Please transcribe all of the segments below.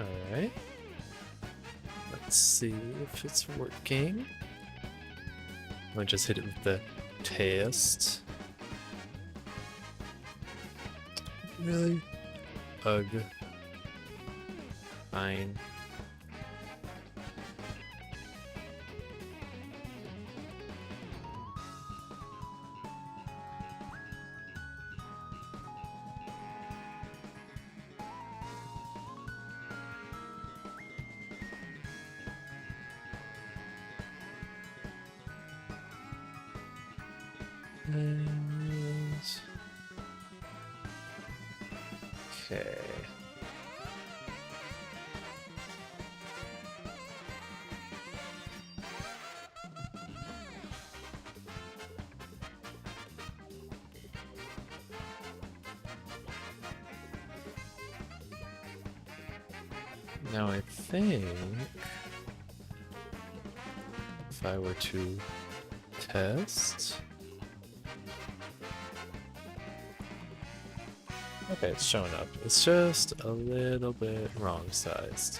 Alright. Let's see if it's working. I just hit it with the test. Really? Ugh. Fine. And... okay. Now I think if I were to test... okay, it's showing up. It's just a little bit wrong sized.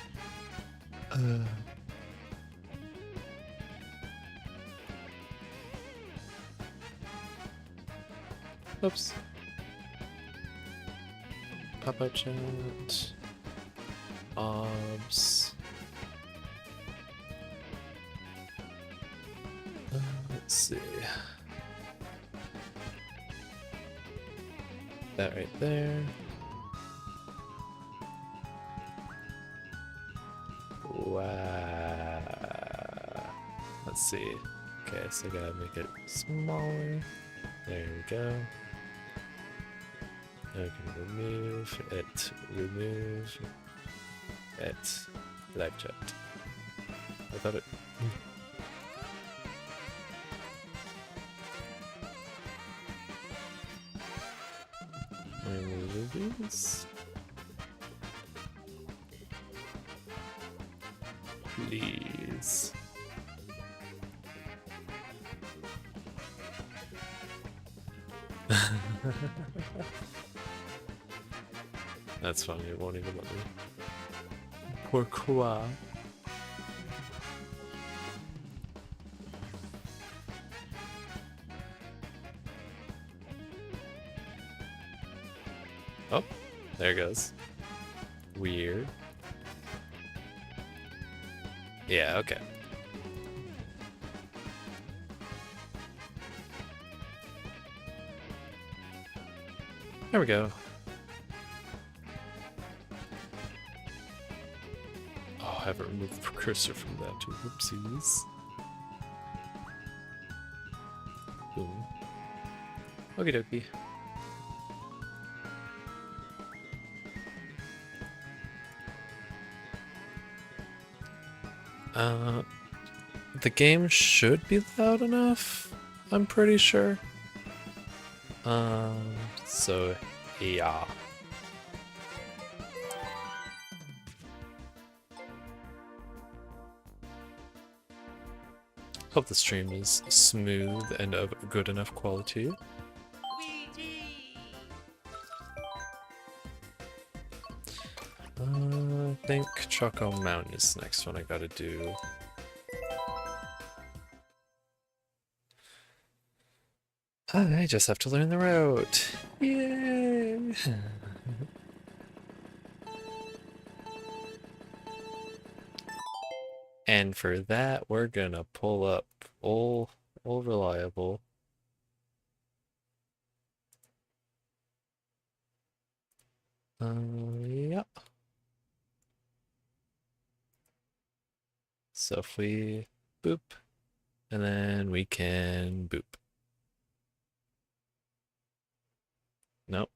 Oops. Pop-up chat. Obs. Let's see. That right there. Wow. Let's see. Okay, so I gotta make it smaller. There we go. Now we can remove it. Remove it. Live chat. I thought it. Remove these. Please. That's funny, it won't even let me. Pourquoi? Oh, there it goes. Weird. Yeah, okay. There we go. Oh, I haven't removed the cursor from that too. Whoopsies. Boom. Okie dokie. The game should be loud enough, I'm pretty sure. So, yeah. Hope the stream is smooth and of good enough quality. I think Choco Mountain is the next one I gotta do. I just have to learn the route. Yay! And for that, we're gonna pull up all reliable. Yep. So if we boop, and then we can boop. Nope,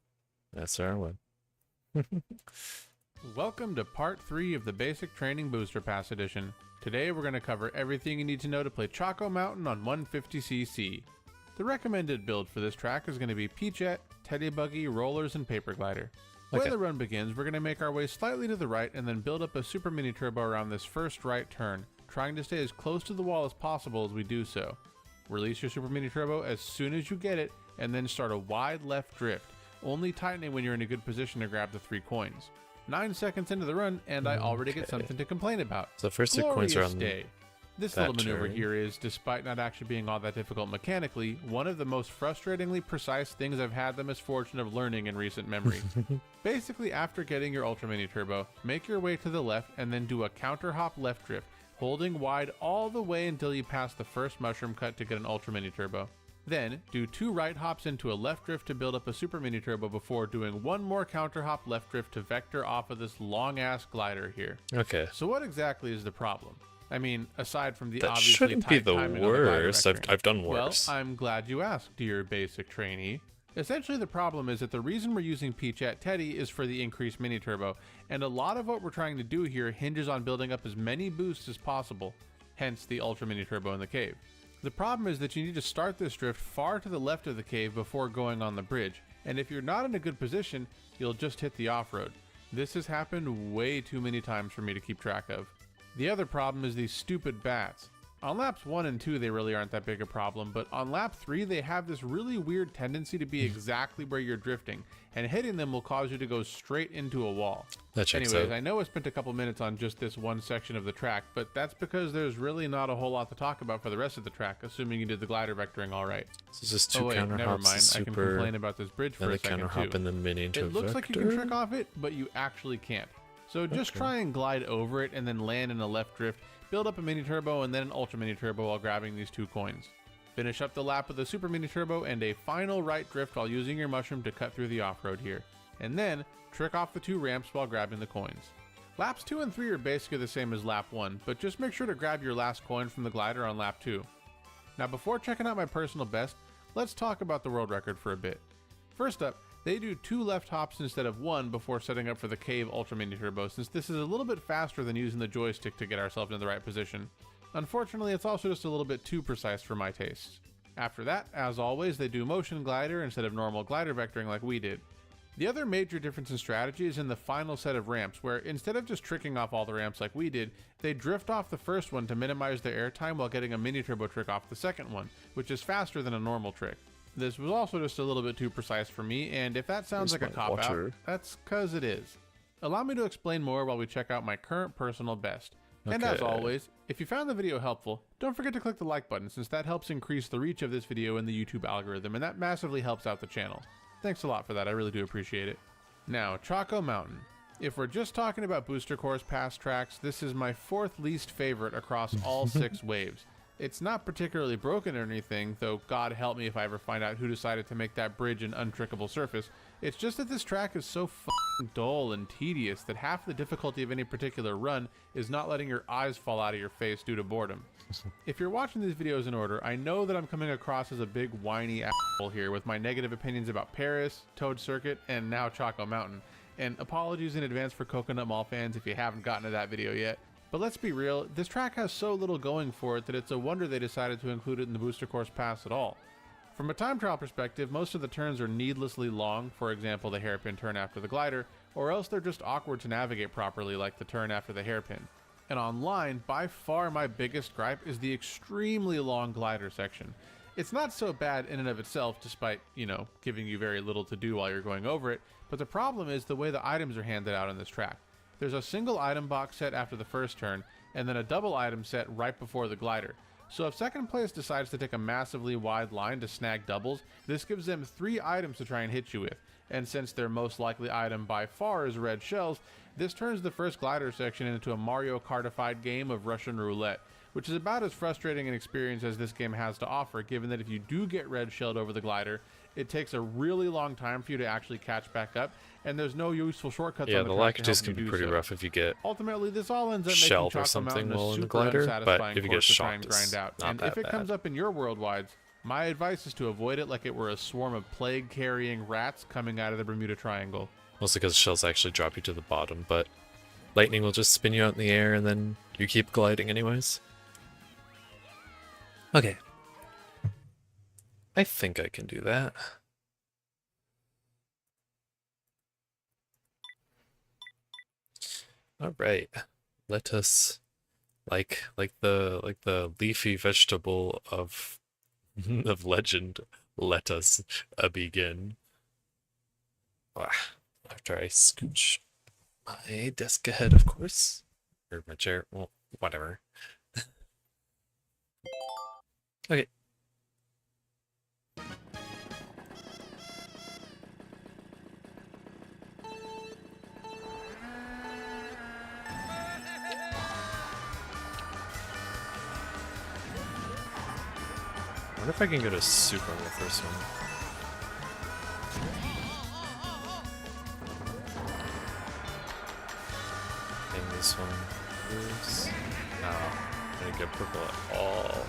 that's our one. Welcome to part 3 of the Basic Training Booster Pass Edition. Today we're going to cover everything you need to know to play Choco Mountain on 150cc. The recommended build for this track is going to be Peachette, Teddy Buggy, Rollers, and Paper Glider. Okay. When the run begins, we're going to make our way slightly to the right and then build up a super mini turbo around this first right turn, trying to stay as close to the wall as possible as we do so. Release your super mini turbo as soon as you get it, and then start a wide left drift, only tightening when you're in a good position to grab the 3 coins. 9 seconds into the run, and I already get Okay. something to complain about. So the first 2 coins are Glorious on day. This that little maneuver turn. here is, despite not actually being all that difficult mechanically, one of the most frustratingly precise things I've had the misfortune of learning in recent memory. Basically, after getting your Ultra Mini Turbo, make your way to the left and then do a counter hop left drift, holding wide all the way until you pass the first mushroom cut to get an Ultra Mini Turbo. Then, do 2 right hops into a left drift to build up a Super Mini Turbo before doing 1 more counter hop left drift to vector off of this long ass glider here. Okay. So what exactly is the problem? I mean, aside from the That obviously shouldn't be tight the timing on the glider worst. vectoring. I've done worse. Well, I'm glad you asked, dear basic trainee. Essentially, the problem is that the reason we're using Peachette Teddy is for the increased mini turbo, and a lot of what we're trying to do here hinges on building up as many boosts as possible, hence the Ultra Mini Turbo in the cave. The problem is that you need to start this drift far to the left of the cave before going on the bridge, and if you're not in a good position, you'll just hit the off-road. This has happened way too many times for me to keep track of. The other problem is these stupid bats. On laps 1 and 2 they really aren't that big a problem, but on lap 3 they have this really weird tendency to be exactly where you're drifting, and hitting them will cause you to go straight into a wall. That checks Anyways, out. I know I spent a couple minutes on just this one section of the track, but that's because there's really not a whole lot to talk about for the rest of the track, assuming you did the glider vectoring alright. So it's just 2 Oh wait, counter never hops, mind, the I can super, complain about this bridge for and a the second counter hop too. and then mini into It looks like you can vector. trick off it, but you actually can't. So just Okay. try and glide over it and then land in a left drift, build up a mini turbo and then an ultra mini turbo while grabbing these 2 coins. Finish up the lap with a super mini turbo and a final right drift while using your mushroom to cut through the off-road here. And then trick off the 2 ramps while grabbing the coins. Laps 2 and 3 are basically the same as lap 1, but just make sure to grab your last coin from the glider on lap 2. Now before checking out my personal best, let's talk about the world record for a bit. First up, they do 2 left hops instead of 1 before setting up for the cave Ultra Mini Turbo, since this is a little bit faster than using the joystick to get ourselves in the right position. Unfortunately, it's also just a little bit too precise for my tastes. After that, as always, they do motion glider instead of normal glider vectoring like we did. The other major difference in strategy is in the final set of ramps, where instead of just tricking off all the ramps like we did, they drift off the first one to minimize their airtime while getting a mini turbo trick off the second one, which is faster than a normal trick. This was also just a little bit too precise for me, and if that sounds Here's like a my cop-out, water. that's cause it is. Allow me to explain more while we check out my current personal best. And as Okay. always, if you found the video helpful, don't forget to click the like button, since that helps increase the reach of this video in the YouTube algorithm, and that massively helps out the channel. Thanks a lot for that, I really do appreciate it. Now, Choco Mountain. If we're just talking about booster course pass tracks, this is my 4th least favorite across all 6 waves. It's not particularly broken or anything, though God help me if I ever find out who decided to make that bridge an untrickable surface. It's just that this track is so f***ing dull and tedious that half the difficulty of any particular run is not letting your eyes fall out of your face due to boredom. If you're watching these videos in order, I know that I'm coming across as a big whiny asshole here with my negative opinions about Paris, Toad Circuit, and now Choco Mountain. And apologies in advance for Coconut Mall fans if you haven't gotten to that video yet. But let's be real, this track has so little going for it that it's a wonder they decided to include it in the booster course pass at all. From a time trial perspective, most of the turns are needlessly long, for example the hairpin turn after the glider, or else they're just awkward to navigate properly like the turn after the hairpin. And online, by far my biggest gripe is the extremely long glider section. It's not so bad in and of itself, despite, giving you very little to do while you're going over it, but the problem is the way the items are handed out on this track. There's a single item box set after the first turn, and then a double item set right before the glider. So if second place decides to take a massively wide line to snag doubles, this gives them 3 items to try and hit you with. And since their most likely item by far is red shells, this turns the first glider section into a Mario Kartified game of Russian roulette, which is about as frustrating an experience as this game has to offer, given that if you do get red shelled over the glider, it takes a really long time for you to actually catch back up, and there's no useful shortcuts Yeah, on the the track to lackages help can you be do pretty so. rough if you get Ultimately, this all ends up shelled making or Choco something Mountain a while in the super glider, unsatisfying but if you get course to try shocked, and it's grind out. not And that if it bad. comes up in your world wides, my advice is to avoid it like it were a swarm of plague-carrying rats coming out of the Bermuda Triangle. Mostly because shells actually drop you to the bottom, but lightning will just spin you out in the air and then you keep gliding anyways. Okay. I think I can do that. Alright. Let us like the leafy vegetable of of legend, let us begin. Ah, after I scooch my desk ahead, of course. Or my chair. Well, whatever. Okay. I wonder if I can go to super on the first one. And this one is... No, I didn't get purple at all.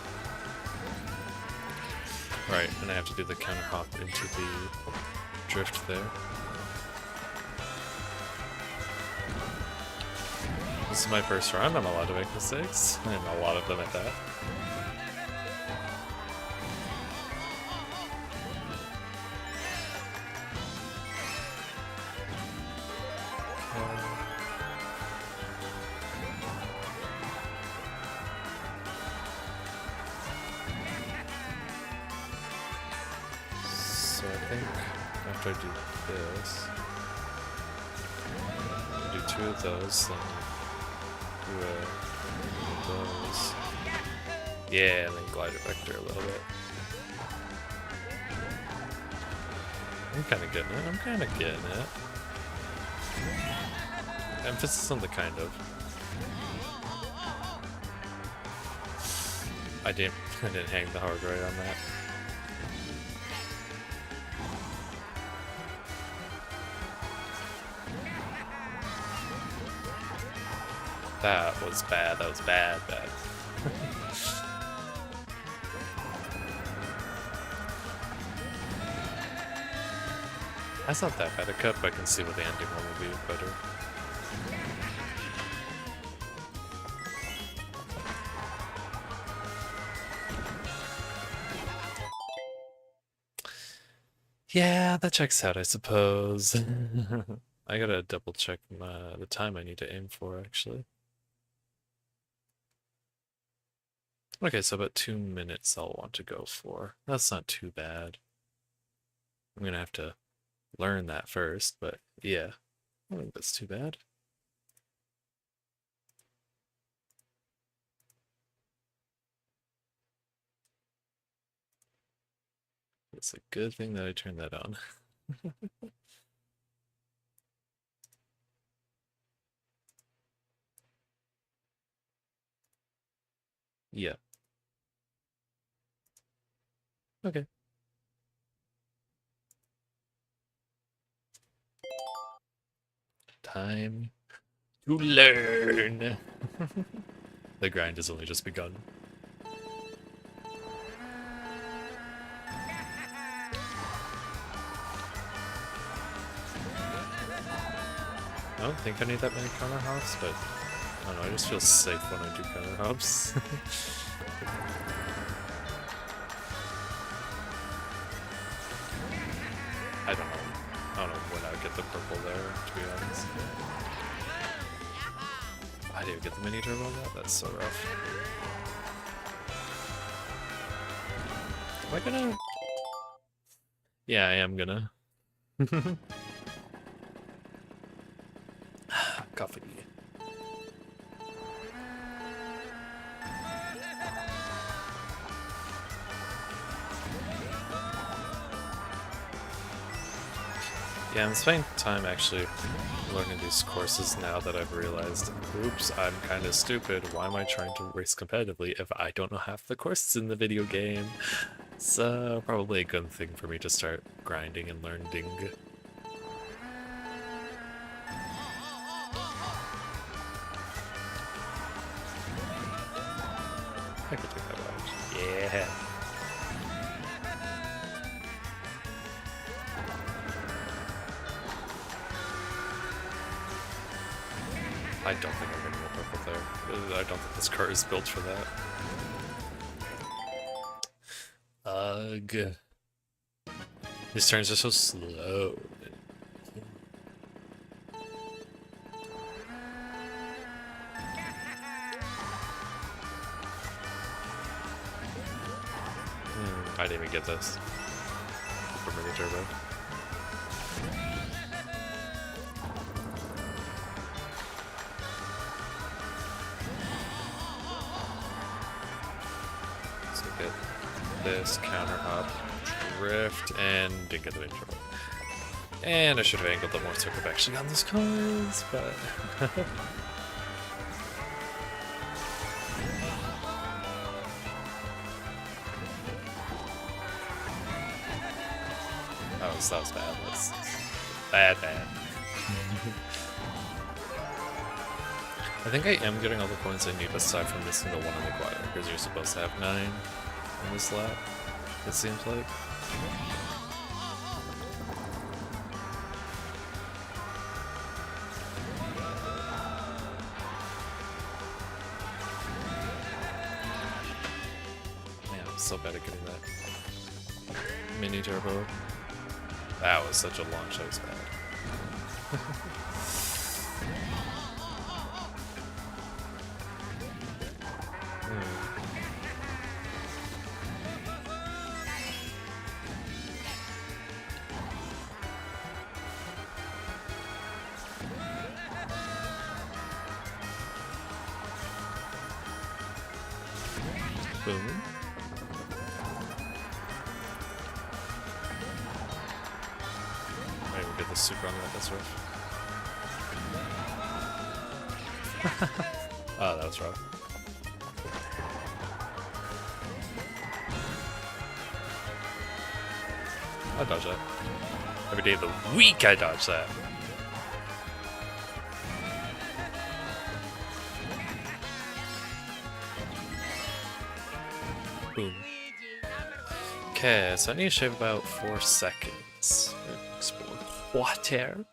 Right, and I have to do the counter hop into the drift there. This is my first round, I'm allowed to make mistakes, and a lot of them at that. So I think after I do this, I do 2 of those, then do one of those. Yeah, and then glide it vector a little bit. I'm kind of getting it. I'm kind of getting it. Emphasis on the kind of. I didn't hang the hard right on that. That was bad. That was bad. That's not that bad a cut, but I can see what the ending one will be better. Yeah, that checks out, I suppose. I gotta double check the time I need to aim for, actually. Okay, so about 2 minutes I'll want to go for. That's not too bad. I'm gonna have to learn that first, but yeah, I don't think that's too bad. It's a good thing that I turned that on. Yeah. Okay. Time to learn. The grind has only just begun. I don't think I need that many counter hops, but I don't know, I just feel safe when I do counter hops. I don't know when I get the purple there, to be honest. I didn't get the mini turbo on that? That's so rough. Am I gonna? Yeah, I am gonna. Coffee. Yeah, I'm spending time actually learning these courses now that I've realized, oops, I'm kind of stupid. Why am I trying to race competitively if I don't know half the courses in the video game? So, probably a good thing for me to start grinding and learning. I could take that out. Yeah. I don't think I'm gonna go purple there. I don't think this car is built for that. Ugh. These turns are so slow. I didn't even get this. For mini turbo. Get this, counter hop, drift, and didn't get the intro. And I should have angled the more so I could have actually gotten those coins, but... that was bad. That's bad. I think I am getting all the points I need aside from missing the one in the choir, because you're supposed to have 9 in this lap, it seems like. Man, I'm so bad at getting that mini turbo. That was such a launch, that was bad. Boom. Alright, we'll get the super on that, that's rough. Oh, that was rough. I dodge that. Every day of the week I dodge that. Boom. Okay, so I need to shave about 4 seconds. Explore water.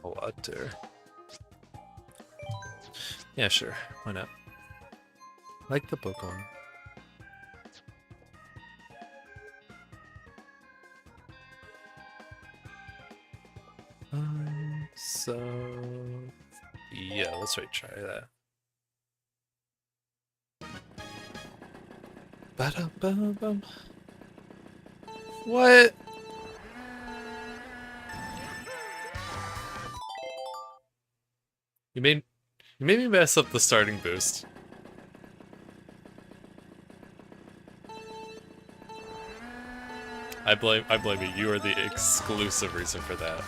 Water. Yeah, sure. Why not? Like the Pokemon. So yeah, let's try that. Ba-dum-bum-bum. What? You made me mess up the starting boost. I blame you. You are the exclusive reason for that.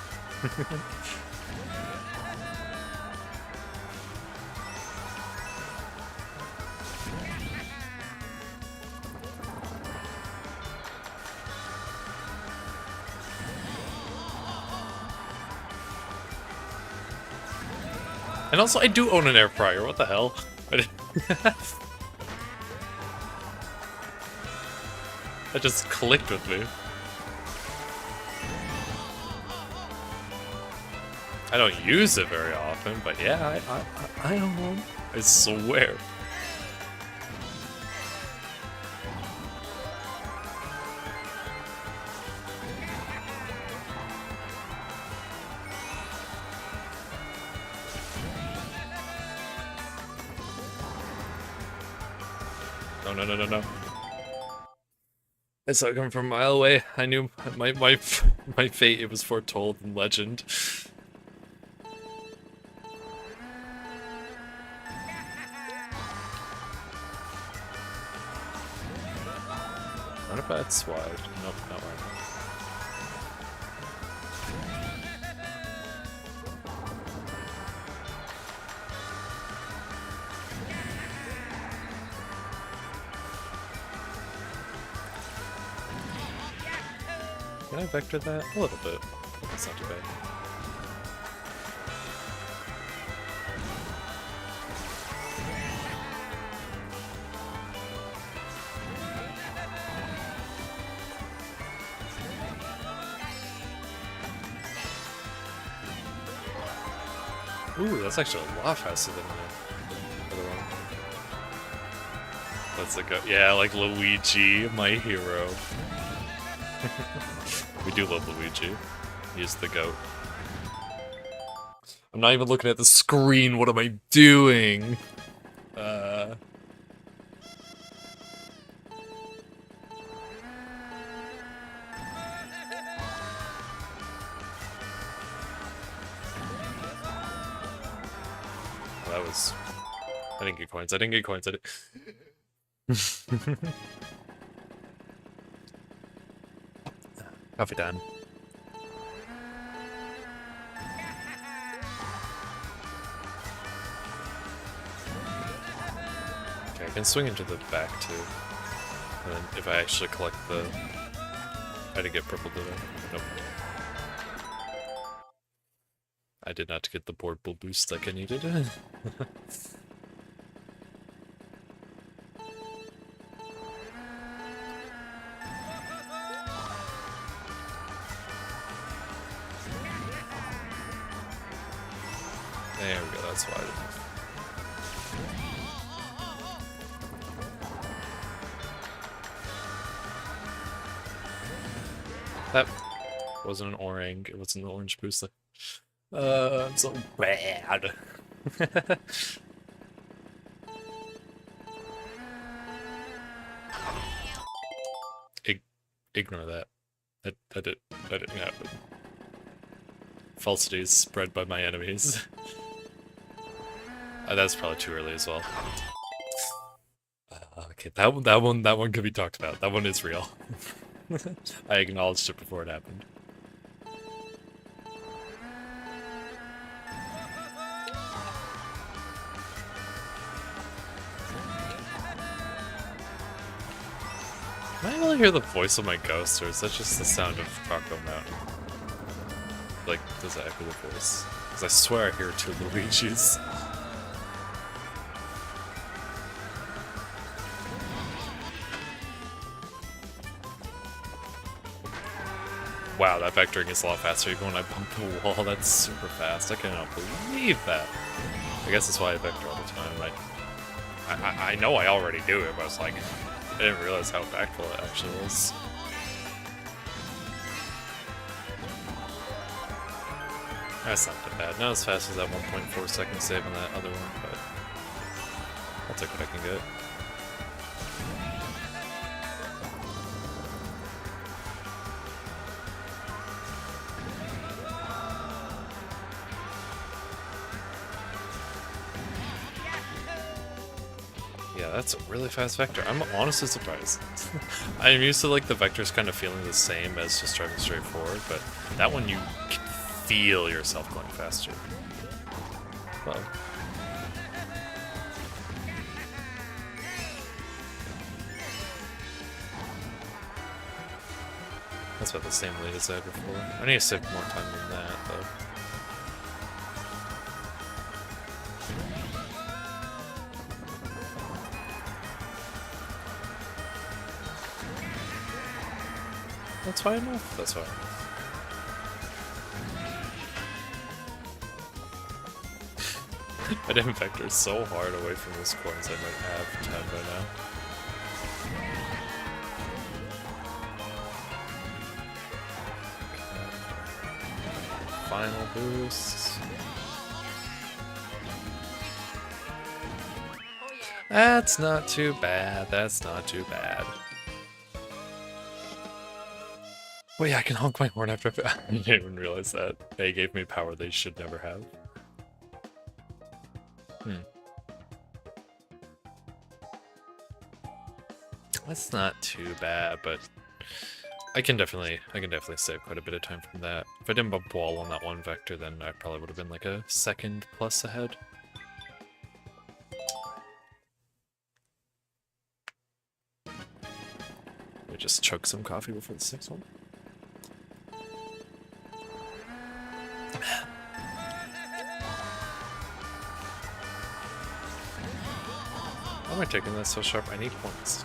And also, I do own an air fryer. What the hell? That just clicked with me. I don't use it very often, but yeah, I own one. I swear. No. I saw it coming from a mile away. I knew my fate. It was foretold in legend. Run if that's wide. Nope, not wide. Can I vector that? A little bit. That's not too bad. Ooh, that's actually a lot faster than the other one. Let's go. Yeah, like Luigi, my hero. We do love Luigi. He's the GOAT. I'm not even looking at the screen. What am I doing? that was... I didn't get coins. I didn't get coins. I didn't... Coffee time. Okay, I can swing into the back too. And then if I actually collect the... I didn't get purple, did I? Nope. I did not get the board bull boost like I needed. There we go, that's wide enough. That wasn't an orang, it wasn't an orange boost. I'm so bad. Ignore that. That didn't happen. Falsities spread by my enemies. That's probably too early as well. Okay, that one could be talked about. That one is real. I acknowledged it before it happened. Am I able to hear the voice of my ghost, or is that just the sound of Choco Mountain? Like, does that echo the voice? Because I swear I hear two Luigi's. Wow, that vectoring is a lot faster even when I bump the wall. That's super fast. I cannot believe that. I guess that's why I vector all the time. I know I already do it, but it's like, I didn't realize how impactful it actually was. That's not that bad. Not as fast as that 1.4 second save on that other one, but I'll take what I can get. Yeah, that's a really fast vector. I'm honestly surprised. I'm used to like the vectors kind of feeling the same as just driving straight forward, but that one you can feel yourself going faster. Well. That's about the same lead as I had before. I need to save more time than that, though. That's fine enough. That's fine enough. I didn't vector so hard away from those coins I might have time by now. Final boost. That's not too bad. That's not too bad. Wait, I can honk my horn after I didn't even realize that. They gave me power they should never have. That's not too bad, but I can definitely save quite a bit of time from that. If I didn't bump wall on that one vector, then I probably would have been like a second plus ahead. Let me just chug some coffee before the next one. Why am I taking that so sharp? I need points.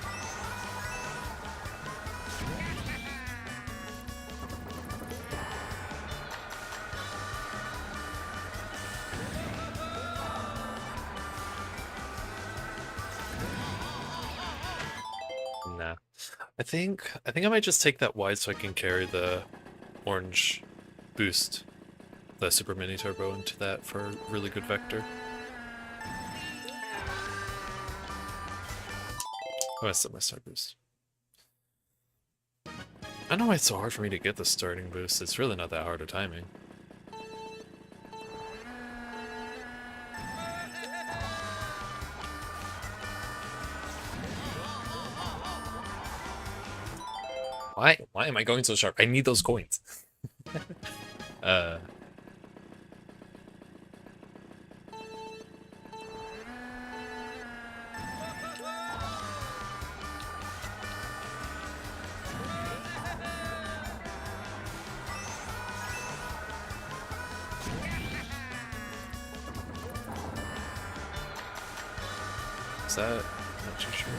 Nah. I think I might just take that wide so I can carry the orange boost, the super mini turbo, into that for a really good vector. Oh, I still my start boost. I know why it's so hard for me to get the starting boost. It's really not that hard of timing. Why am I going so sharp? I need those coins. Is that? Not too sure.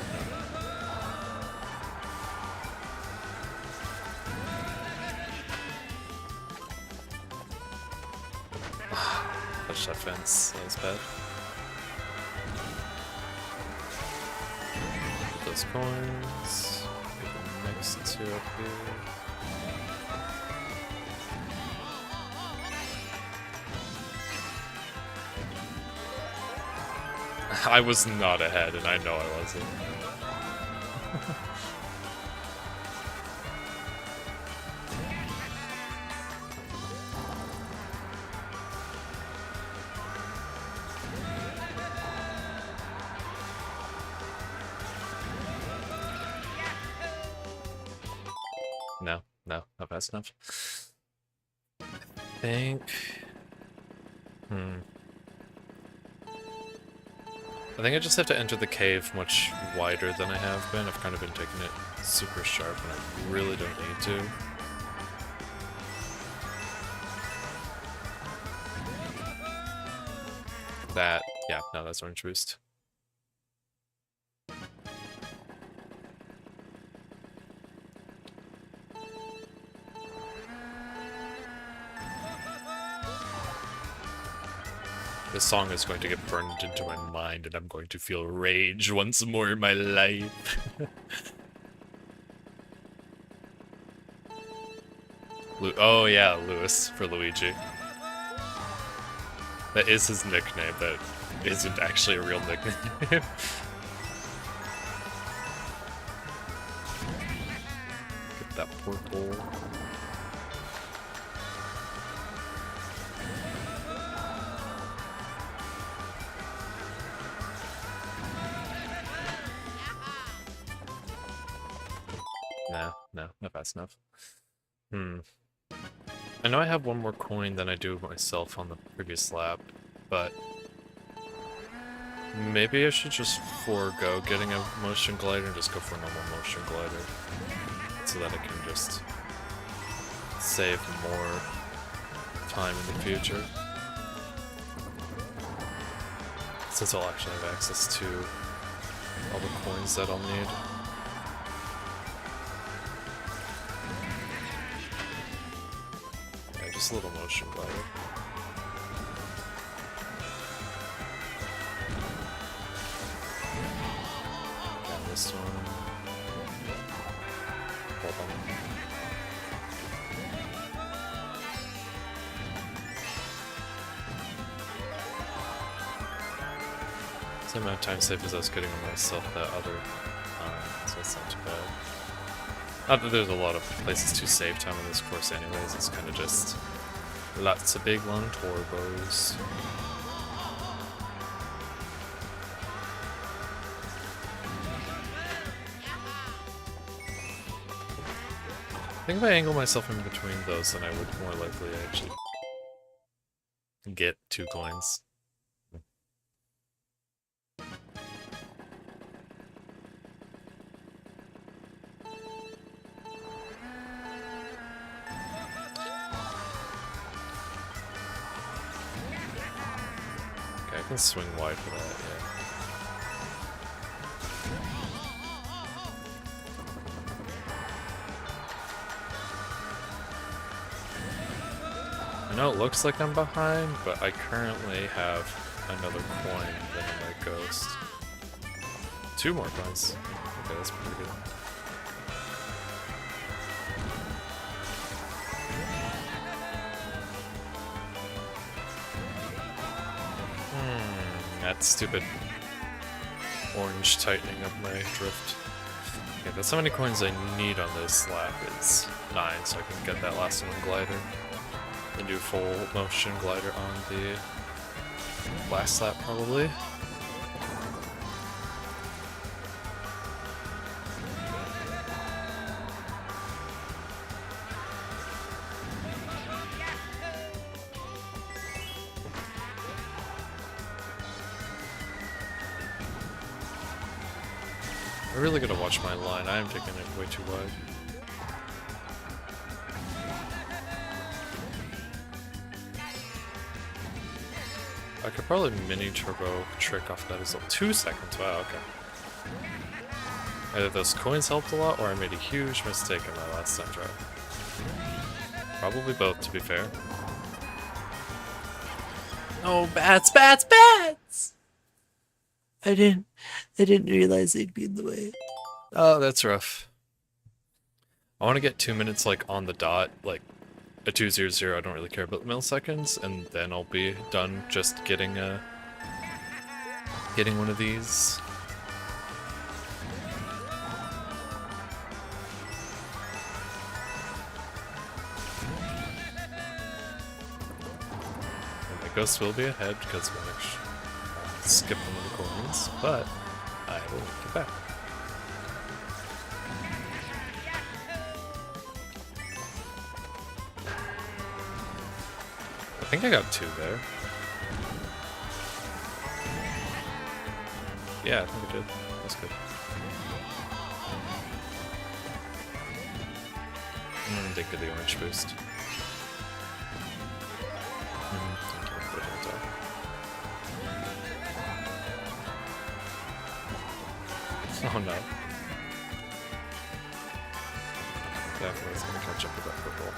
Touch that fence. That was bad. Get those coins. Get the next two up here. I was not ahead, and I know I wasn't. No, not fast enough. I think... I think I just have to enter the cave much wider than I have been. I've kind of been taking it super sharp, and I really don't need to. That, yeah, no, that's orange boost. This song is going to get burned into my mind, and I'm going to feel rage once more in my life. Oh yeah, Lewis for Luigi. That is his nickname, that isn't actually a real nickname. Get that purple. No, not fast enough. I know I have one more coin than I do myself on the previous lap, but maybe I should just forego getting a motion glider and just go for a normal motion glider, so that I can just save more time in the future. Since I'll actually have access to all the coins that I'll need. Just a little motion glider. Got this one. Hold on. Same amount of time saved as I was getting myself that other so it's not too bad. Not that there's a lot of places to save time on this course anyways, it's kind of just lots of big long turbos. I think if I angle myself in between those, then I would more likely actually get 2 coins. I can swing wide for that, yeah. I know it looks like I'm behind, but I currently have another coin than my ghost. 2 more coins. Okay, that's pretty good. That stupid orange tightening of my drift. Okay, that's how many coins I need on this lap. It's 9, so I can get that last one glider. And do full motion glider on the last lap, probably. I really gotta watch my line. I am taking it way too wide. I could probably mini turbo trick off that as well. 2 seconds, wow, okay. Either those coins helped a lot, or I made a huge mistake in my last time try. Probably both, to be fair. Oh, bats, bats, bats! I didn't realize they'd be in the way. Oh, that's rough. I want to get 2 minutes, like, on the dot, like, a 2:00, I don't really care about the milliseconds, and then I'll be done just getting one of these. And my ghost will be ahead because we'll skip one of the coins, but I will get back. I think I got 2 there. Yeah, I think I did. That's good. Didn't get the orange boost. Oh no. Definitely is gonna catch up with that purple.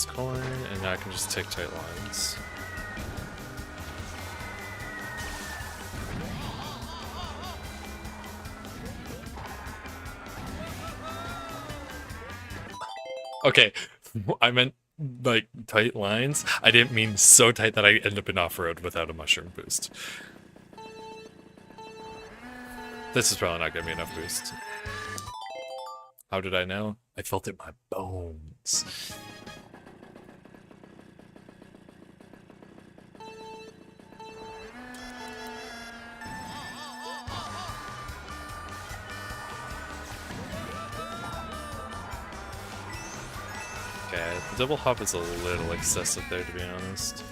Coin, and now I can just take tight lines. Okay, I meant like tight lines. I didn't mean so tight that I end up in off-road without a mushroom boost. This is probably not giving me enough boost. How did I know? I felt it in my bones. Okay, the double hop is a little excessive there, to be honest.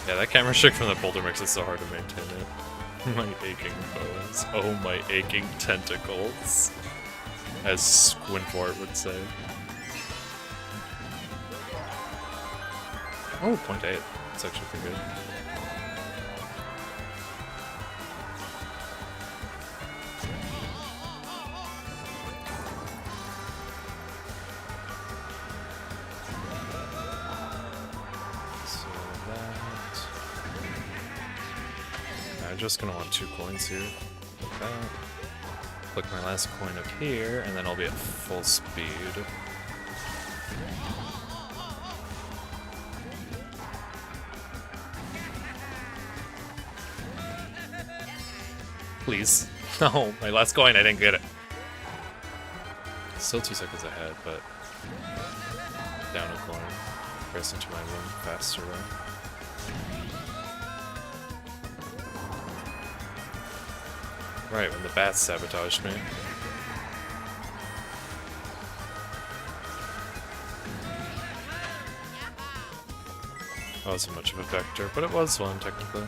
Yeah, that camera shake from the boulder makes it so hard to maintain it. My aching bones. Oh, my aching tentacles. As Squinfort would say. Oh, 0.8. That's actually pretty good. So that... I'm just gonna want 2 coins here. Like that. Click my last coin up here, and then I'll be at full speed. Please. No, my last coin, I didn't get it. Still 2 seconds ahead, but down a coin. Press into my win faster though. Right, when the bats sabotaged me. That wasn't much of a vector, but it was one, technically.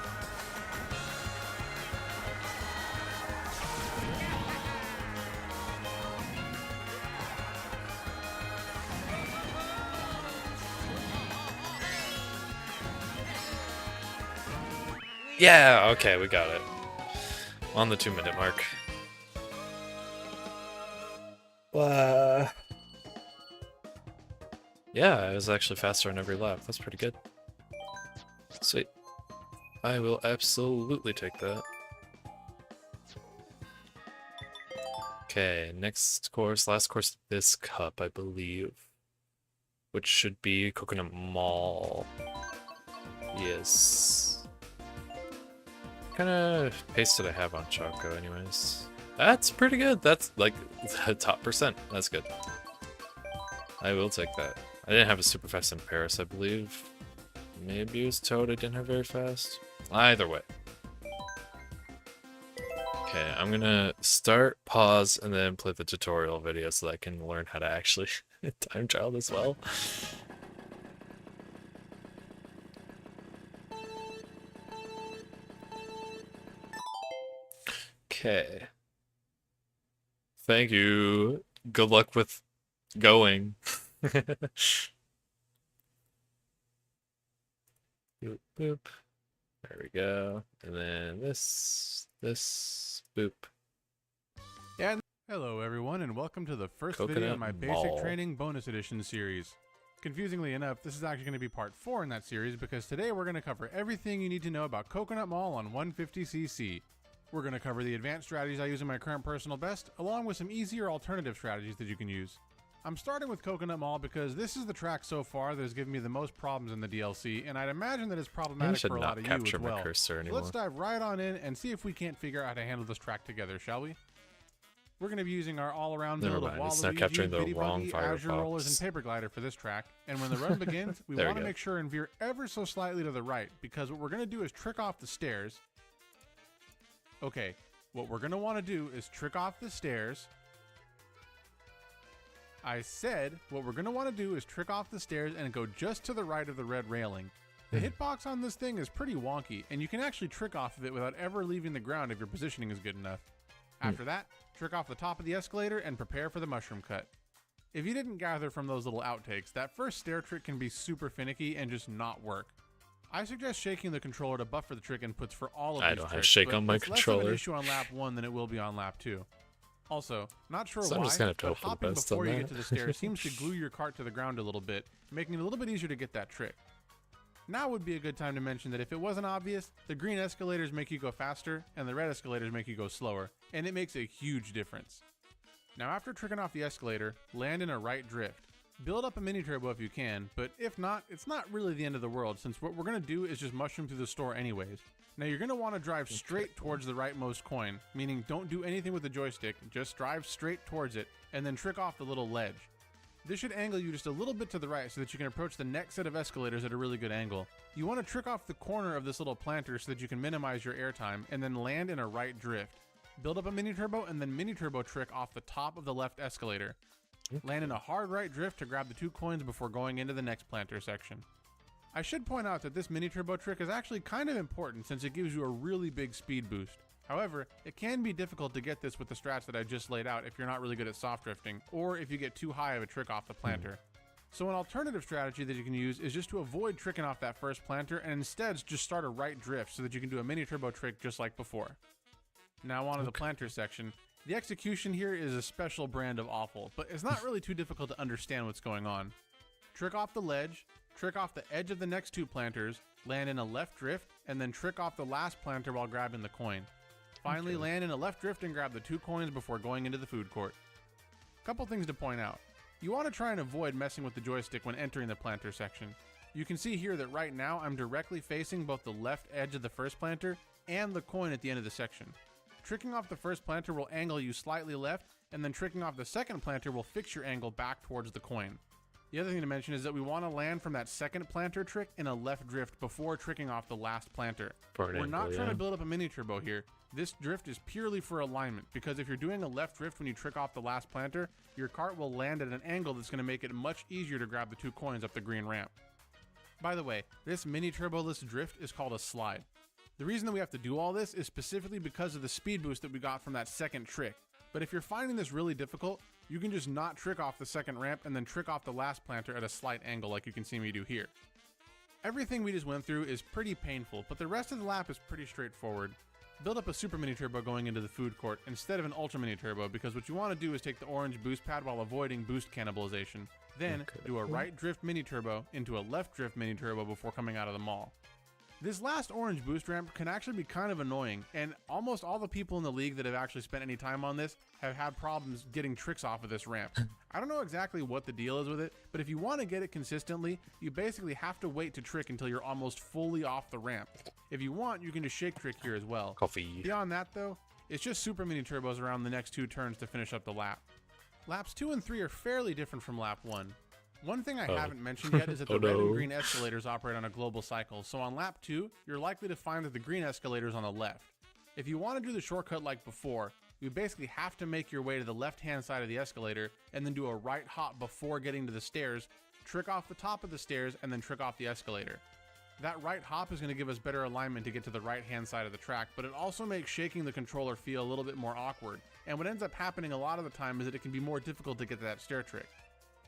Yeah, okay, we got it. On the 2-minute mark. Yeah, it was actually faster on every lap. That's pretty good. Sweet. I will absolutely take that. Okay, next course, last course of this cup, I believe. Which should be Coconut Mall. Yes. What kind of pace did I have on Choco anyways? That's pretty good. That's like the top percent. That's good. I will take that. I didn't have a super fast in Paris, I believe. Maybe it was Toad I didn't have very fast. Either way. Okay, I'm gonna start, pause, and then play the tutorial video so that I can learn how to actually time trial as well. Okay. Thank you. Good luck with going. Boop, boop. There we go. And then this, boop. And hello everyone, and welcome to the first video Coconut in my Mall. Basic Training Bonus Edition series. Confusingly enough, this is actually going to be part 4 in that series because today we're going to cover everything you need to know about Coconut Mall on 150cc. We're going to cover the advanced strategies I use in my current personal best, along with some easier alternative strategies that you can use. I'm starting with Coconut Mall because this is the track so far that has given me the most problems in the DLC, and I'd imagine that it's problematic for a lot of you as well. So let's dive right on in and see if we can't figure out how to handle this track together, shall we? We're going to be using our all-around build of Waluigi, Buggy, Azure Rollers, and Paper Glider for this track, and when the run begins, we want to make sure and veer ever so slightly to the right, because what we're going to do is trick off the stairs. Okay, what we're going to want to do is trick off the stairs. I said what we're going to want to do is trick off the stairs and go just to the right of the red railing. The hitbox on this thing is pretty wonky, and you can actually trick off of it without ever leaving the ground if your positioning is good enough. After that, trick off the top of the escalator and prepare for the mushroom cut. If you didn't gather from those little outtakes, that first stair trick can be super finicky and just not work. I suggest shaking the controller to buffer the trick inputs for all of these tricks. I don't have shake on my controller. Less of an issue on lap 1 than it will be on lap 2. Also, not sure why, but hopping before you get to the stairs seems to glue your cart to the ground a little bit, making it a little bit easier to get that trick. Now would be a good time to mention that if it wasn't obvious, the green escalators make you go faster, and the red escalators make you go slower, and it makes a huge difference. Now after tricking off the escalator, land in a right drift. Build up a mini turbo if you can, but if not, it's not really the end of the world since what we're going to do is just mushroom through the store anyways. Now you're going to want to drive straight towards the rightmost coin, meaning don't do anything with the joystick, just drive straight towards it, and then trick off the little ledge. This should angle you just a little bit to the right so that you can approach the next set of escalators at a really good angle. You want to trick off the corner of this little planter so that you can minimize your airtime, and then land in a right drift. Build up a mini turbo and then mini turbo trick off the top of the left escalator. Land in a hard right drift to grab the 2 coins before going into the next planter section. I should point out that this mini turbo trick is actually kind of important since it gives you a really big speed boost. However, it can be difficult to get this with the strats that I just laid out if you're not really good at soft drifting, or if you get too high of a trick off the planter. So an alternative strategy that you can use is just to avoid tricking off that first planter and instead just start a right drift so that you can do a mini turbo trick just like before. Now on to the planter section. The execution here is a special brand of awful, but it's not really too difficult to understand what's going on. Trick off the ledge, trick off the edge of the next 2 planters, land in a left drift, and then trick off the last planter while grabbing the coin. Finally, land in a left drift and grab the 2 coins before going into the food court. Couple things to point out. You want to try and avoid messing with the joystick when entering the planter section. You can see here that right now I'm directly facing both the left edge of the first planter and the coin at the end of the section. Tricking off the first planter will angle you slightly left, and then tricking off the second planter will fix your angle back towards the coin. The other thing to mention is that we want to land from that second planter trick in a left drift before tricking off the last planter. We're not trying to build up a mini turbo here. This drift is purely for alignment, because if you're doing a left drift when you trick off the last planter, your cart will land at an angle that's going to make it much easier to grab the 2 coins up the green ramp. By the way, this mini turbo-less drift is called a slide. The reason that we have to do all this is specifically because of the speed boost that we got from that second trick. But if you're finding this really difficult, you can just not trick off the second ramp and then trick off the last planter at a slight angle like you can see me do here. Everything we just went through is pretty painful, but the rest of the lap is pretty straightforward. Build up a super mini turbo going into the food court instead of an ultra mini turbo, because what you want to do is take the orange boost pad while avoiding boost cannibalization. Then do a right drift mini turbo into a left drift mini turbo before coming out of the mall. This last orange boost ramp can actually be kind of annoying, and almost all the people in the league that have actually spent any time on this have had problems getting tricks off of this ramp. I don't know exactly what the deal is with it, but if you want to get it consistently, you basically have to wait to trick until you're almost fully off the ramp. If you want, you can just shake trick here as well. Coffee. Beyond that though, It's just super mini turbos around the next 2 turns to finish up the lap. Laps 2 and 3 are fairly different from lap 1. One thing I haven't mentioned yet is that the red and green escalators operate on a global cycle, so on lap 2, you're likely to find that the green escalator is on the left. If you want to do the shortcut like before, you basically have to make your way to the left-hand side of the escalator and then do a right hop before getting to the stairs, trick off the top of the stairs, and then trick off the escalator. That right hop is going to give us better alignment to get to the right-hand side of the track, but it also makes shaking the controller feel a little bit more awkward, and what ends up happening a lot of the time is that it can be more difficult to get to that stair trick.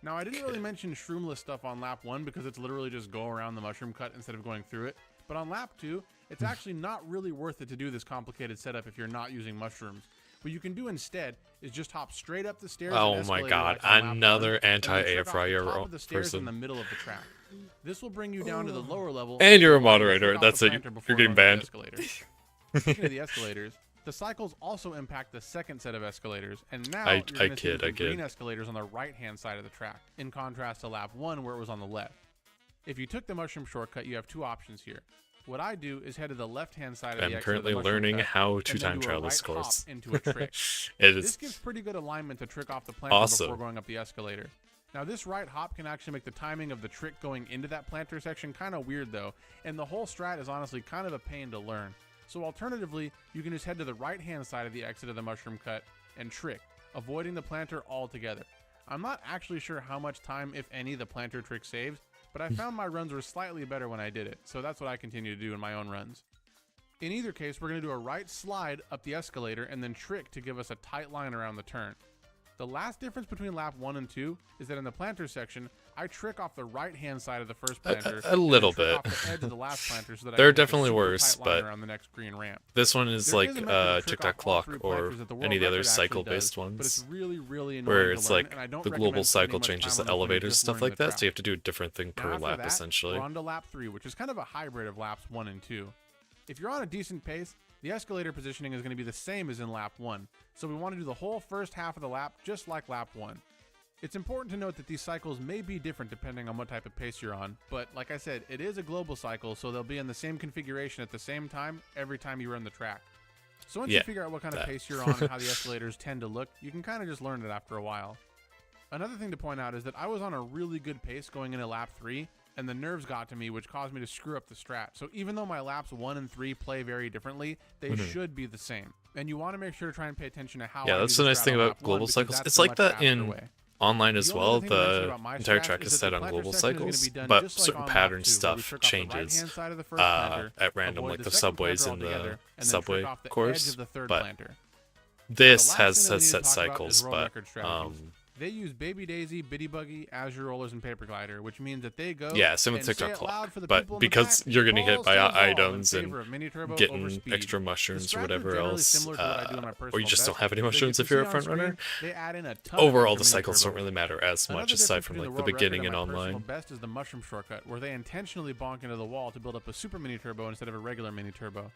Now, I didn't really mention shroomless stuff on lap 1 because it's literally just go around the mushroom cut instead of going through it, but on lap 2, it's actually not really worth it to do this complicated setup if you're not using mushrooms. What you can do instead is just hop straight up the stairs. Oh my god, like another anti-air fryer person in the person. middle of the track. This will bring you down to the lower level. And you're a moderator, that's it, you're getting banned. Speaking of the escalators, the cycles also impact the second set of escalators, and now I you're going to see kid, the I kid. green escalators on the right-hand side of the track, in contrast to lap 1 where it was on the left. If you took the mushroom shortcut, you have 2 options here. What I do is head to the left-hand side of the I'm exit currently of the mushroom learning cut, how to and then time do a travel this right hop course. into a trick. It This is gives pretty good alignment to trick off the planter awesome. before going up the escalator. Now this right hop can actually make the timing of the trick going into that planter section kind of weird though, and the whole strat is honestly kind of a pain to learn. So alternatively, you can just head to the right-hand side of the exit of the mushroom cut and trick, avoiding the planter altogether. I'm not actually sure how much time, if any, the planter trick saves, but I found my runs were slightly better when I did it, so that's what I continue to do in my own runs. In either case, we're going to do a right slide up the escalator and then trick to give us a tight line around the turn. The last difference between lap 1 and 2 is that in the planter section, I trick off the right-hand side of the first planter. A little and then trick bit. off the edge of the last planter so that There I are can make a definitely super worse, tight line but around the next green ramp. this one is There like is a method to trick TikTok off all clock 3 or planters that the world any of the other record actually cycle-based does, but it's ones, really annoying where to it's learn, like and I don't the recommend global spending cycle much changes time the on the footage elevators, just stuff learning like the that, track. so you have to do a different thing Now per after lap that, essentially. we're on to lap 3, which is kind of a hybrid of laps 1 and 2. If you're on a decent pace, the escalator positioning is going to be the same as in lap 1, so we want to do the whole first half of the lap just like lap 1. It's important to note that these cycles may be different depending on what type of pace you're on, but like I said, it is a global cycle, so they'll be in the same configuration at the same time every time you run the track. So once you figure out what kind of pace you're on and how the escalators tend to look, you can kind of just learn it after a while. Another thing to point out is that I was on a really good pace going into lap 3, and the nerves got to me, which caused me to screw up the strat. So even though my laps 1 and 3 play very differently, they should be the same. And you want to make sure to try and pay attention to how Yeah, I that's do the the nice strat thing on about lap 1, global because cycles. that's It's the like much that faster in way. online as The only well. other thing to mention The about my entire strat track is is that set the on planter global section is gonna cycles, be done but just like certain on lap pattern 2, where we stuff trick off the changes right-hand side of the first planter, at random, avoid like the the second subways planter in the altogether, and then subway trick off the course, edge of the third but planter. this The last has thing that we need to set talk about is cycles, road but record strategies. They use Baby Daisy, Bitty Buggy, Azure Rollers, and Paper Glider, which means that they go yeah, same with and say TikTok it loud clock. for the But people in the because back, you're gonna get balls by to the wall in items and favor of mini turbo over getting speed. extra The mushrooms or strats are whatever generally else, similar to what I do in my or you personal just don't best, have any but as mushrooms you if can you're a see on front runner. screen, they add in a ton Overall, of the extra mini cycles don't turbo. really matter as Another much aside difference from between like the the world beginning record and my personal online. best is the mushroom shortcut, where they intentionally bonk into the wall to build up a super mini turbo instead of a regular mini turbo.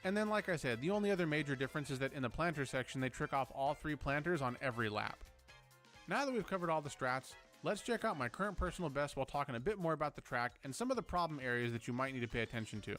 And then, like I said, the only other major difference is that in the planter section, they trick off all 3 planters on every lap. Now that we've covered all the strats, let's check out my current personal best while talking a bit more about the track and some of the problem areas that you might need to pay attention to.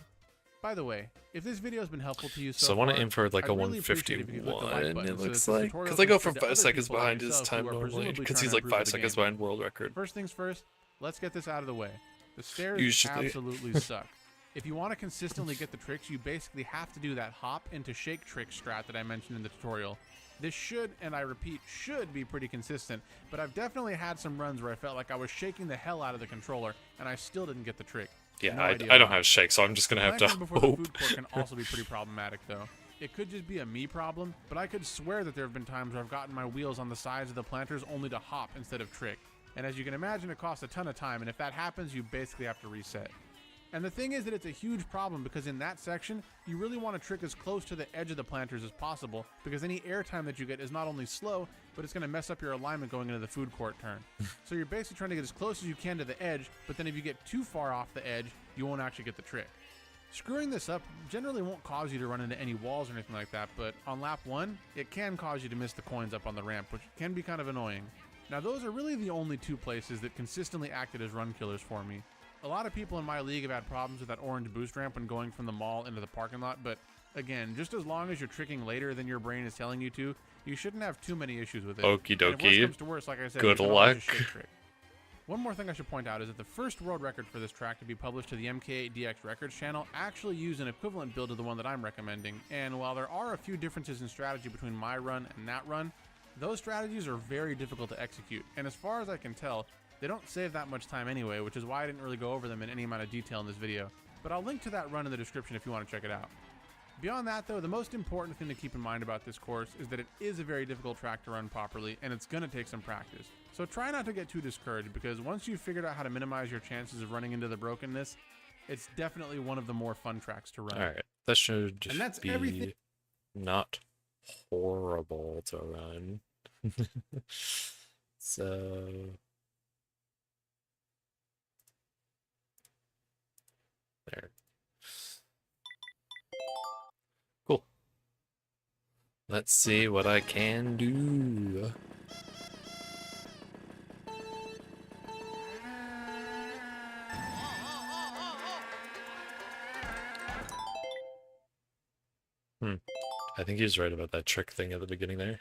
By the way, if this video has been helpful to you so So I want to far, aim for like a I'd really appreciate it if you click the like 151, button it so looks that this like. tutorial Because I can go spread from to 5 other seconds people like behind his yourself who time are normally, presumably because trying he's to like improve 5 the seconds game. behind world record. First things first, let's get this out of the way. The stairs Usually. absolutely suck. If you want to consistently get the tricks, you basically have to do that hop into shake trick strat that I mentioned in the tutorial. This should, and I repeat, should be pretty consistent, but I've definitely had some runs where I felt like I was shaking the hell out of the controller, and I still didn't get the trick. Yeah, No I idea don't why. have shake, so I'm just gonna have to Planting before the hope. food court can also be pretty problematic, though. It could just be a me problem, but I could swear that there have been times where I've gotten my wheels on the sides of the planters only to hop instead of trick. And as you can imagine, it costs a ton of time, and if that happens, you basically have to reset. And the thing is that it's a huge problem because in that section, you really want to trick as close to the edge of the planters as possible because any air time that you get is not only slow, but it's going to mess up your alignment going into the food court turn. So you're basically trying to get as close as you can to the edge, but then if you get too far off the edge, you won't actually get the trick. Screwing this up generally won't cause you to run into any walls or anything like that, but on lap 1, it can cause you to miss the coins up on the ramp, which can be kind of annoying. Now those are really the only 2 places that consistently acted as run killers for me. A lot of people in my league have had problems with that orange boost ramp when going from the mall into the parking lot, but Again, just as long as you're tricking later than your brain is telling you to, you shouldn't have too many issues with it. Okie And if worse dokie. comes to worse, like I said, Good you can always luck. just shake trick. One more thing I should point out is that the first world record for this track to be published to the MK8DX Records channel actually used an equivalent build to the one that I'm recommending, and while there are a few differences in strategy between my run and that run, those strategies are very difficult to execute, and as far as I can tell, they don't save that much time anyway, which is why I didn't really go over them in any amount of detail in this video, but I'll link to that run in the description if you want to check it out. Beyond that though, the most important thing to keep in mind about this course is that it is a very difficult track to run properly, and it's going to take some practice. So try not to get too discouraged, because once you've figured out how to minimize your chances of running into the brokenness, it's definitely one of the more fun tracks to run. Alright, that should And that's be everything. not horrible to run. So... there. Cool. Let's see what I can do. I think he was right about that trick thing at the beginning there.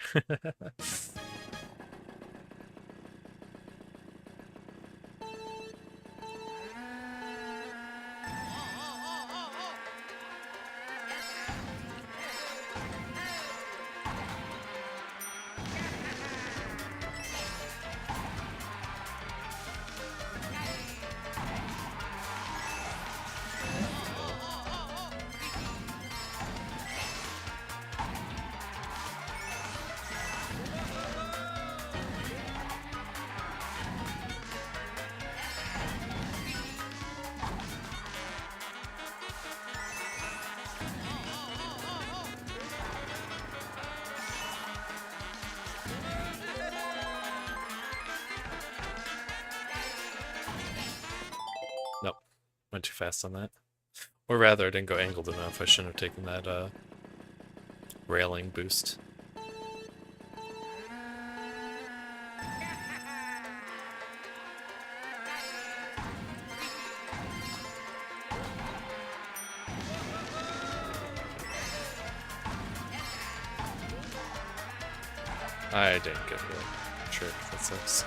Nope. Went too fast on that. Or rather, I didn't go angled enough. I shouldn't have taken that railing boost. I didn't get the trick. That sucks.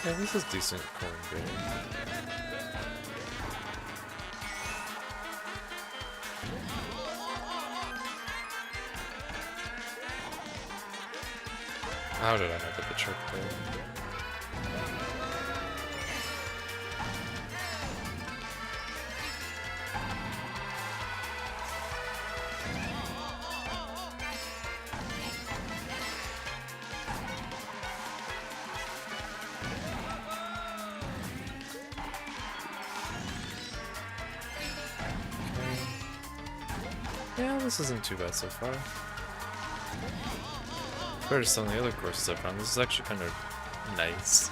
Okay, this is decent corn game. How did I not get the trick there? Yeah, this isn't too bad so far. Compared to some of the other courses I've run, this is actually kind of nice.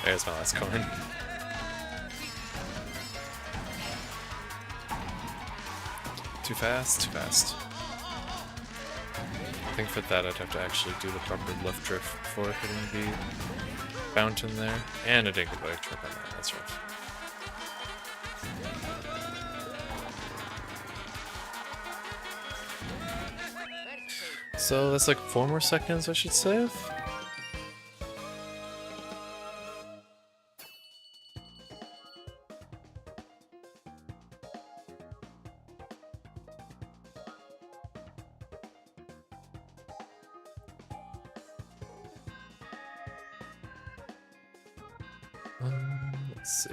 There's my last coin. Too fast, too fast. I think for that I'd have to actually do the proper left drift before hitting the fountain there. And I didn't get the right trick on that, that's rough. So that's like 4 more seconds I should save? Let's see.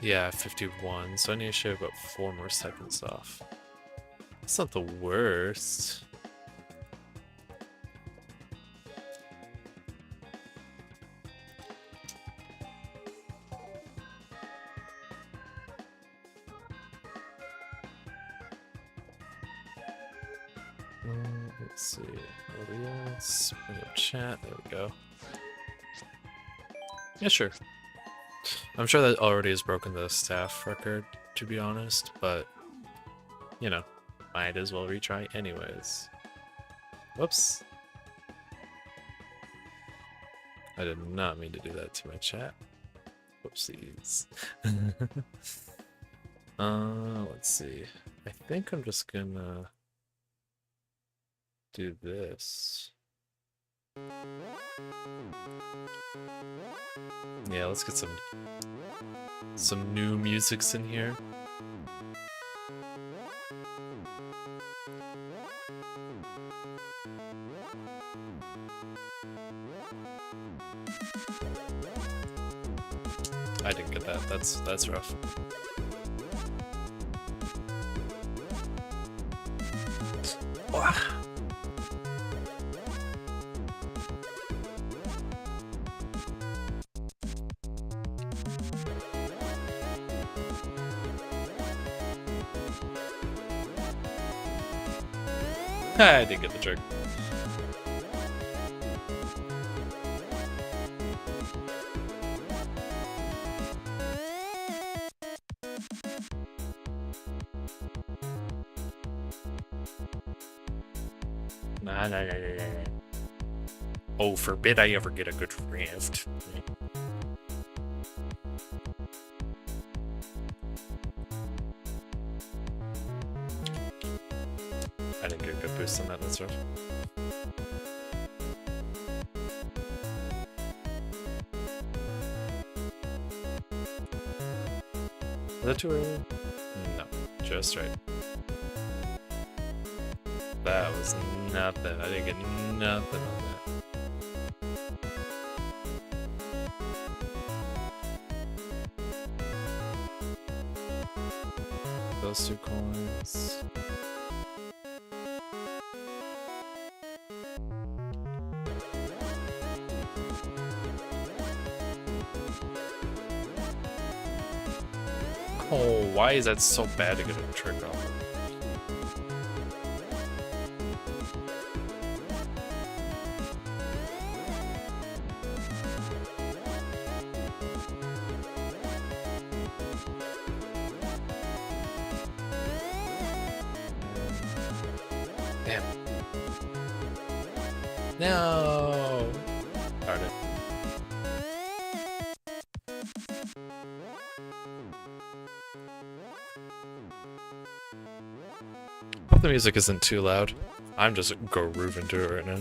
Yeah, 51, so I need to shave about 4 more seconds off. It's not the worst. Let's see. Audience, bring up chat. There we go. Yeah, sure. I'm sure that already has broken the staff record, to be honest, but, you know, might as well retry anyways. Whoops. I did not mean to do that to my chat. Whoopsies. Let's see. I think I'm just gonna do this. Yeah, let's get some new musics in here. I didn't get that. That's rough. I didn't get the trick. Nah. Oh, forbid I ever get a good rift. I didn't get a good boost on that, that's rough. Is that too early? No, just right. That was nothing. I didn't get nothing on that. Those 2 coins. Oh, why is that so bad to get a trick off? Damn. No. Darn it. Hope the music isn't too loud. I'm just grooving to it right now.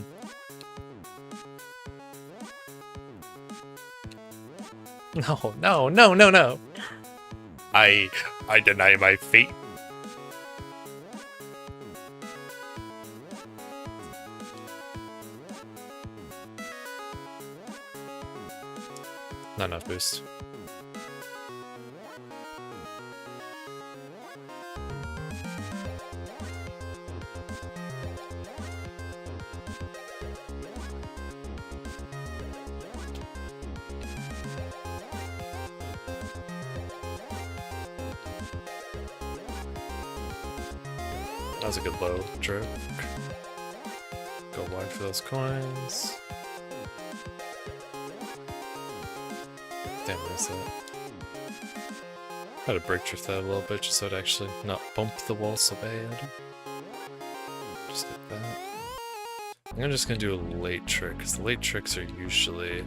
No. I deny my fate. Not enough boost. That was a good low jerk. Go wide for those coins. Damn, missed that. Had to break drift that a little bit just so it actually not bump the wall so bad. Just did that. I'm just gonna do a late trick, because the late tricks are usually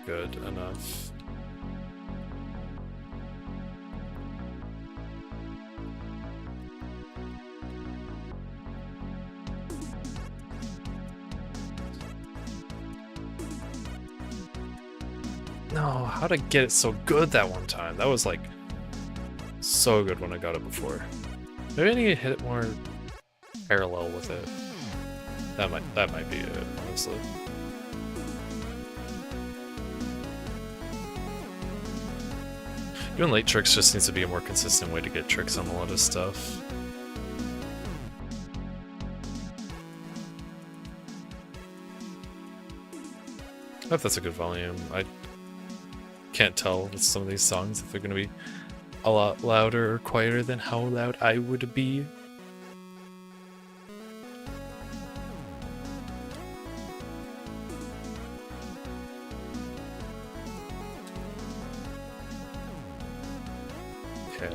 good enough. No, how'd I get it so good that one time? That was like so good when I got it before. Maybe I need to hit it more parallel with it. That might be it, honestly. Doing late tricks just needs to be a more consistent way to get tricks on a lot of stuff. I hope that's a good volume. I can't tell with some of these songs if they're going to be a lot louder or quieter than how loud I would be. Okay.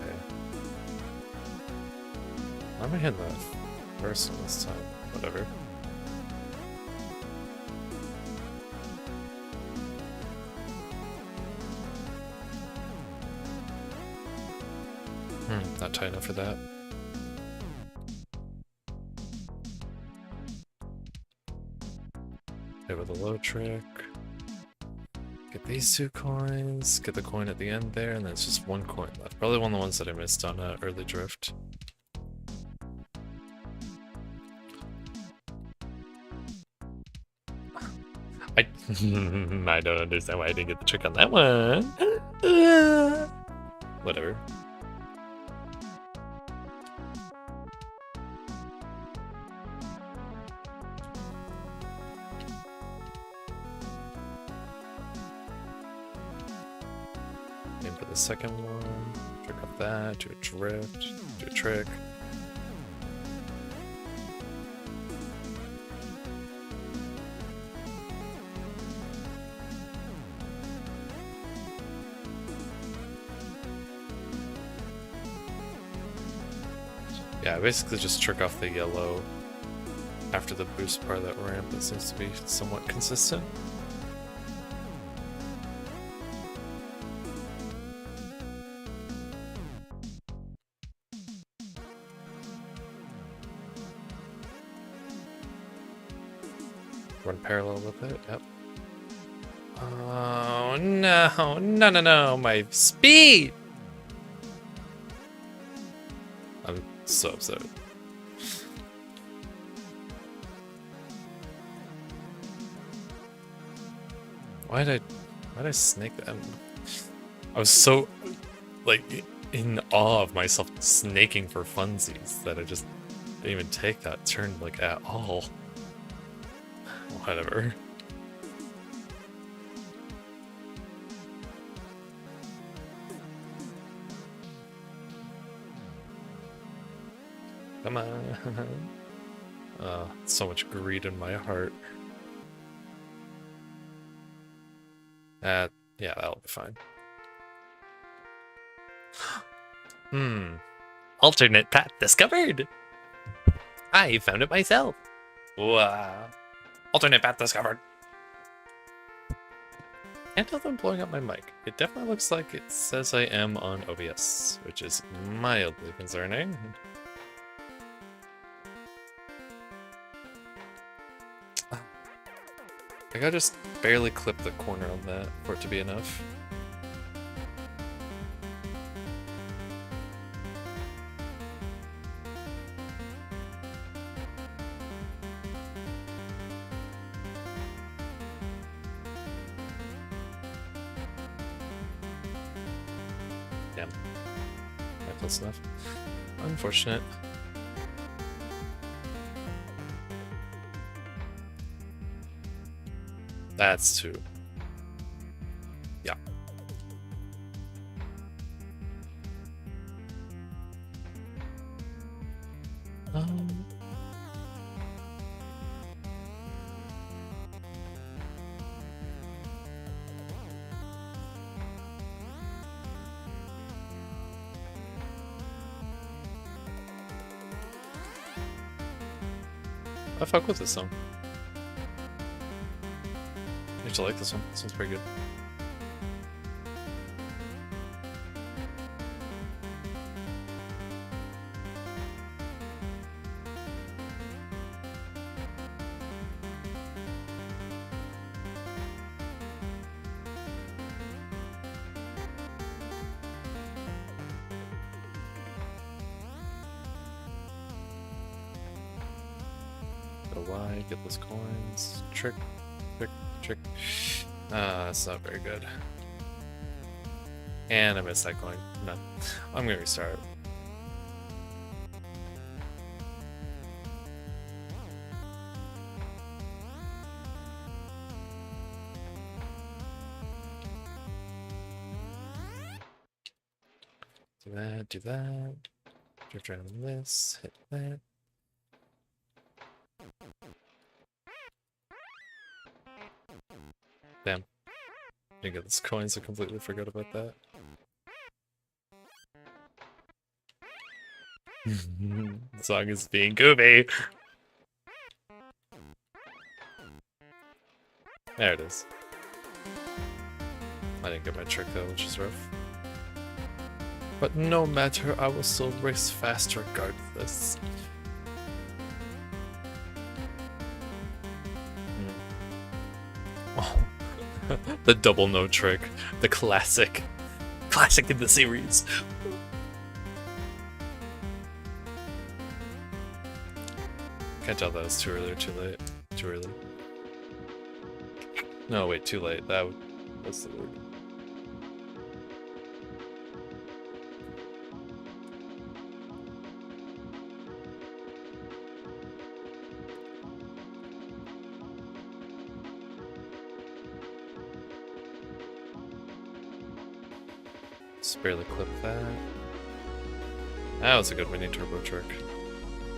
Why am I hitting the first one this time? Whatever. Not tight enough for that. Okay, with a low trick. Get these 2 coins, get the coin at the end there, and then it's just 1 coin left. Probably one of the ones that I missed on early drift. I don't understand why I didn't get the trick on that one. Whatever. Aim for the second one. Trick off that. Do a drift. Do a trick. Yeah, basically just trick off the yellow after the boost part of that ramp. That seems to be somewhat consistent. Run parallel with it, yep. Oh no, no, my speed! I'm so upset. Why'd I snake that? I was so, like, in awe of myself snaking for funsies that I just didn't even take that turn, like, at all. Whatever. Come on. So much greed in my heart. Yeah, that'll be fine. Alternate path discovered! I found it myself! Wow. Alternate path discovered! Can't tell if I'm blowing up my mic. It definitely looks like it says I am on OBS, which is mildly concerning. I gotta just barely clip the corner on that for it to be enough. Damn. Not close enough. Unfortunate. That's 2. Yeah. I fuck with this song. I used to like this one. This one's pretty good. Go wide, get those coins. Trick. Trick. Ah, that's not very good. And I missed that coin. No. I'm gonna restart. Do that, do that. Drift around this, hit that. Damn. Didn't get this coin, so completely forgot about that. The song is being goofy. There it is. I didn't get my trick though, which is rough. But no matter, I will still race fast regardless. Oh. The double no trick. The classic. Classic in the series. Can't tell if that was too early or too late. Too early. No, wait, too late. That's the word. Just barely clip that. That was a good mini turbo trick.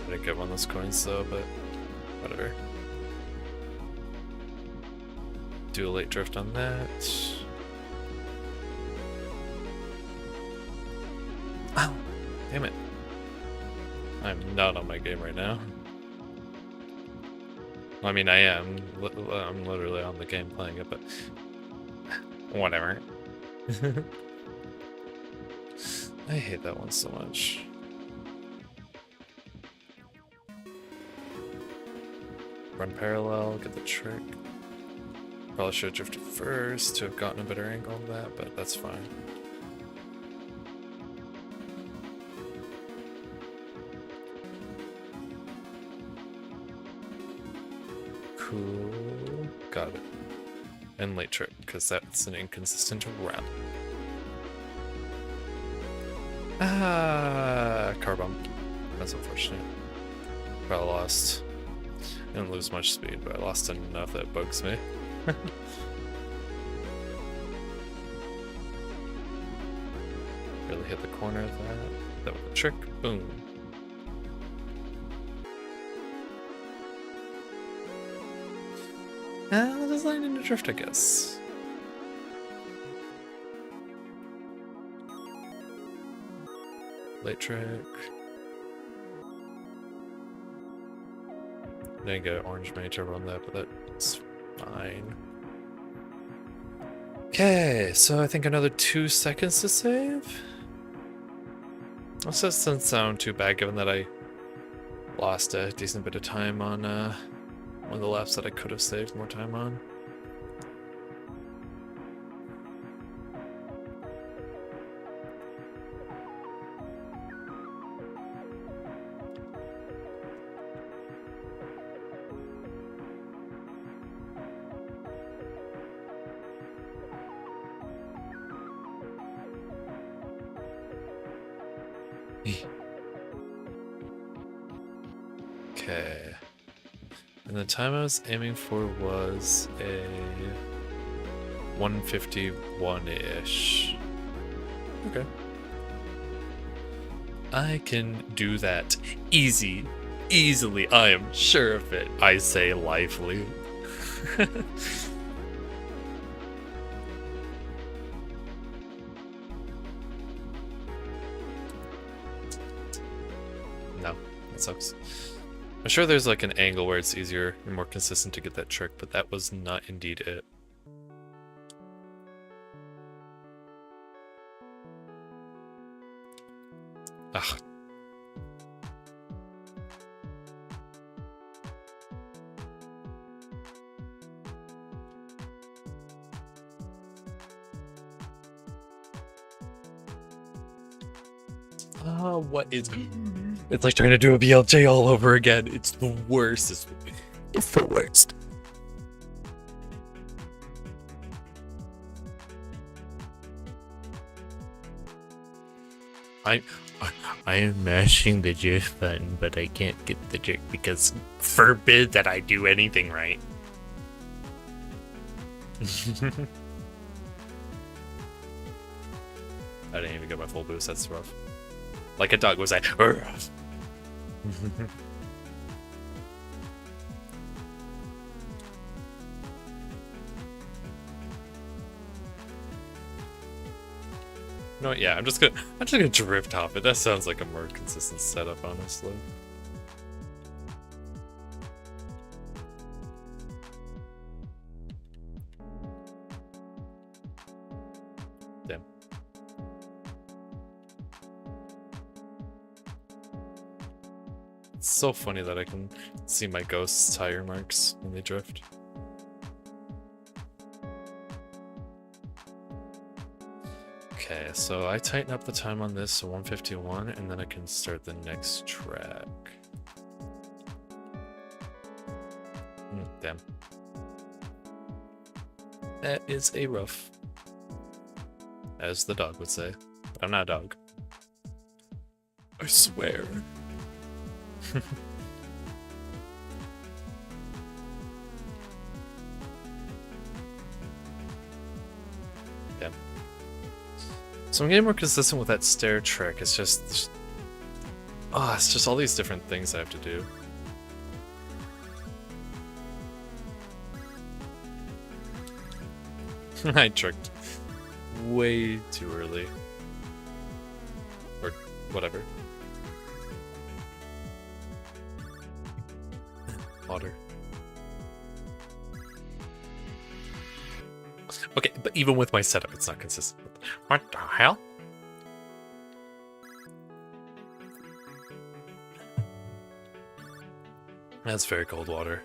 I didn't get one of those coins though, but whatever. Do a late drift on that. Ow! Damn it. I'm not on my game right now. I mean, I am. I'm literally on the game playing it, but whatever. I hate that one so much. Run parallel, get the trick. Probably should have drifted first to have gotten a better angle on that, but that's fine. Cool. Got it. And late trick, because that's an inconsistent route. Ah, car bump. That's unfortunate. But I lost. I didn't lose much speed, but I lost enough that bugs me. Really hit the corner of that. That was a trick. Boom. I'll just land into drift, I guess. Late trick. Didn't get an orange mini turbo on that, but that's fine. Okay, so I think another 2 seconds to save. This doesn't sound too bad given that I lost a decent bit of time on one of the laps that I could have saved more time on. Okay. And the time I was aiming for was a 151-ish. Okay. I can do that easily. I am sure of it. I say lively. No, that sucks. I'm sure there's like an angle where it's easier and more consistent to get that trick, but that was not indeed it. Ugh. What is... It's like trying to do a BLJ all over again. It's the worst. It's the worst. I I am mashing the GIF button, but I can't get the trick because forbid that I do anything right. I didn't even get my full boost, that's rough. Like a dog was like, no, yeah, I'm just gonna drift hop it. That sounds like a more consistent setup, honestly. Damn. It's so funny that I can see my ghost's tire marks when they drift. Okay, so I tighten up the time on this to 151, and then I can start the next track. Damn. That is a rough. As the dog would say. But I'm not a dog. I swear. Yeah. So I'm getting more consistent with that stair trick. It's just it's just all these different things I have to do. I tricked way too early. Or whatever. Water. Okay, but even with my setup, it's not consistent. What the hell? That's very cold water.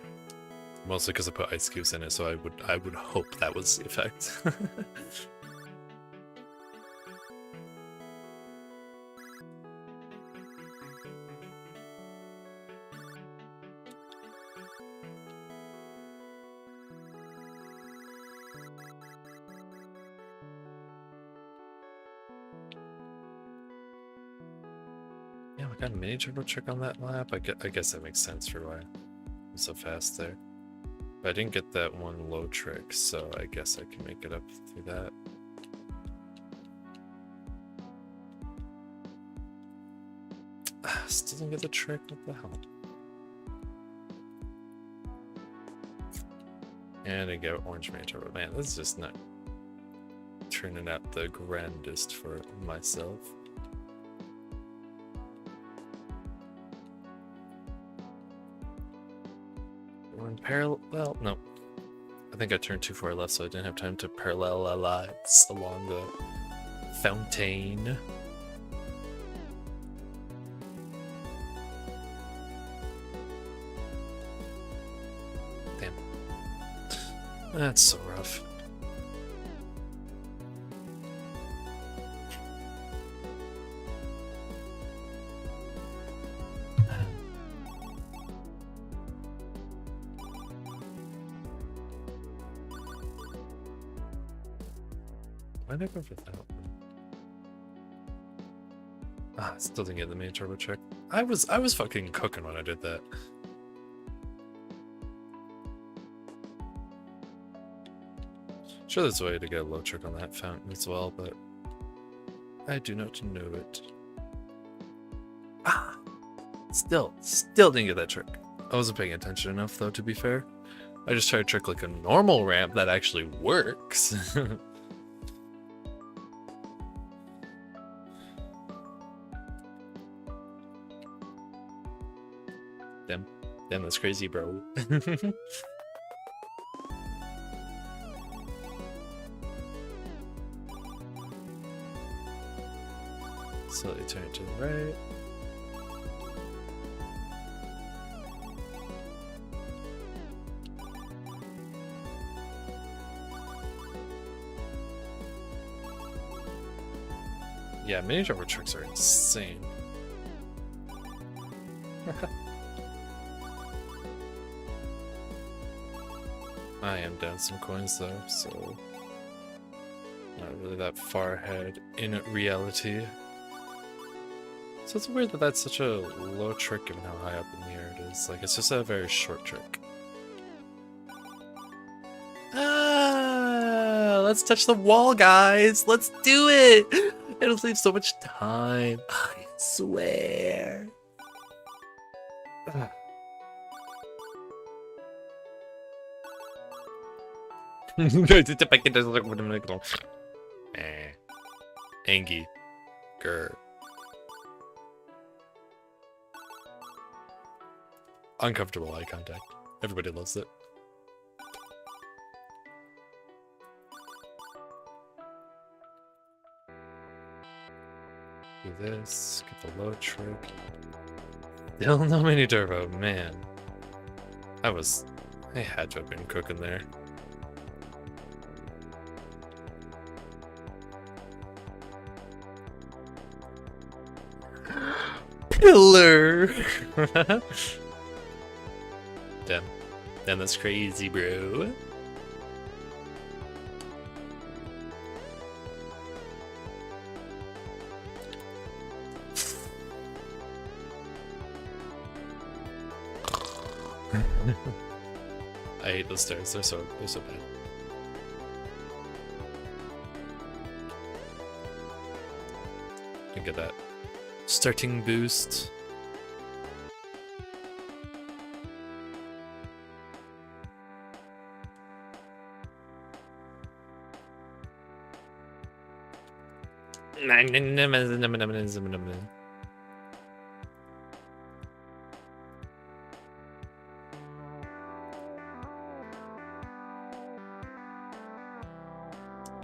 Mostly because I put ice cubes in it, so I would hope that was the effect. Yeah, we got a mini turbo trick on that lap. I guess that makes sense for why I'm so fast there. But I didn't get that one low trick, so I guess I can make it up through that. Still didn't get the trick, what the hell? And I get orange mini turbo. Man, this is just not turning out the grandest for myself. Parallel, no. I think I turned too far left, so I didn't have time to parallelize along the fountain. Damn. That's so rough. Why did I go for that one? Still didn't get the main turbo check. I was fucking cooking when I did that. Sure, there's a way to get a low trick on that fountain as well, but I do not know it. Still didn't get that trick. I wasn't paying attention enough, though, to be fair. I just tried to trick like a normal ramp that actually works. Damn, that's crazy, bro. Slowly turn it to the right. Yeah, mini turbo tricks are insane. I am down some coins though, so not really that far ahead in reality. So it's weird that that's such a low trick given how high up in the air it is. Like, it's just a very short trick. Ah, let's touch the wall, guys. Let's do it. It'll save so much time. I swear. Angie. Grr. Uncomfortable eye contact. Everybody loves it. Do this, get the low trick. Still no mini turbo, man. I had to have been cooking there. Pillar! Damn. Damn, that's crazy, bro. I hate those stairs. They're so bad. And get that starting boost.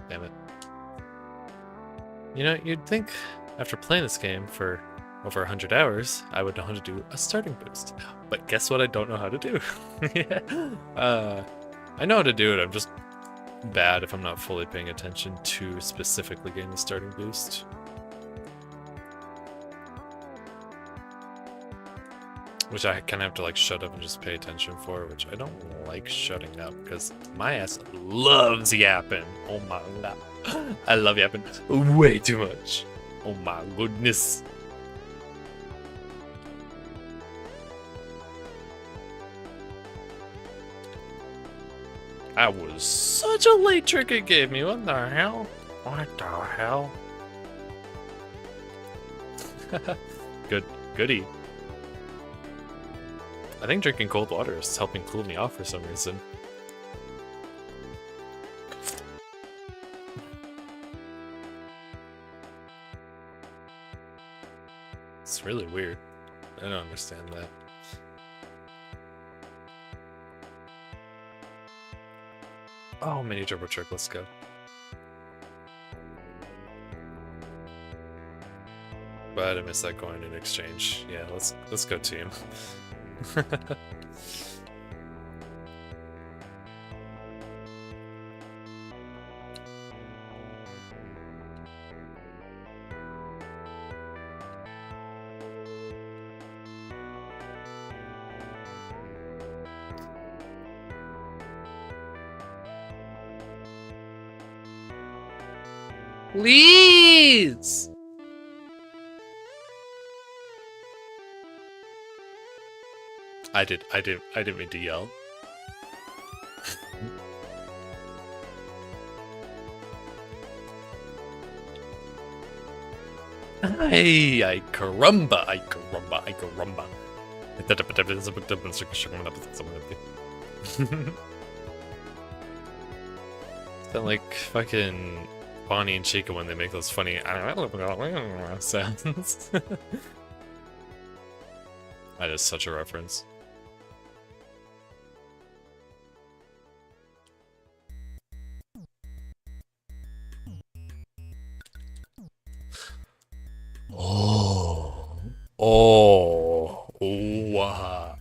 Damn it. You know, you'd think after playing this game for over 100 hours, I would know how to do a starting boost. But guess what I don't know how to do? I know how to do it, I'm just bad if I'm not fully paying attention to specifically getting the starting boost. Which I kind of have to like shut up and just pay attention for, which I don't like shutting up because my ass loves yapping. Oh my god. I love yapping way too much. Oh my goodness. That was such a late trick it gave me. What the hell? What the hell? Goody. I think drinking cold water is helping cool me off for some reason. It's really weird. I don't understand that. Oh, mini turbo trick, let's go. But I missed that coin in exchange. Yeah, let's go team. Please! I didn't mean to yell. Ay caramba, ay caramba, ay caramba. Sound like fucking Bonnie and Chica when they make those funny sounds. That is such a reference. Wow.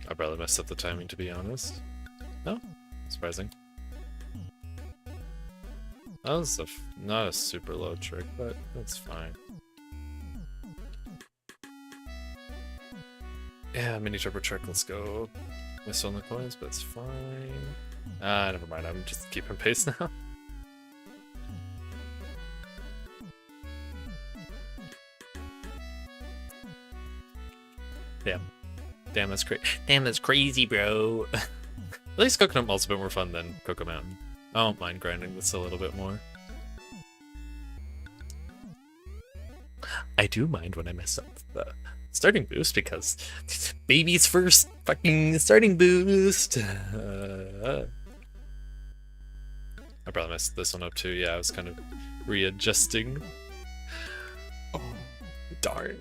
I probably messed up the timing, to be honest. No? Surprising. That was not a super low trick, but that's fine. Yeah, mini turbo trick, let's go. Missed on the coins, but it's fine. Ah, never mind, I'm just keeping pace now. Damn, that's crazy. Damn, that's crazy, bro. At least Coconut Malt's a bit more fun than Cocoa Mountain. I don't mind grinding this a little bit more. I do mind when I mess up the starting boost because baby's first fucking starting boost. I probably messed this one up too. Yeah, I was kind of readjusting. Oh, darn.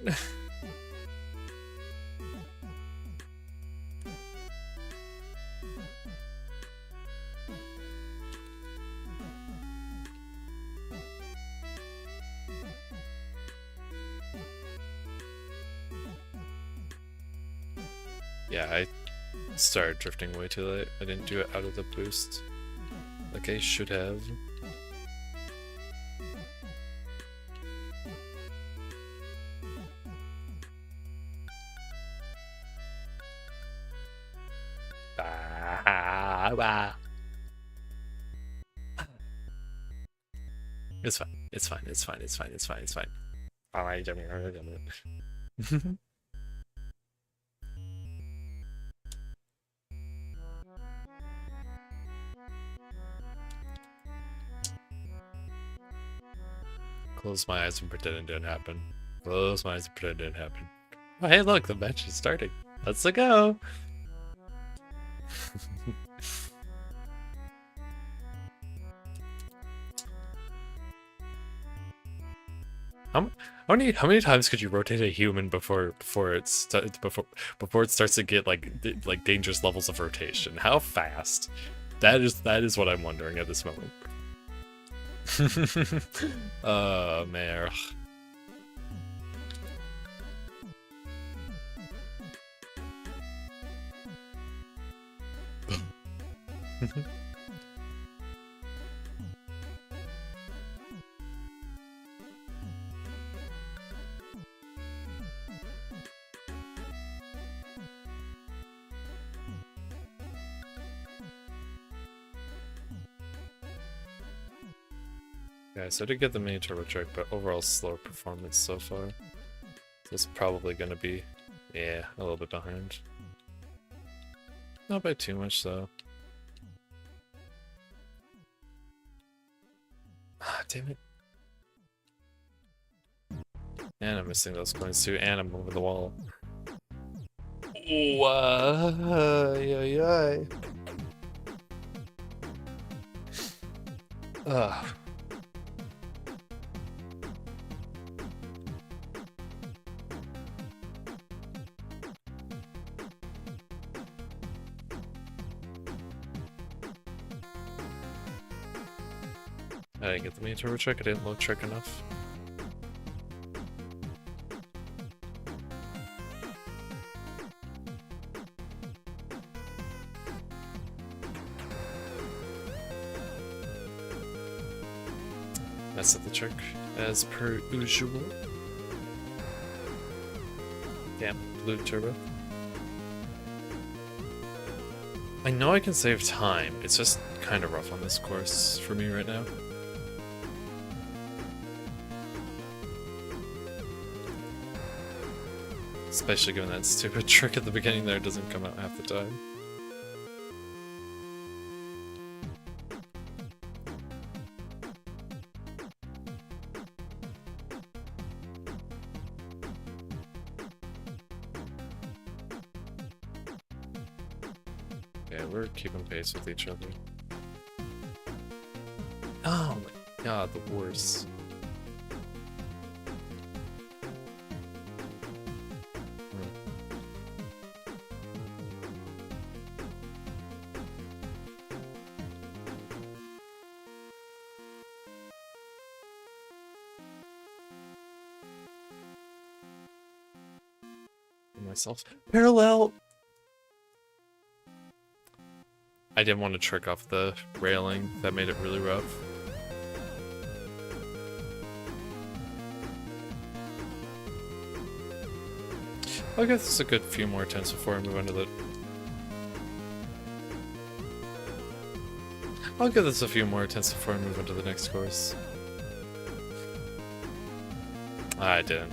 Yeah, I started drifting way too late. I didn't do it out of the boost like I should have. It's fine. It's fine. It's fine. It's fine. It's fine. It's fine. Alright, close my eyes and pretend it didn't happen. Close my eyes and pretend it didn't happen. Oh, hey, look, the match is starting. Let's go. How many times could you rotate a human before it starts to get like dangerous levels of rotation? How fast? That is what I'm wondering at this moment. Man. Yeah, so I did get the mini turbo trick, but overall slower performance so far. So it's probably gonna be, yeah, a little bit behind. Not by too much though. Ah, damn it. And I'm missing those coins too, and I'm moving the wall. Oh, yeah. Ugh. I didn't get the mini turbo trick, I didn't load trick enough. Mess up the trick as per usual. Damn, blue turbo. I know I can save time, it's just kind of rough on this course for me right now. Especially given that stupid trick at the beginning there doesn't come out half the time. Yeah, we're keeping pace with each other. Oh my god, the worst. Myself parallel. I didn't want to trick off the railing, that made it really rough. I'll give this a good few more attempts before I move on to the... I'll give this a few more attempts before I move on to the next course. I didn't.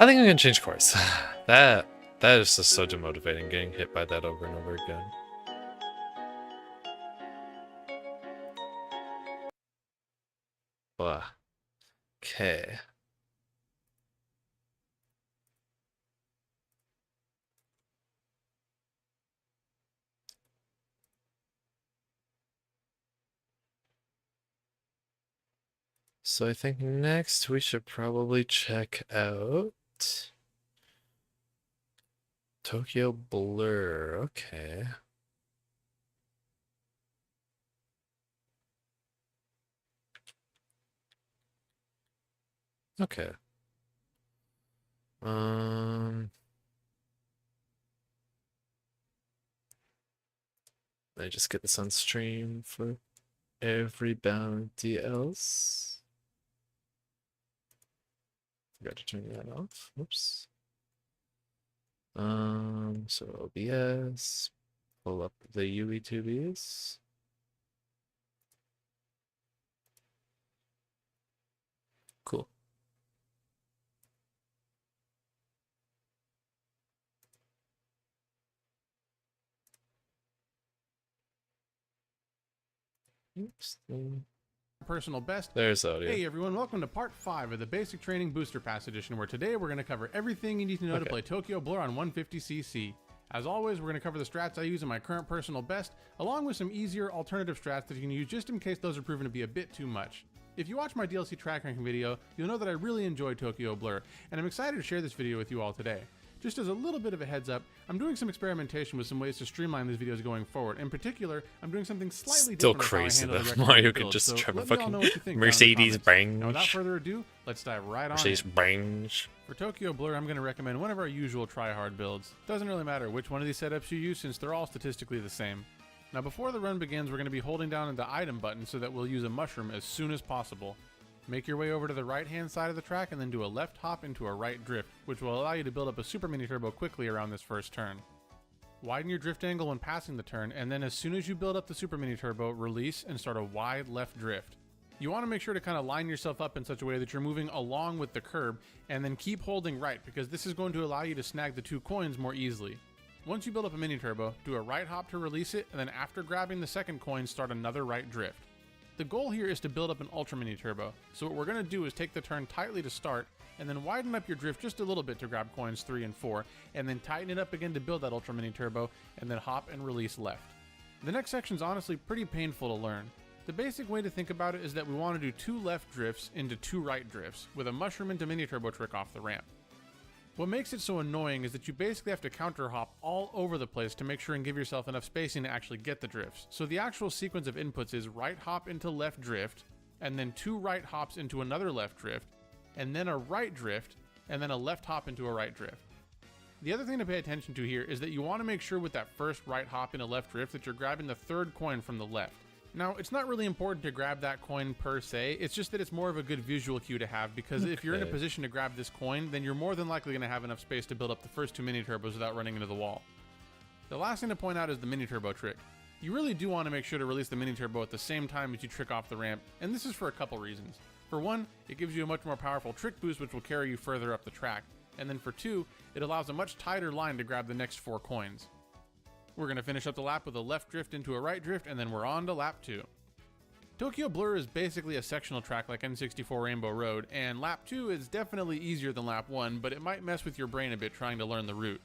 I think I'm gonna change course. That is just so demotivating, getting hit by that over and over again. Blah. Okay. So I think next we should probably check out Tokyo Blur. Okay. Okay. I just get this on stream for everybody else. Forgot to turn that off. Whoops. So OBS, pull up the UE2Bs. Cool. Oops. Personal best. There's audio. Hey everyone, welcome to part 5 of the Basic Training Booster Pass Edition, where today we're going to cover everything you need to know to play Tokyo Blur on 150cc. As always, we're going to cover the strats I use in my current personal best, along with some easier alternative strats that you can use just in case those are proven to be a bit too much. If you watch my DLC track ranking video, you'll know that I really enjoy Tokyo Blur, and I'm excited to share this video with you all today. Just as a little bit of a heads up, I'm doing some experimentation with some ways to streamline these videos going forward. In particular, I'm doing something slightly Still different. crazy with how I handle that the Mario recommended could builds, just so drive a let me all know fucking what you think down in the Mercedes comments. Benz. Now, without further ado, let's dive right on Mercedes in. Benz. For Tokyo Blur, I'm going to recommend one of our usual try-hard builds. Doesn't really matter which one of these setups you use, since they're all statistically the same. Now, before the run begins, we're going to be holding down the item button so that we'll use a mushroom as soon as possible. Make your way over to the right-hand side of the track and then do a left hop into a right drift, which will allow you to build up a super mini turbo quickly around this first turn. Widen your drift angle when passing the turn, and then as soon as you build up the super mini turbo, release and start a wide left drift. You want to make sure to kind of line yourself up in such a way that you're moving along with the curb, and then keep holding right, because this is going to allow you to snag the 2 coins more easily. Once you build up a mini turbo, do a right hop to release it, and then after grabbing the second coin, start another right drift. The goal here is to build up an ultra mini turbo, so what we're going to do is take the turn tightly to start, and then widen up your drift just a little bit to grab coins 3 and 4, and then tighten it up again to build that ultra mini turbo, and then hop and release left. The next section is honestly pretty painful to learn. The basic way to think about it is that we want to do 2 left drifts into 2 right drifts, with a mushroom into mini turbo trick off the ramp. What makes it so annoying is that you basically have to counter hop all over the place to make sure and give yourself enough spacing to actually get the drifts. So the actual sequence of inputs is right hop into left drift, and then 2 right hops into another left drift, and then a right drift, and then a left hop into a right drift. The other thing to pay attention to here is that you want to make sure with that first right hop in a left drift that you're grabbing the 3rd coin from the left. Now, it's not really important to grab that coin per se, it's just that it's more of a good visual cue to have, because if you're in a position to grab this coin, then you're more than likely going to have enough space to build up the first 2 mini turbos without running into the wall. The last thing to point out is the mini turbo trick. You really do want to make sure to release the mini turbo at the same time as you trick off the ramp, and this is for a couple reasons. For one, it gives you a much more powerful trick boost which will carry you further up the track, and then for 2, it allows a much tighter line to grab the next 4 coins. We're going to finish up the lap with a left drift into a right drift, and then we're on to lap 2. Tokyo Blur is basically a sectional track like N64 Rainbow Road, and lap 2 is definitely easier than lap 1, but it might mess with your brain a bit trying to learn the route.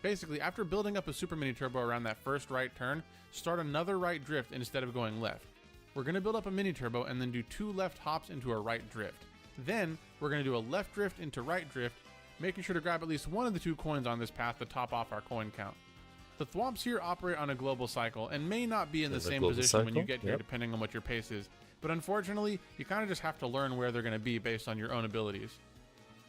Basically, after building up a super mini turbo around that first right turn, start another right drift instead of going left. We're going to build up a mini turbo and then do 2 left hops into a right drift. Then, we're going to do a left drift into right drift, making sure to grab at least one of the 2 coins on this path to top off our coin count. The thwomps here operate on a global cycle and may not be in the same position when you get here depending on what your pace is, but unfortunately, you kind of just have to learn where they're going to be based on your own abilities.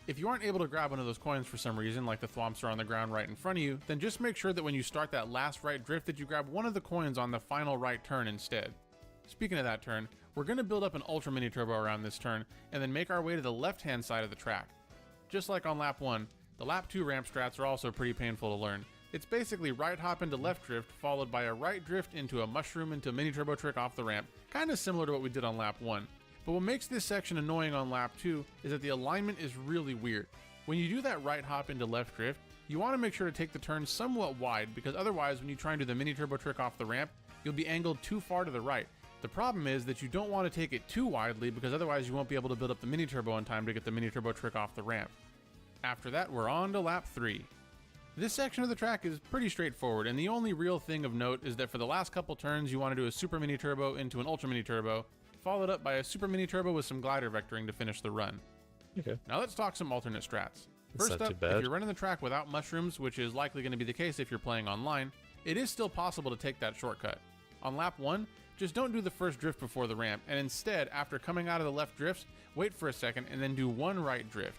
If you aren't able to grab one of those coins for some reason, like the thwomps are on the ground right in front of you, then just make sure that when you start that last right drift that you grab one of the coins on the final right turn instead. Speaking of that turn, we're going to build up an ultra mini turbo around this turn and then make our way to the left hand side of the track. Just like on lap 1, the lap 2 ramp strats are also pretty painful to learn. It's basically right hop into left drift, followed by a right drift into a mushroom into a mini turbo trick off the ramp, kinda similar to what we did on lap 1. But what makes this section annoying on lap 2 is that the alignment is really weird. When you do that right hop into left drift, you want to make sure to take the turn somewhat wide, because otherwise when you try and do the mini turbo trick off the ramp, you'll be angled too far to the right. The problem is that you don't want to take it too widely, because otherwise you won't be able to build up the mini turbo in time to get the mini turbo trick off the ramp. After that, we're on to lap 3. This section of the track is pretty straightforward, and the only real thing of note is that for the last couple turns you want to do a super mini turbo into an ultra mini turbo, followed up by a super mini turbo with some glider vectoring to finish the run. Okay. Now let's talk some alternate strats. It's First not up, too bad. if you're running the track without mushrooms, which is likely going to be the case if you're playing online, it is still possible to take that shortcut. On lap 1, just don't do the first drift before the ramp, and instead, after coming out of the left drifts, wait for a second and then do one right drift.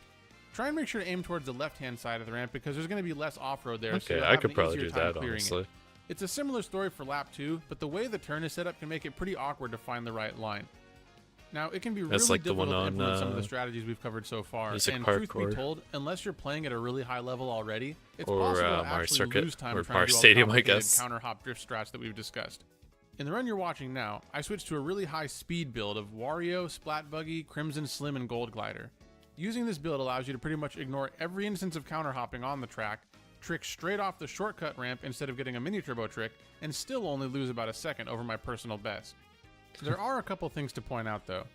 Try and make sure to aim towards the left-hand side of the ramp, because there's going to be less off-road there. Okay, so I could probably do that, honestly. It's a similar story for lap 2, but the way the turn is set up can make it pretty awkward to find the right line. Now, it can be really like the difficult one to on, implement some of the strategies we've covered so far, Music and Park truth be told, unless you're playing at a really high level already, it's or, possible to Mario actually Circuit, lose time or trying Mario to do all Stadium, the I complicated guess. counter hop drift strats that we've discussed. In the run you're watching now, I switched to a really high speed build of Wario, Splat Buggy, Crimson Slim, and Gold Glider. Using this build allows you to pretty much ignore every instance of counter hopping on the track, trick straight off the shortcut ramp instead of getting a mini turbo trick, and still only lose about a second over my personal best. There are a couple things to point out though.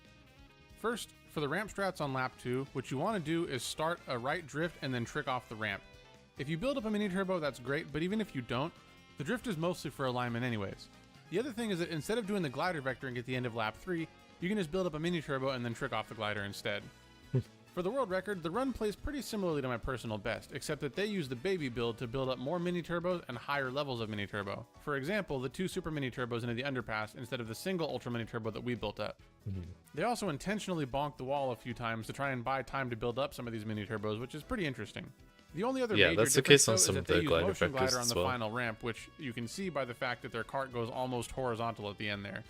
First, for the ramp strats on lap 2, what you want to do is start a right drift and then trick off the ramp. If you build up a mini turbo, that's great, but even if you don't, the drift is mostly for alignment anyways. The other thing is that instead of doing the glider vectoring at the end of lap 3, you can just build up a mini turbo and then trick off the glider instead. For the world record, the run plays pretty similarly to my personal best, except that they use the baby build to build up more mini turbos and higher levels of mini turbo. For example, the 2 super mini turbos into the underpass instead of the single ultra mini turbo that we built up. They also intentionally bonked the wall a few times to try and buy time to build up some of these mini turbos, which is pretty interesting. The only other major that's the difference, case on though, some is of that they the use glider motion vectors glider on as the well. final ramp, which you can see by the fact that their cart goes almost horizontal at the end there.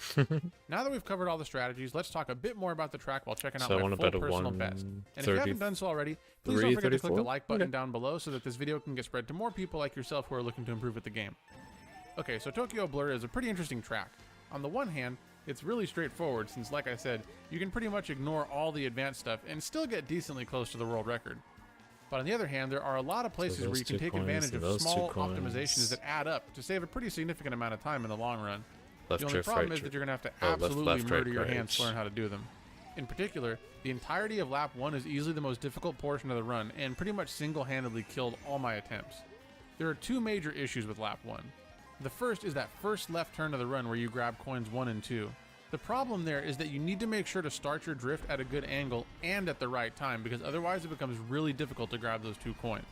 Now that we've covered all the strategies, let's talk a bit more about the track while checking out So I my want to full bet a personal best. And if you haven't done so already, please don't forget to click the like button down below so that this video can get spread to more people like yourself who are looking to improve at the game. Okay, so Tokyo Blur is a pretty interesting track. On the one hand, it's really straightforward since, like I said, you can pretty much ignore all the advanced stuff and still get decently close to the world record. But on the other hand, there are a lot of places where you can take advantage of small optimizations that add up to save a pretty significant amount of time in the long run. The only problem is that you're going to have to absolutely murder your hands to learn how to do them. In particular, the entirety of lap 1 is easily the most difficult portion of the run and pretty much single-handedly killed all my attempts. There are 2 major issues with lap 1. The first is that first left turn of the run where you grab coins 1 and 2. The problem there is that you need to make sure to start your drift at a good angle and at the right time, because otherwise it becomes really difficult to grab those 2 coins.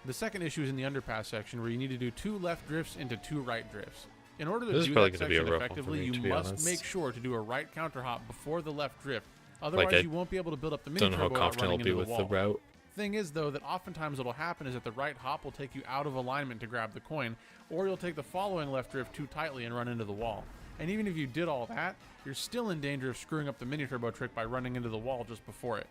The second issue is in the underpass section where you need to do 2 left drifts into 2 right drifts. In order to do that section effectively, you must make sure to do a right counter hop before the left drift, otherwise you won't be able to build up the mini turbo without running into the wall. route. Thing is though that oftentimes what'll happen is that the right hop will take you out of alignment to grab the coin, or you'll take the following left drift too tightly and run into the wall. And even if you did all that, you're still in danger of screwing up the mini turbo trick by running into the wall just before it.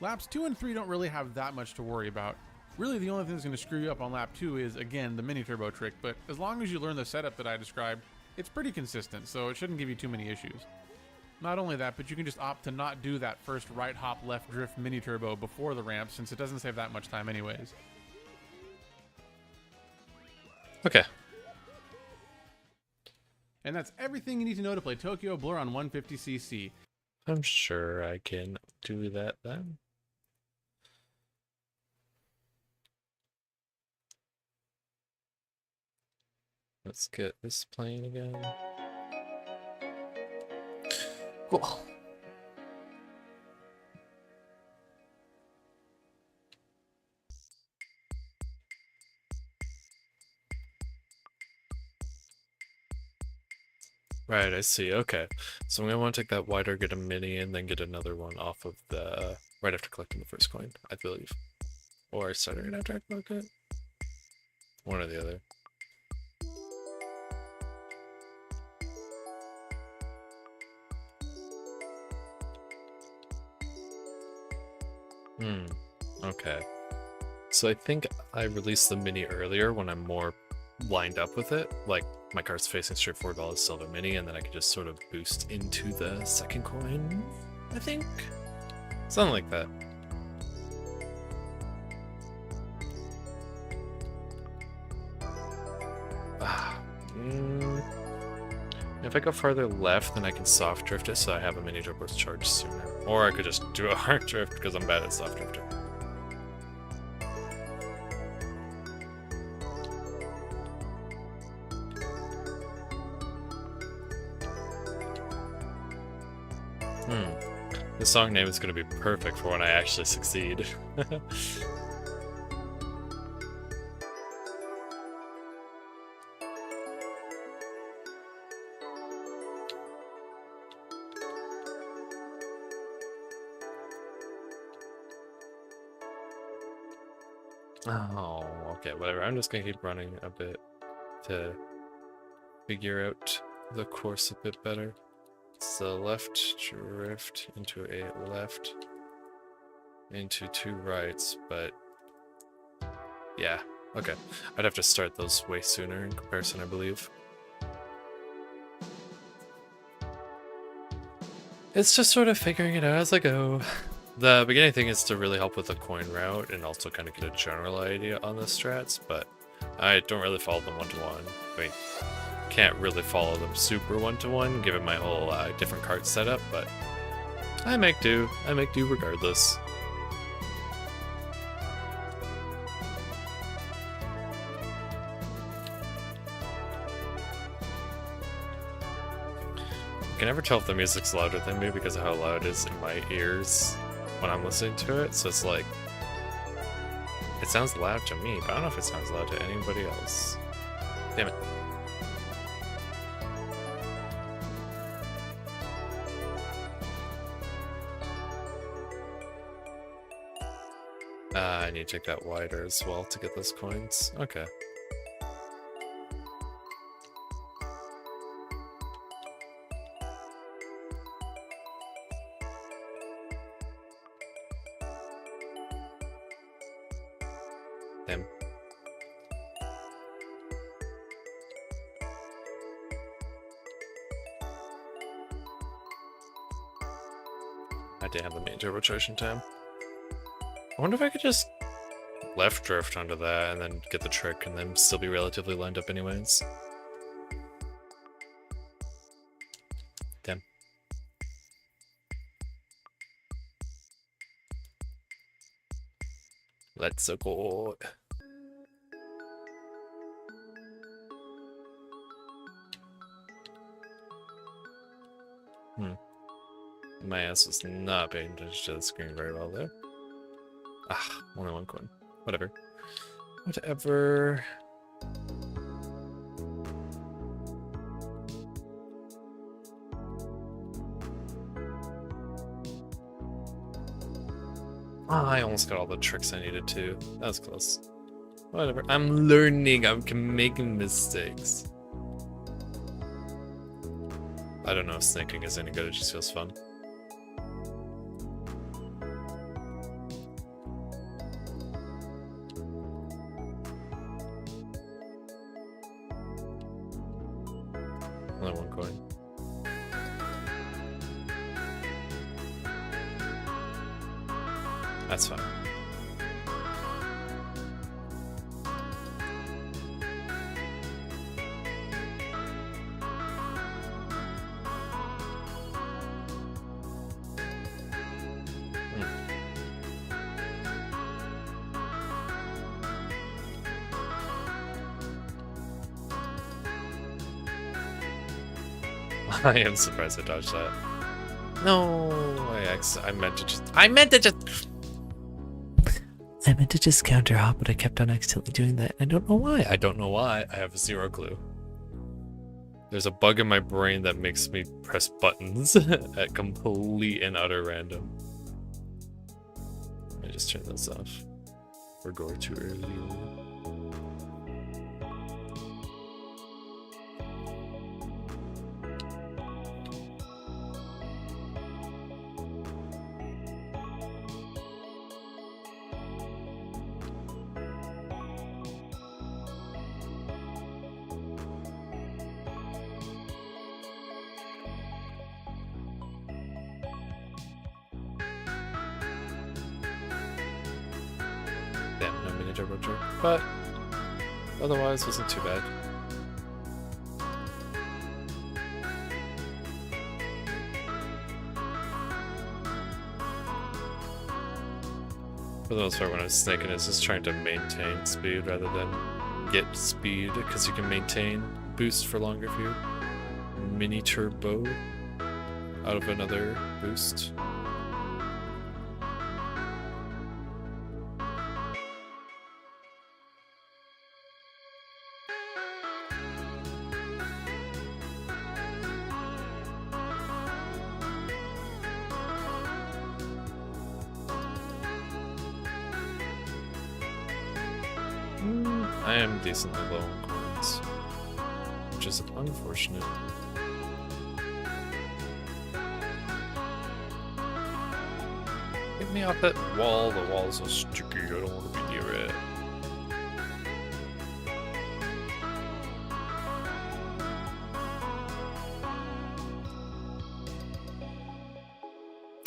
Laps 2 and 3 don't really have that much to worry about. Really the only thing that's going to screw you up on lap 2 is, again, the mini turbo trick, but as long as you learn the setup that I described, it's pretty consistent, so it shouldn't give you too many issues. Not only that, but you can just opt to not do that first right hop left drift mini turbo before the ramp, since it doesn't save that much time anyways. Okay. And that's everything you need to know to play Tokyo Blur on 150cc. I'm sure I can do that then. Let's get this playing again. Cool. Right, I see. Okay. So I'm going to want to take that wider, get a mini, and then get another one off of the... right after collecting the first coin, I believe. Or starting it after I collect it. One or the other. Okay. So I think I released the mini earlier when I'm more lined up with it. Like, my car's facing straight forward while it's still the mini, and then I can just sort of boost into the second coin, I think? Something like that. if I go farther left, then I can soft drift it so I have a mini turbo charge sooner. Or I could just do a hard drift because I'm bad at soft drifting. The song name is going to be perfect for when I actually succeed. Oh, okay, whatever. I'm just gonna keep running a bit to figure out the course a bit better. So left drift into a left into 2 rights, but yeah, okay. I'd have to start those way sooner in comparison, I believe. It's just sort of figuring it out as I go. The beginning thing is to really help with the coin route and also kind of get a general idea on the strats, but I don't really follow them one-to-one. I mean, can't really follow them super one-to-one given my whole different cart setup, but I make do. I make do regardless. I can never tell if the music's louder than me because of how loud it is in my ears when I'm listening to it, so it's like, it sounds loud to me, but I don't know if it sounds loud to anybody else. Damn it. I need to take that wider as well to get those coins. Okay. Damn. I didn't have the main turbocharging time. I wonder if I could just left drift onto that and then get the trick and then still be relatively lined up anyways. Damn. Let's go. My ass was not paying attention to the screen very well there. Ah, only 1 coin. Whatever. Whatever. Ah, I almost got all the tricks I needed to. That was close. Whatever. I'm learning. I'm making mistakes. I don't know if snaking is any good. It just feels fun. Only 1 coin. That's fine. I am surprised I dodged that. No, I meant to just counter hop, but I kept on accidentally doing that. I don't know why. I don't know why. I have 0 clue. There's a bug in my brain that makes me press buttons at complete and utter random. Let me just turn this off. Or go too early. Damn, no mini turbo jerk, but otherwise wasn't too bad. For the most part, when I'm snaking, it's just trying to maintain speed rather than get speed, because you can maintain boost for longer if you mini turbo out of another boost. I am decently low on coins, which is unfortunate. Get me off that wall. The wall is so sticky. I don't want to be near it.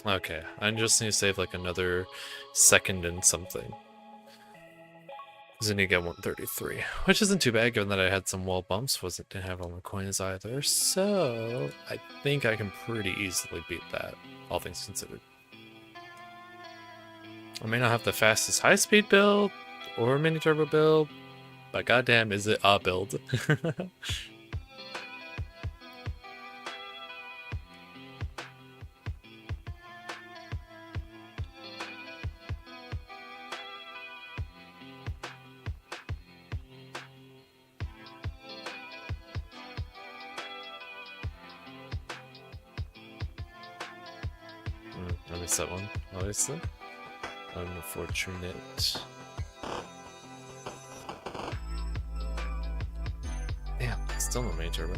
Okay, I just need to save like another second and something. Because I need to get 133, which isn't too bad given that I had some wall bumps, didn't have all my coins either, so I think I can pretty easily beat that, all things considered. I may not have the fastest high-speed build or mini turbo build, but goddamn is it a build. I missed that one, obviously. Unfortunate. Damn, still no main turbo.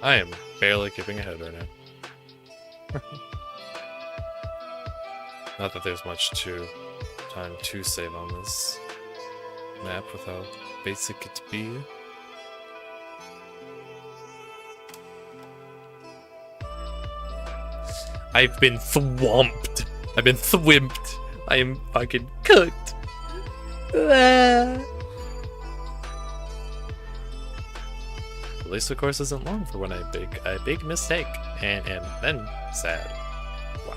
I am barely keeping ahead right now. Not that there's much time to save on this map with how basic it be. I've been swamped. I've been swimped. I am fucking cooked. At least the course isn't long for when I make a big mistake and am then sad. Wow.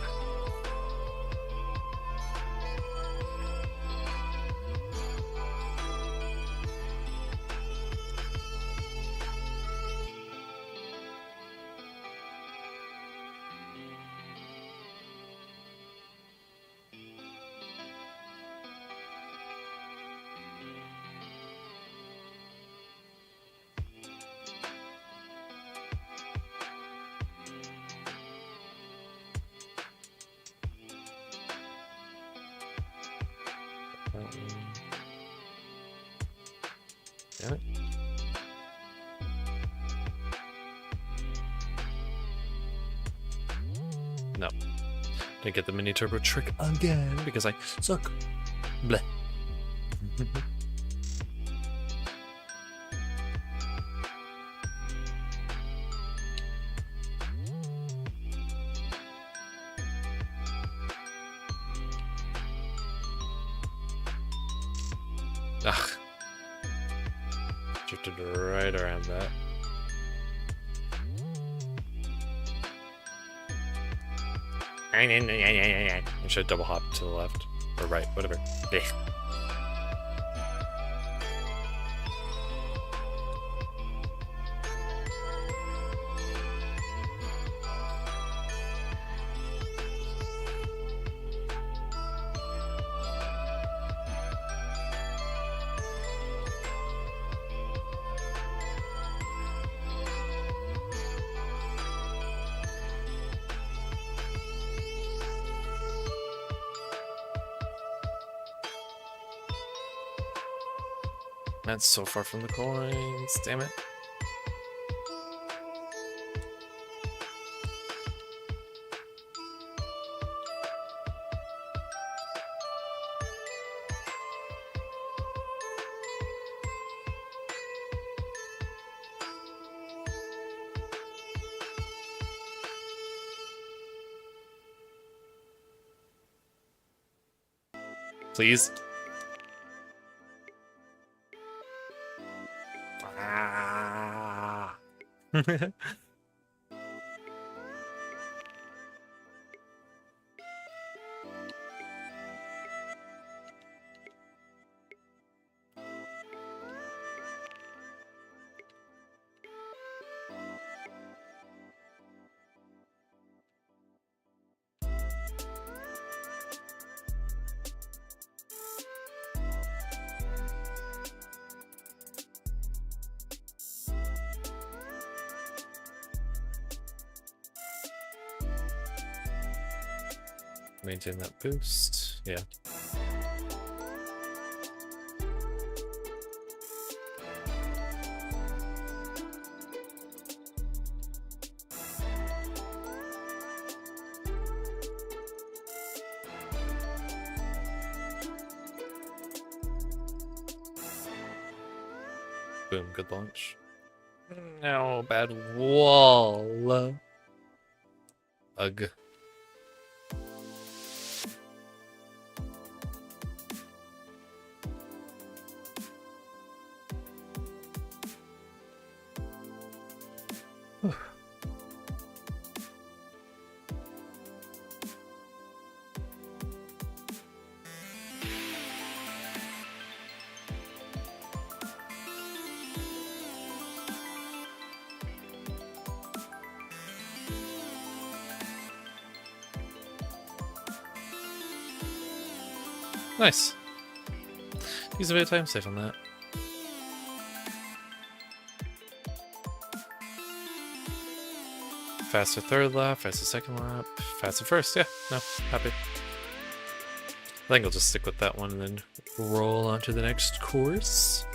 Damn it. No. Didn't get the mini turbo trick again because I suck. Bleh. Ugh. Drifted right around that. I should double hop to the left. Or right, whatever. Blech. That's so far from the coins, damn it. Please. Ah. Maintain that boost. Yeah. Boom, good launch. No, bad wall. Ugh. Nice. Use a bit of time safe on that. Faster third lap, faster second lap, faster first. Yeah, no, happy. I think I'll just stick with that one and then roll on to the next course.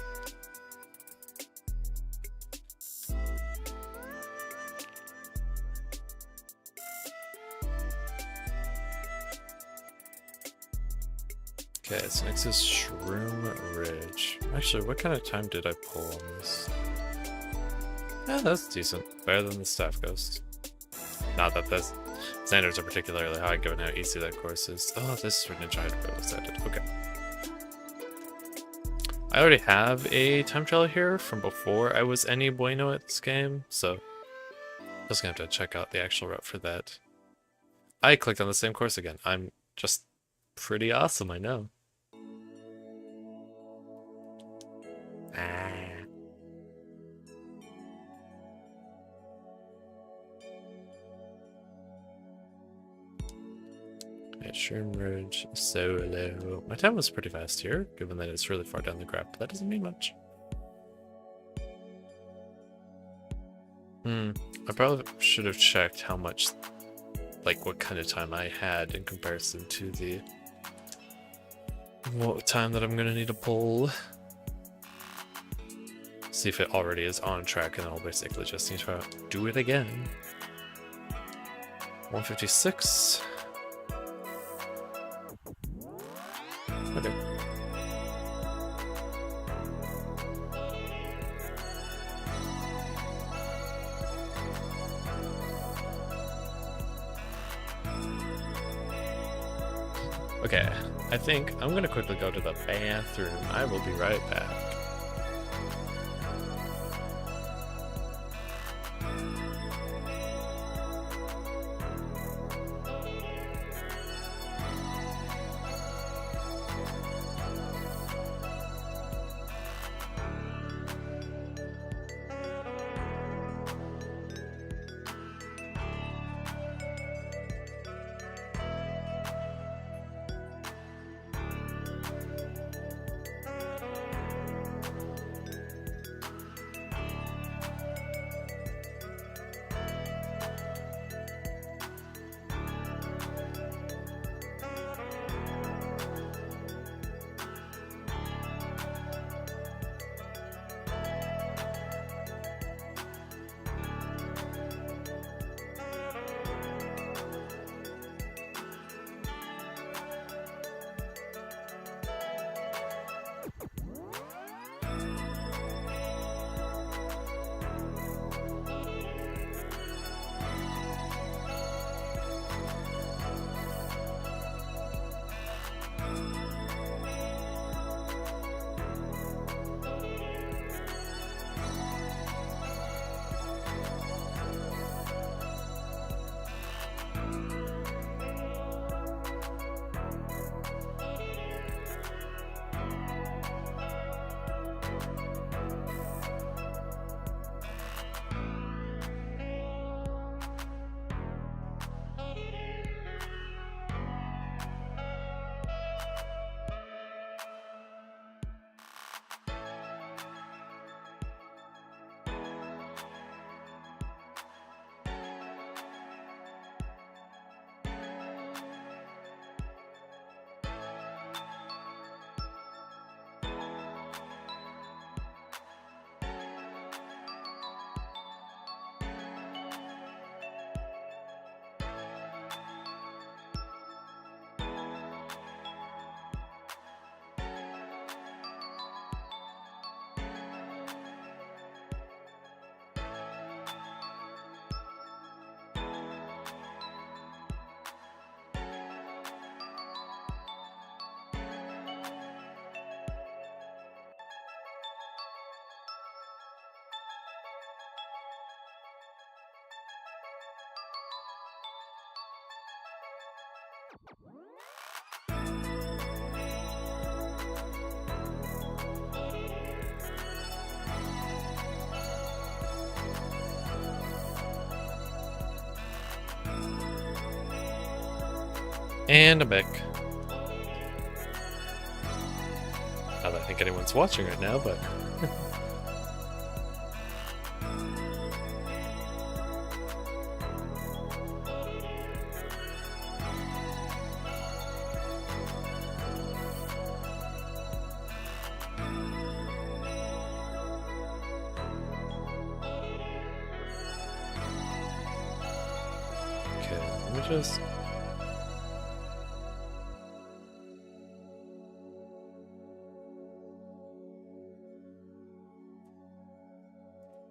Okay, so next is Shroom Ridge. Actually, what kind of time did I pull on this? Yeah, that's decent. Better than the Staff Ghost. Not that the standards are particularly high given how easy that course is. Oh, this is for Ninja Hydro was added. Okay. I already have a time trial here from before I was any bueno at this game, so I'm just gonna have to check out the actual route for that. I clicked on the same course again. I'm just pretty awesome, I know. Yeah, Shroom Ridge, solo. My time was pretty fast here, given that it's really far down the graph, but that doesn't mean much. I probably should have checked how much, like what kind of time I had in comparison to the time that I'm gonna need to pull. See if it already is on track, and I'll basically just need to do it again. 156. Okay. Okay, I think I'm gonna quickly go to the bathroom. I will be right back. And I'm back. Not that I think anyone's watching right now, but... Okay, let me just...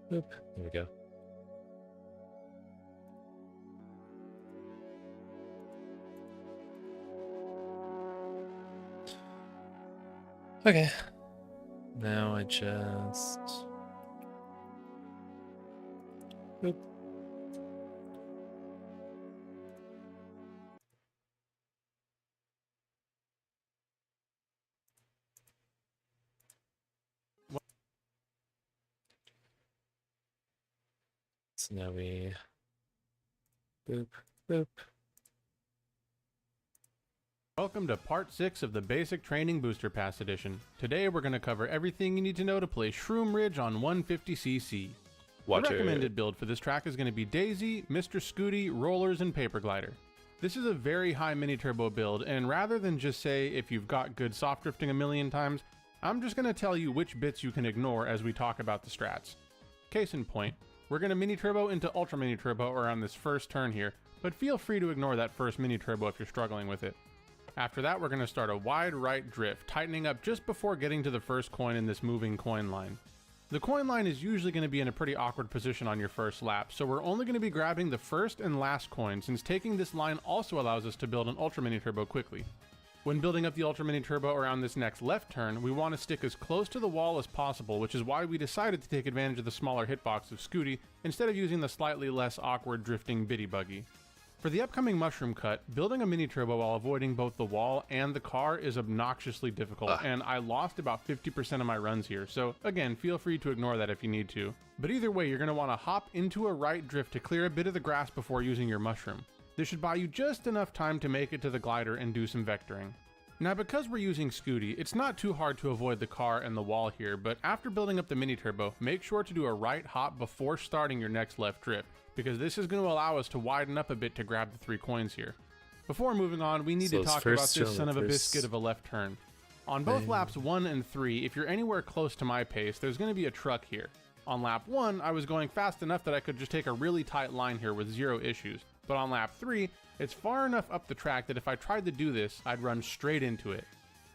Boop. There we go. Okay. Now I just... Boop. So now we... Boop, boop. Welcome to part 6 of the Basic Training Booster Pass Edition. Today we're going to cover everything you need to know to play Shroom Ridge on 150cc. The Watch recommended build for this track is going to be Daisy, Mr. Scooty, Rollers, and Paper Glider. This is a very high mini turbo build, and rather than just say if you've got good soft drifting a million times, I'm just going to tell you which bits you can ignore as we talk about the strats. Case in point, we're going to mini turbo into ultra mini turbo around this first turn here, but feel free to ignore that first mini turbo if you're struggling with it. After that, we're going to start a wide right drift, tightening up just before getting to the first coin in this moving coin line. The coin line is usually going to be in a pretty awkward position on your first lap, so we're only going to be grabbing the first and last coin, since taking this line also allows us to build an ultra mini turbo quickly. When building up the ultra mini turbo around this next left turn, we want to stick as close to the wall as possible, which is why we decided to take advantage of the smaller hitbox of Scooty instead of using the slightly less awkward drifting Biddy Buggy. For the upcoming mushroom cut, building a mini turbo while avoiding both the wall and the car is obnoxiously difficult, and I lost about 50% of my runs here, so again, feel free to ignore that if you need to. But either way, you're going to want to hop into a right drift to clear a bit of the grass before using your mushroom. This should buy you just enough time to make it to the glider and do some vectoring. Now, because we're using Scooty, it's not too hard to avoid the car and the wall here, but after building up the mini turbo, make sure to do a right hop before starting your next left drift, because this is going to allow us to widen up a bit to grab the 3 coins here. Before moving on, we need to talk about this son of a biscuit of a left turn. On both laps 1 and 3, if you're anywhere close to my pace, there's going to be a truck here. On lap 1, I was going fast enough that I could just take a really tight line here with 0 issues, but on lap 3, it's far enough up the track that if I tried to do this, I'd run straight into it.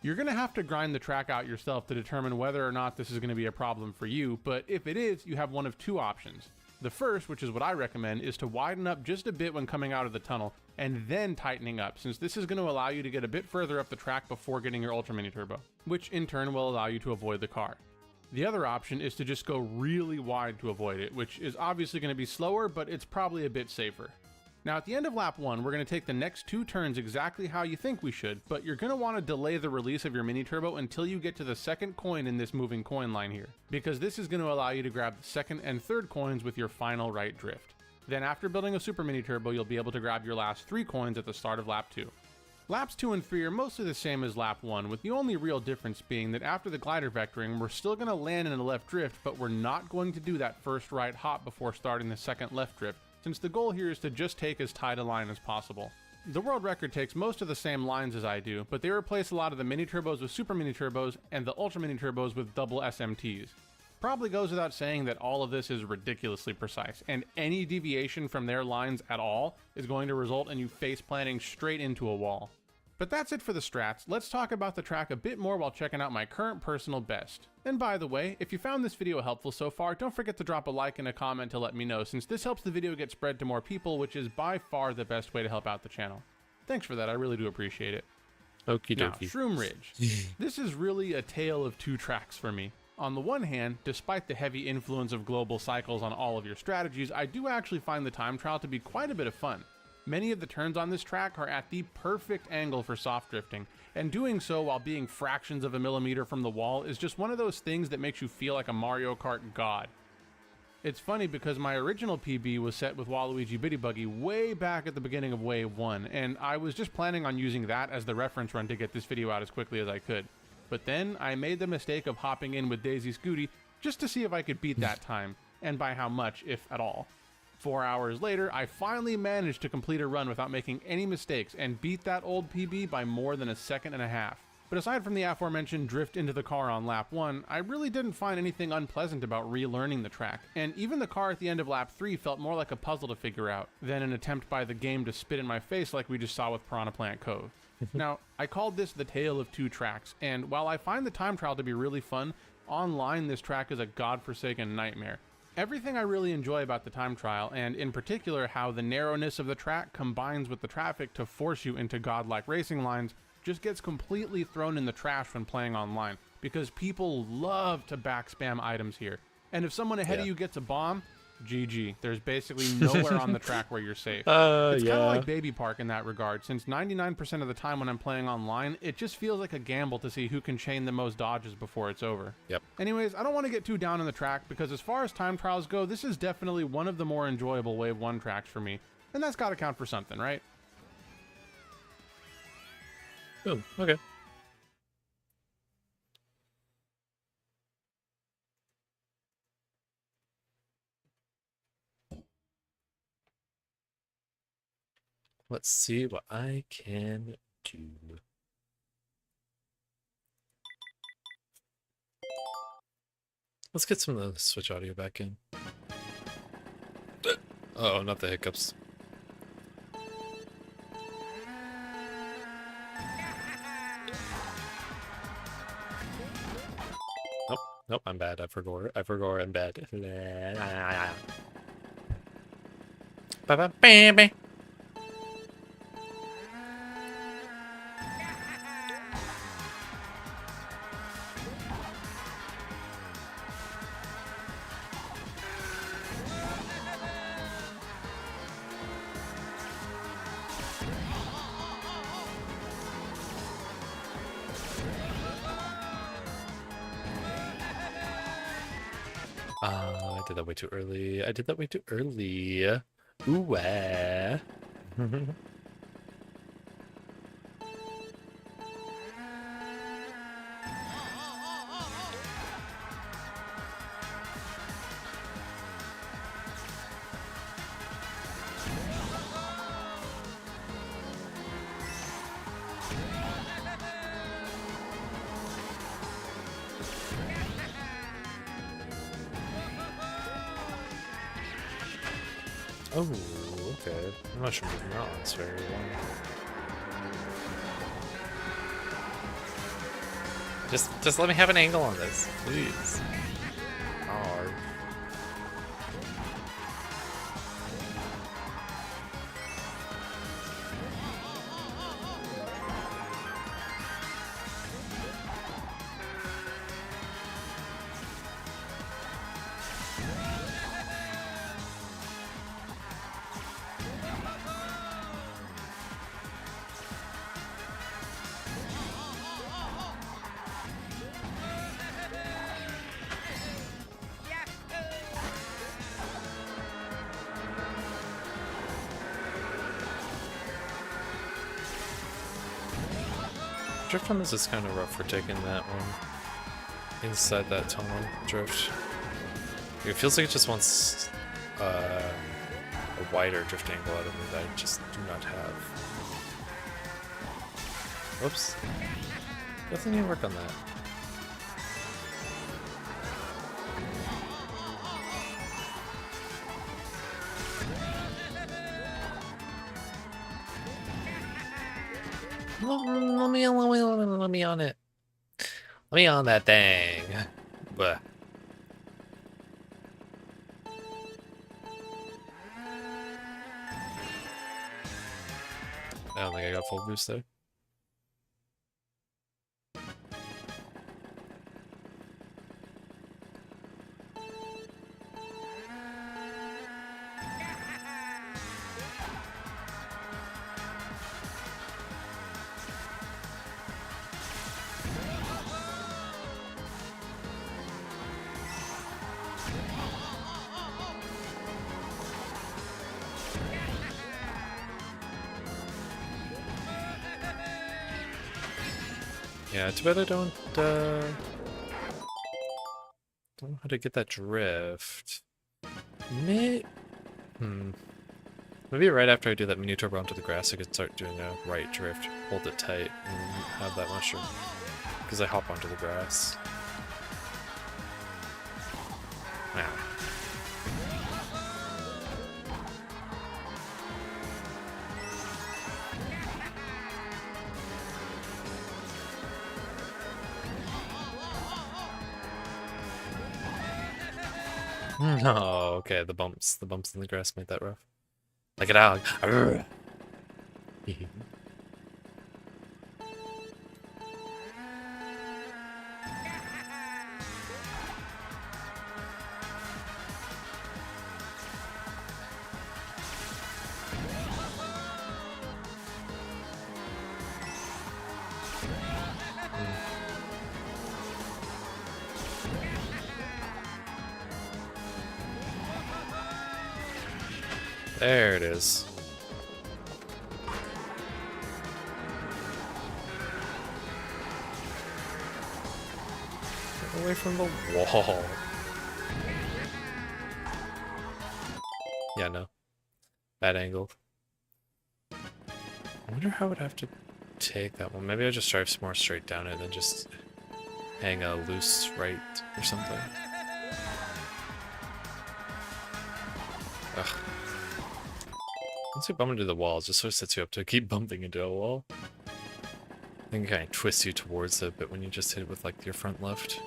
You're going to have to grind the track out yourself to determine whether or not this is going to be a problem for you, but if it is, you have one of 2 options. The first, which is what I recommend, is to widen up just a bit when coming out of the tunnel, and then tightening up, since this is going to allow you to get a bit further up the track before getting your Ultra Mini Turbo, which in turn will allow you to avoid the car. The other option is to just go really wide to avoid it, which is obviously going to be slower, but it's probably a bit safer. Now at the end of lap 1, we're going to take the next 2 turns exactly how you think we should, but you're going to want to delay the release of your mini turbo until you get to the second coin in this moving coin line here, because this is going to allow you to grab the second and third coins with your final right drift. Then after building a super mini turbo, you'll be able to grab your last 3 coins at the start of lap 2. Laps 2 and 3 are mostly the same as lap 1, with the only real difference being that after the glider vectoring, we're still going to land in a left drift, but we're not going to do that first right hop before starting the second left drift, since the goal here is to just take as tight a line as possible. The world record takes most of the same lines as I do, but they replace a lot of the mini turbos with super mini turbos and the ultra mini turbos with double SMTs. Probably goes without saying that all of this is ridiculously precise, and any deviation from their lines at all is going to result in you face planting straight into a wall. But that's it for the strats. Let's talk about the track a bit more while checking out my current personal best. And by the way, if you found this video helpful so far, don't forget to drop a like and a comment to let me know, since this helps the video get spread to more people, which is by far the best way to help out the channel. Thanks for that, I really do appreciate it. Okie Now, dokie. Shroom Ridge. This is really a tale of 2 tracks for me. On the one hand, despite the heavy influence of global cycles on all of your strategies, I do actually find the time trial to be quite a bit of fun. Many of the turns on this track are at the perfect angle for soft drifting, and doing so while being fractions of a millimeter from the wall is just one of those things that makes you feel like a Mario Kart god. It's funny because my original PB was set with Waluigi Bitty Buggy way back at the beginning of Wave 1, and I was just planning on using that as the reference run to get this video out as quickly as I could. But then I made the mistake of hopping in with Daisy Scooty just to see if I could beat that time, and by how much, if at all. 4 hours later, I finally managed to complete a run without making any mistakes and beat that old PB by more than a second and a half. But aside from the aforementioned drift into the car on lap 1, I really didn't find anything unpleasant about relearning the track, and even the car at the end of lap 3 felt more like a puzzle to figure out than an attempt by the game to spit in my face like we just saw with Piranha Plant Cove. Now, I called this the Tale of Two Tracks, and while I find the time trial to be really fun, online this track is a godforsaken nightmare. Everything I really enjoy about the time trial, and in particular how the narrowness of the track combines with the traffic to force you into godlike racing lines, just gets completely thrown in the trash when playing online, because people love to backspam items here. And if someone ahead of you gets a bomb, GG. There's basically nowhere on the track where you're safe. It's kind of like Baby Park in that regard, since 99% of the time when I'm playing online, it just feels like a gamble to see who can chain the most dodges before it's over. Yep. Anyways, I don't want to get too down on the track, because as far as time trials go, this is definitely one of the more enjoyable Wave 1 tracks for me. And that's got to count for something, right? Boom. Okay. Let's see what I can do. Let's get some of the Switch audio back in. Oh, not the hiccups. Nope, nope, I'm bad. I forgot I'm bad. Ba-ba-ba-ba. I did that way too early. I did that way too early. Ooh, Oh, okay. I'm not sure moving mountains very well. Just let me have an angle on this, please. Oh. Drift on this is kind of rough for taking that one inside that tunnel drift. It feels like it just wants a wider drift angle out of me that I just do not have. Whoops. Definitely need to work on that. Let me on it. Let me on that thing. But I don't think I got full boost there. Yeah, too bad I don't know how to get that drift. May Maybe right after I do that mini turbo onto the grass, I could start doing a right drift, hold it tight, and have that mushroom. Because I hop onto the grass. Ah. No, okay, the bumps in the grass made that rough. Like a dog. There it is. Get away from the wall. Yeah, no. Bad angle. I wonder how I would have to take that one. Maybe I just drive more straight down it and just hang a loose right or something. Ugh. Once you bump into the wall, it just sort of sets you up to keep bumping into a wall. I think it kind of twists you towards it, but when you just hit it with like your front left.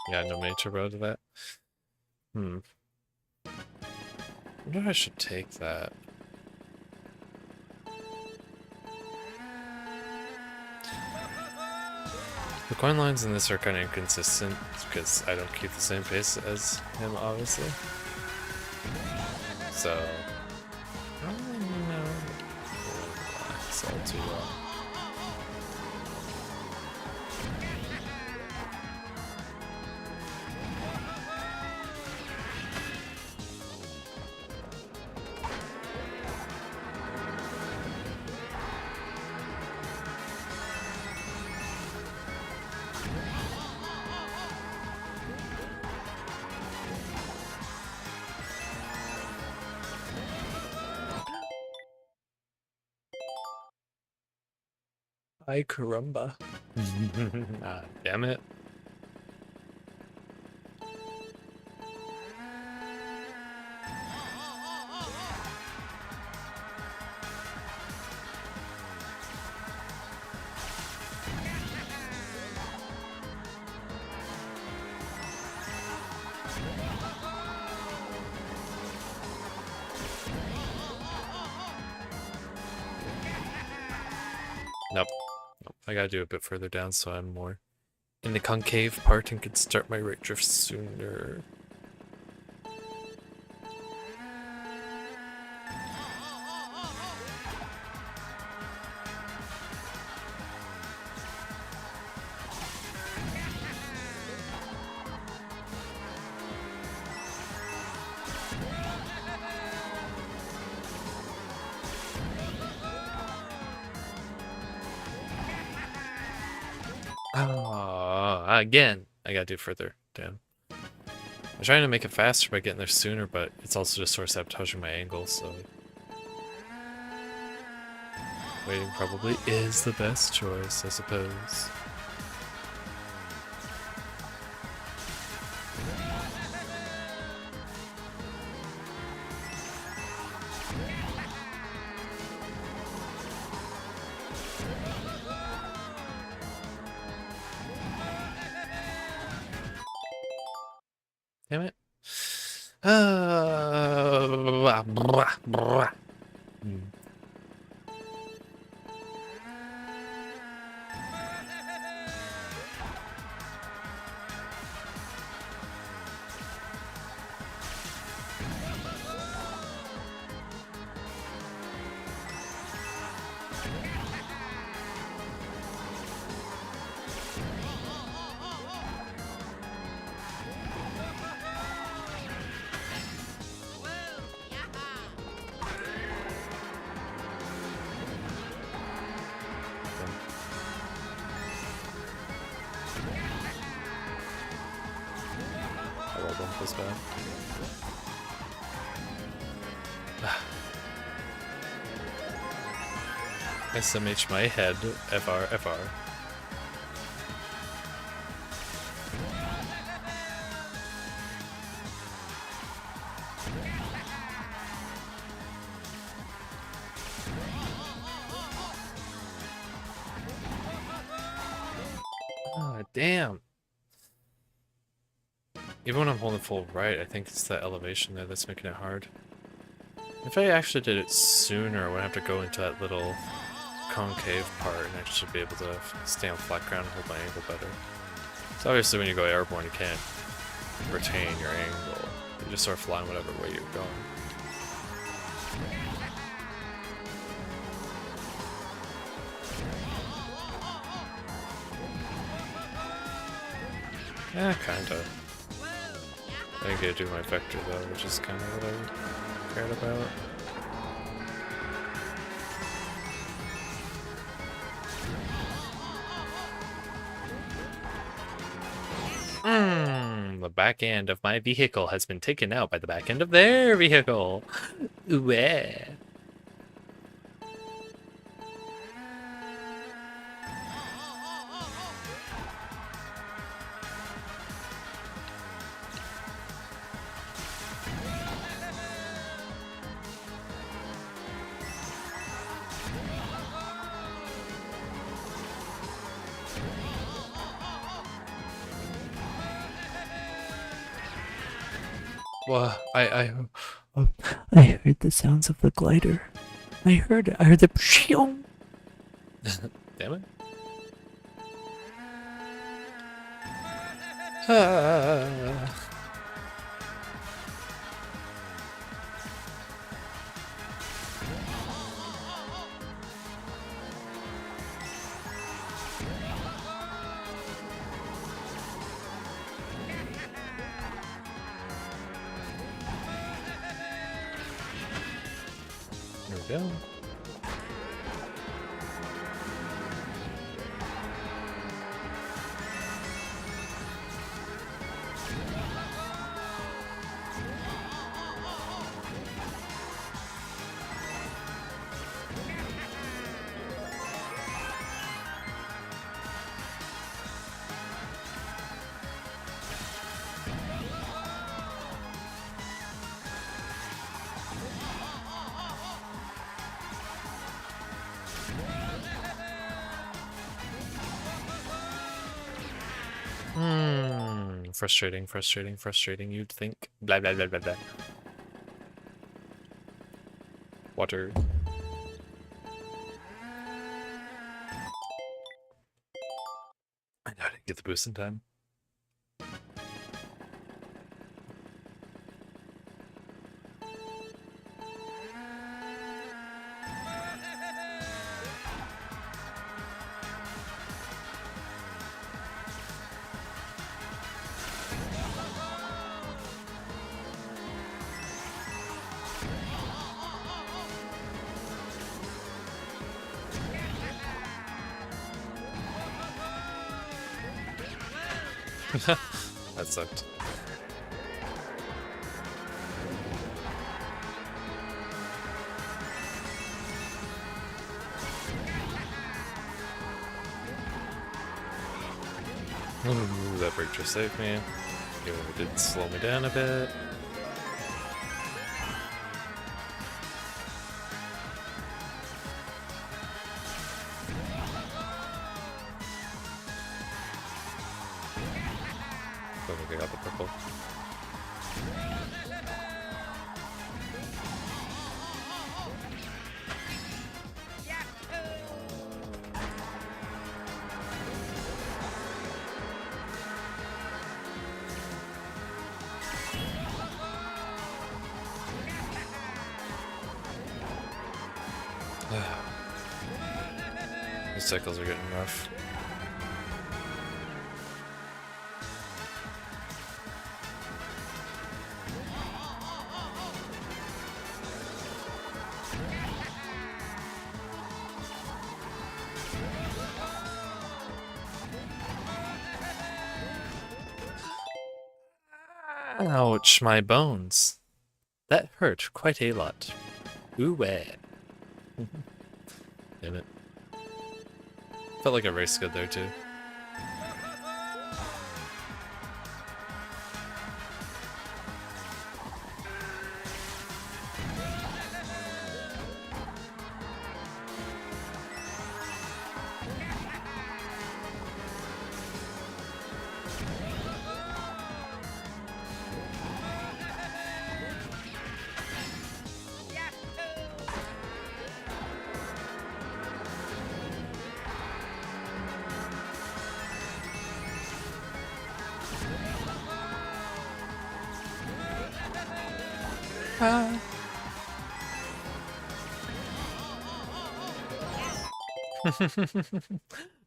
Yeah, no mini turbo to that. I wonder if I should take that. The coin lines in this are kind of inconsistent because I don't keep the same pace as him, obviously. So, I don't really know. It's all too well. Ay caramba. Ah, damn it. Nope. Nope. I gotta do it a bit further down so I'm more in the concave part and can start my right drift sooner. Oh, again. I gotta do further. Damn. I'm trying to make it faster by getting there sooner, but it's also just sort of sabotaging my angle, so... Waiting probably is the best choice, I suppose. Damn it. Hmm. I rolled one plus bad. SMH my head, FR. Oh, damn. Even when I'm holding full right, I think it's that elevation there that's making it hard. If I actually did it sooner, I wouldn't have to go into that little concave part and actually be able to stay on flat ground and hold my angle better. So obviously when you go airborne, you can't retain your angle. You just start flying whatever way you're going. Yeah, kinda. I didn't get to do my vector though, which is kind of what I cared about. The back end of my vehicle has been taken out by the back end of their vehicle. Ooh, yeah. Well, I heard the sounds of the glider. I heard the pshing. damn it. Ah. There we go. Frustrating, you'd think. Blah, blah, blah, blah, blah. Water. I know I didn't get the boost in time. That sucked. Ooh, that break just saved me. Even if it did slow me down a bit. Don't think I got the purple. These cycles are getting rough. Ouch, my bones. That hurt quite a lot. Ooh, damn it. Felt like a race good there, too.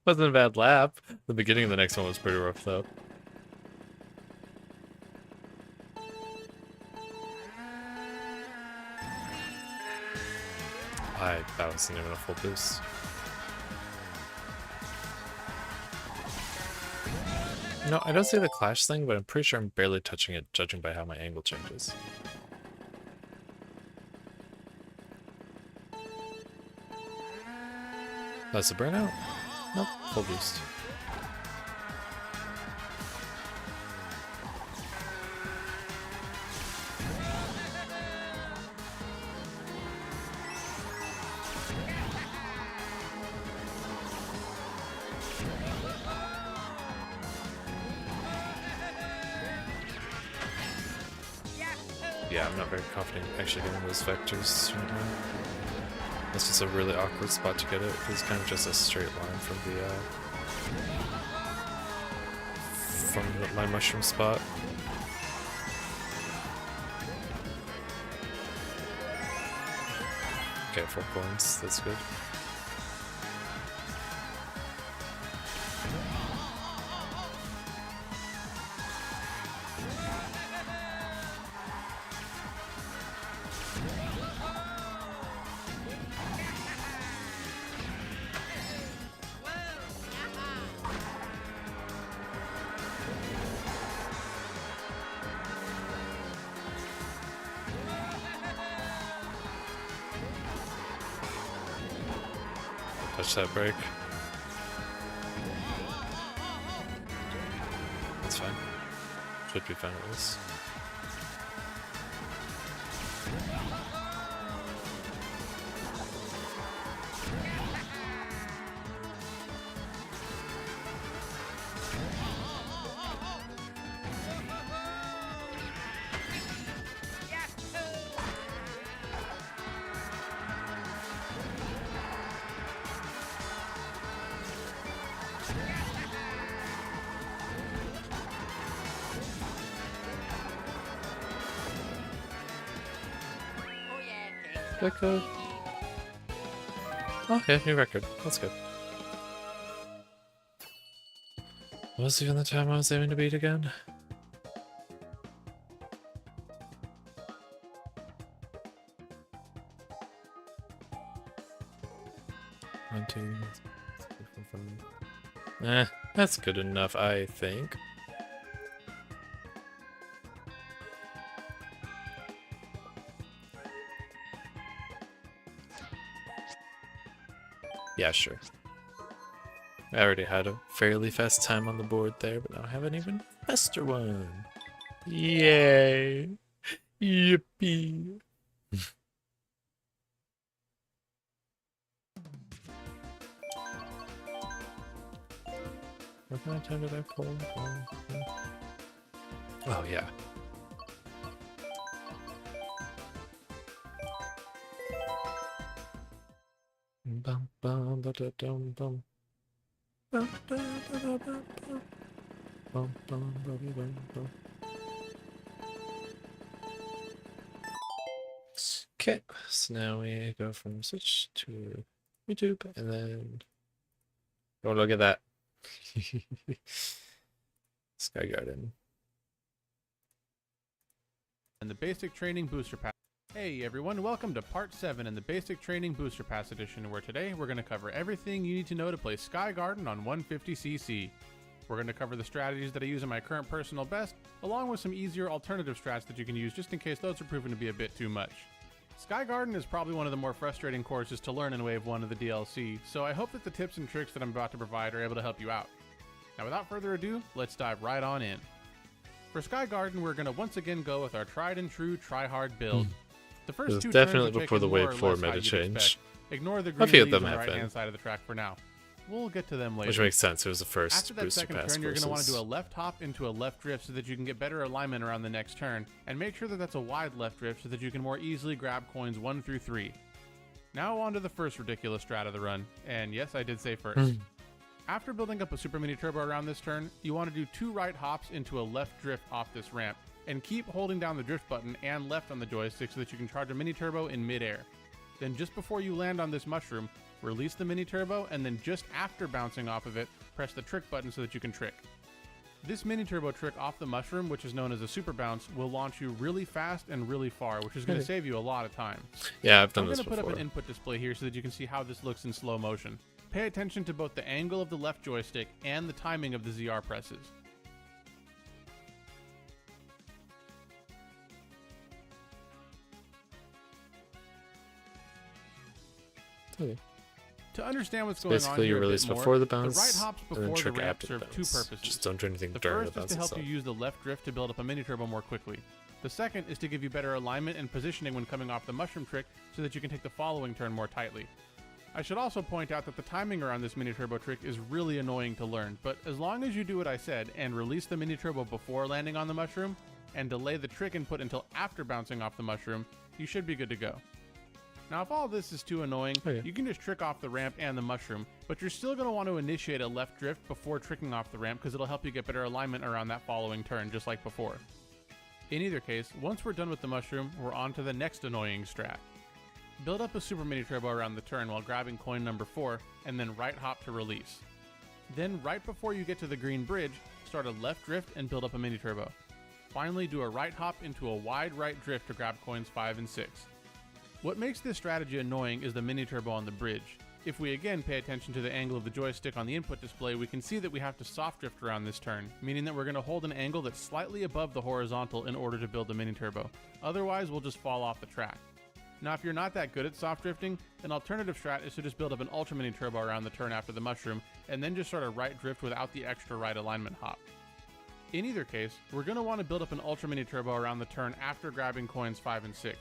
Wasn't a bad lap. The beginning of the next one was pretty rough, though. That wasn't even a full boost. No, I don't see the clash thing, but I'm pretty sure I'm barely touching it, judging by how my angle changes. That's a burnout? Nope, full boost. Yeah, I'm not very confident actually getting those vectors right now. This is a really awkward spot to get it, because it's kind of just a straight line from my mushroom spot. Okay, 4 coins, that's good. Touch that break. That's fine. Should be fine with this. Record. Okay, new record. That's good. What was even the time I was aiming to beat again? One, two, three, four, five. That's good enough, I think. Yeah, sure. I already had a fairly fast time on the board there, but now I have an even faster one. Yay! Yippee! What kind of time did I pull? Oh, yeah. Bum bum ba da dum bum. Bum ba da da bum bum. Bum bum ba da dum bum. Okay, so now we go from Switch to YouTube, and then Oh, look at that. Sky Garden. And the Basic Training Booster Pass. Hey everyone, welcome to part 7 in the Basic Training Booster Pass edition, where today we're going to cover everything you need to know to play Sky Garden on 150cc. We're going to cover the strategies that I use in my current personal best, along with some easier alternative strats that you can use just in case those are proven to be a bit too much. Sky Garden is probably one of the more frustrating courses to learn in Wave 1 of the DLC, so I hope that the tips and tricks that I'm about to provide are able to help you out. Now without further ado, let's dive right on in. For Sky Garden, we're going to once again go with our tried and true try-hard build. The first It was two definitely turns are before the taken more Wave or 4 less how meta you'd change. expect. Ignore the A green few of leaves them on the have right-hand been. side of the track for now. We'll get to them later. Which makes sense. It was the first After that booster second pass turn, you're going to want to courses. do a left hop into a left drift so that you can get better alignment around the next turn, and make sure that that's a wide left drift so that you can more easily grab coins 1 through 3. Now on to the first ridiculous strat of the run, and yes, I did say first. After building up a super mini turbo around this turn, you want to do 2 right hops into a left drift off this ramp, and keep holding down the drift button and left on the joystick so that you can charge a mini turbo in midair. Then just before you land on this mushroom, release the mini turbo, and then just after bouncing off of it, press the trick button so that you can trick. This mini turbo trick off the mushroom, which is known as a super bounce, will launch you really fast and really far, which is going to save you a lot of time. Yeah, I've I'm done going this to put up before. an input display here so that you can see how this looks in slow motion. Pay attention to both the angle of the left joystick and the timing of the ZR presses. Okay. To understand what's So going on basically, here you a bit release more, before the the bounce, right hops and then before the trick ramp after the serve 2 bounce. purposes. Just don't do anything The during the first is bounce to help you itself. use the left drift to build up a mini turbo more quickly. The second is to give you better alignment and positioning when coming off the mushroom trick so that you can take the following turn more tightly. I should also point out that the timing around this mini turbo trick is really annoying to learn, but as long as you do what I said and release the mini turbo before landing on the mushroom, and delay the trick input until after bouncing off the mushroom, you should be good to go. Now if all this is too annoying, you can just trick off the ramp and the mushroom, but you're still going to want to initiate a left drift before tricking off the ramp because it'll help you get better alignment around that following turn, just like before. In either case, once we're done with the mushroom, we're on to the next annoying strat. Build up a super mini turbo around the turn while grabbing coin number 4, and then right hop to release. Then right before you get to the green bridge, start a left drift and build up a mini turbo. Finally, do a right hop into a wide right drift to grab coins 5 and 6. What makes this strategy annoying is the mini turbo on the bridge. If we again pay attention to the angle of the joystick on the input display, we can see that we have to soft drift around this turn, meaning that we're going to hold an angle that's slightly above the horizontal in order to build the mini turbo. Otherwise, we'll just fall off the track. Now if you're not that good at soft drifting, an alternative strat is to just build up an ultra mini turbo around the turn after the mushroom, and then just start a right drift without the extra right alignment hop. In either case, we're going to want to build up an ultra mini turbo around the turn after grabbing coins 5 and 6.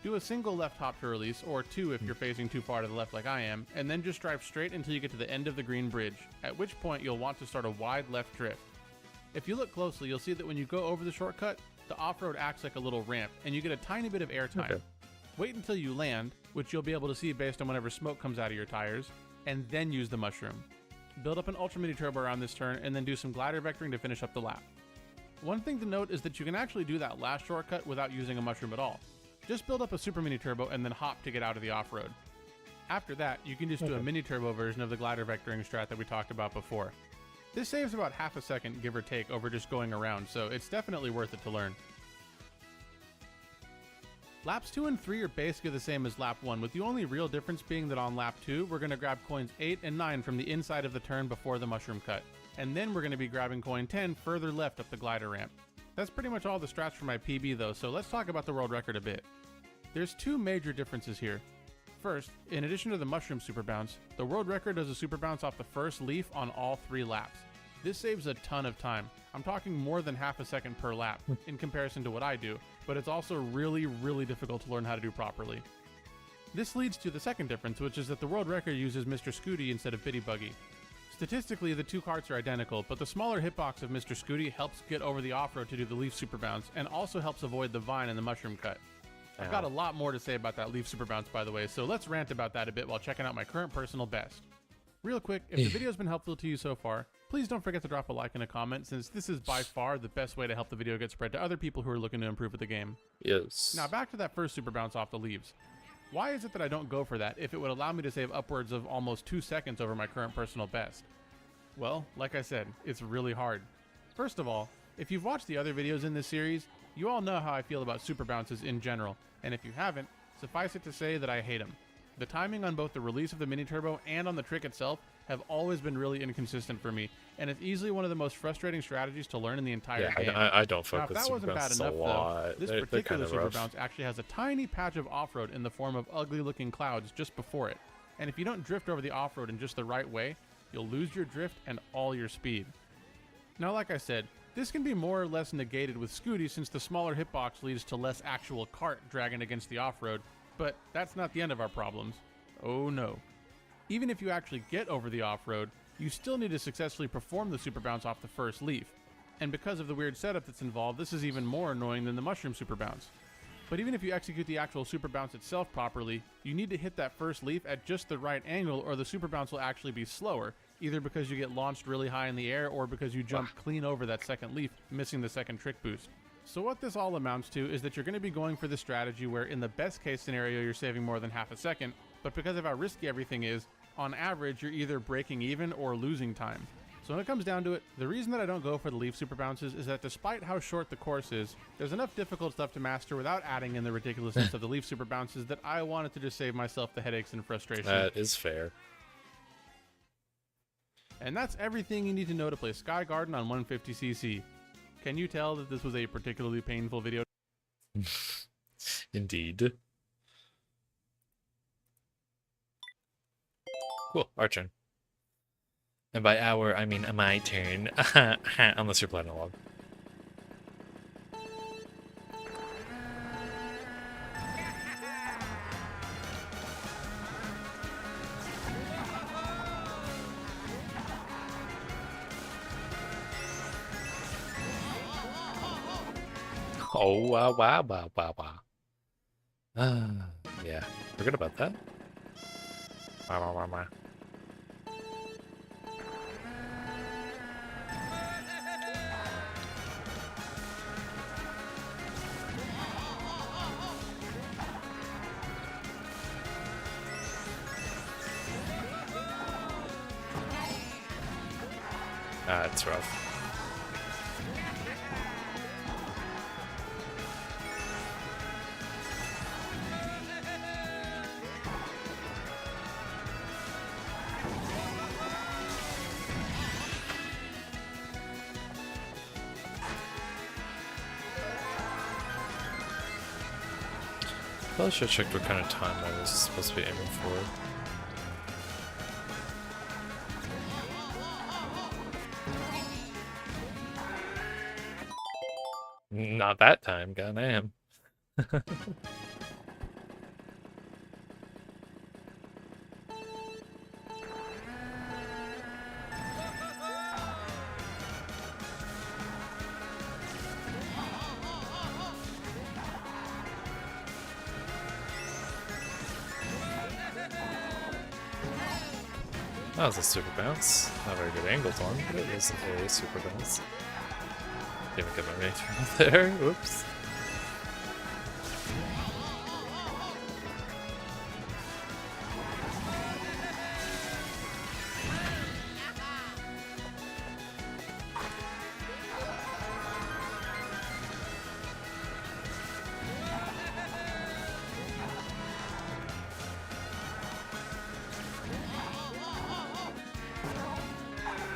Do a single left hop to release, or 2 if you're facing too far to the left like I am, and then just drive straight until you get to the end of the green bridge, at which point you'll want to start a wide left drift. If you look closely, you'll see that when you go over the shortcut, the off-road acts like a little ramp, and you get a tiny bit of air time. Okay. Wait until you land, which you'll be able to see based on whenever smoke comes out of your tires, and then use the mushroom. Build up an ultra mini turbo around this turn, and then do some glider vectoring to finish up the lap. One thing to note is that you can actually do that last shortcut without using a mushroom at all. Just build up a super mini turbo and then hop to get out of the off-road. After that, you can just do a mini turbo version of the glider vectoring strat that we talked about before. This saves about half a second, give or take, over just going around, so it's definitely worth it to learn. Laps 2 and 3 are basically the same as lap 1, with the only real difference being that on lap 2, we're going to grab coins 8 and 9 from the inside of the turn before the mushroom cut, and then we're going to be grabbing coin 10 further left up the glider ramp. That's pretty much all the strats for my PB though, so let's talk about the world record a bit. There's 2 major differences here. First, in addition to the mushroom super bounce, the world record does a super bounce off the first leaf on all 3 laps. This saves a ton of time. I'm talking more than half a second per lap in comparison to what I do, but it's also really difficult to learn how to do properly. This leads to the second difference, which is that the world record uses Mr. Scooty instead of Bitty Buggy. Statistically, the 2 carts are identical, but the smaller hitbox of Mr. Scooty helps get over the off-road to do the leaf super bounce, and also helps avoid the vine and the mushroom cut. I've got a lot more to say about that leaf super bounce, by the way, so let's rant about that a bit while checking out my current personal best. Real quick, if the video's been helpful to you so far, please don't forget to drop a like and a comment, since this is by far the best way to help the video get spread to other people who are looking to improve with the game. Yes. Now back to that first super bounce off the leaves. Why is it that I don't go for that if it would allow me to save upwards of almost 2 seconds over my current personal best? Well, like I said, it's really hard. First of all, if you've watched the other videos in this series, you all know how I feel about super bounces in general, and if you haven't, suffice it to say that I hate them. The timing on both the release of the mini turbo and on the trick itself have always been really inconsistent for me, and it's easily one of the most frustrating strategies to learn in the entire game. I don't Now, fuck if with that super wasn't bad bounces a enough, lot. though, this They're particular kind of super rough. bounce actually has a tiny patch of off-road in the form of ugly-looking clouds just before it, and if you don't drift over the off-road in just the right way, you'll lose your drift and all your speed. Now, like I said, this can be more or less negated with Scooty since the smaller hitbox leads to less actual cart dragging against the off-road, but that's not the end of our problems. Oh no. Even if you actually get over the off-road, you still need to successfully perform the super bounce off the first leaf. And because of the weird setup that's involved, this is even more annoying than the mushroom super bounce. But even if you execute the actual super bounce itself properly, you need to hit that first leaf at just the right angle or the super bounce will actually be slower, either because you get launched really high in the air or because you jump clean over that second leaf, missing the second trick boost. So what this all amounts to is that you're going to be going for the strategy where in the best case scenario you're saving more than half a second, but because of how risky everything is, on average you're either breaking even or losing time. So when it comes down to it, the reason that I don't go for the leaf super bounces is that despite how short the course is, there's enough difficult stuff to master without adding in the ridiculousness of the leaf super bounces that I wanted to just save myself the headaches and frustration. That is fair. And that's everything you need to know to play Sky Garden on 150cc. Can you tell that this was a particularly painful video? Indeed. Cool, our turn. And by our, I mean my turn. Unless you're playing along. Oh, wow, wow, wow, wow, wow. Yeah, forget about that. Wow, wow, wow, wow. It's rough. Probably should have checked what kind of time I was supposed to be aiming for. Not that time, goddamn. That was a super bounce. Not very good angles on, but it was a super bounce. Didn't get my mini turbo there. Oops.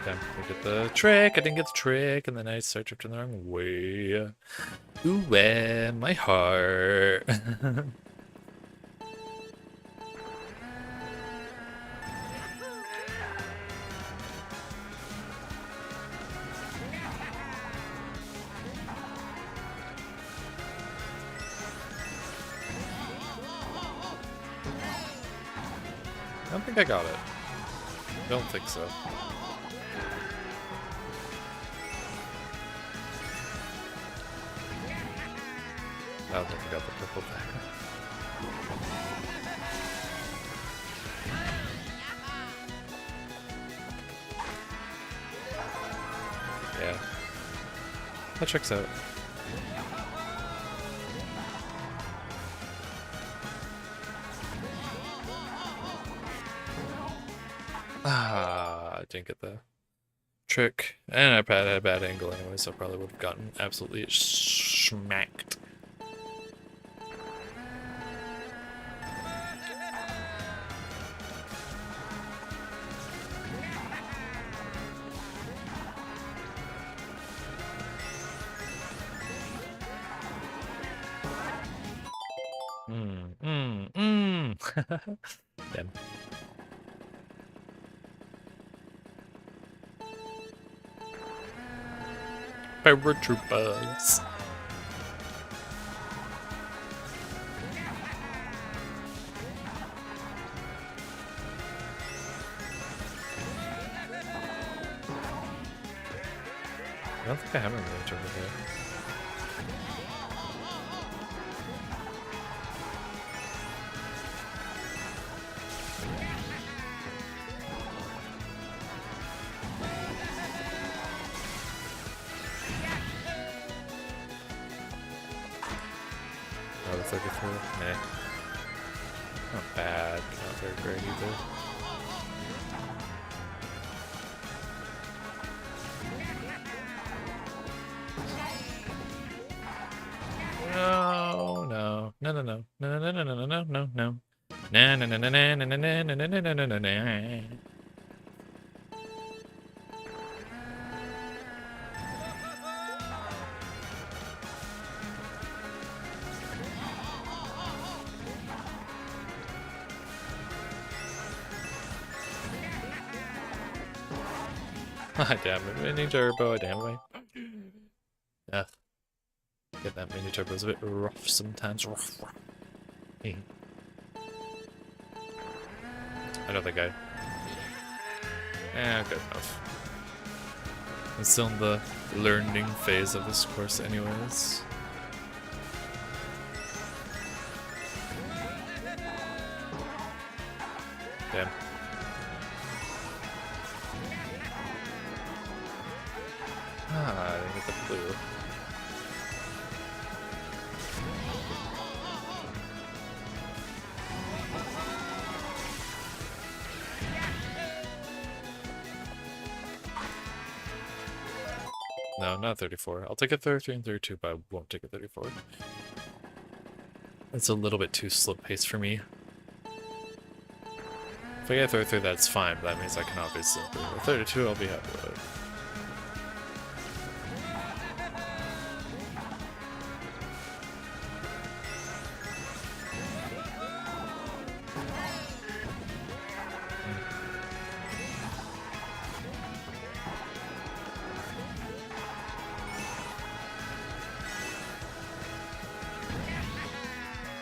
Damn, we get the trick. I didn't get the trick, and then I started drifting the wrong way. Ooh, my heart. I don't think I got it. Don't think so. I don't think I got the purple there. Yeah. That checks out. Ah, I didn't get the trick. And I had a bad angle anyway, so I probably would have gotten absolutely smacked. Damn. Paratroopers. I don't think I have a range over here. Oh, the 34? Nah. Not bad, not very great either. No, no, no, no, no, no, no, no, no, no, no, no, no. Na na na na na na na na na na na na na na. Ah, damn it, mini turbo, damn it. Ugh. Get that mini turbo is a bit rough sometimes. Rough. I know that guy. Good enough. I'm still in the learning phase of this course anyways. Damn. Ah, I didn't get the blue. No, not 34. I'll take a 33 and 32, but I won't take a 34. It's a little bit too slow paced for me. If I get 33, that's fine, but that means I can obviously improve. A 32, I'll be happy with it.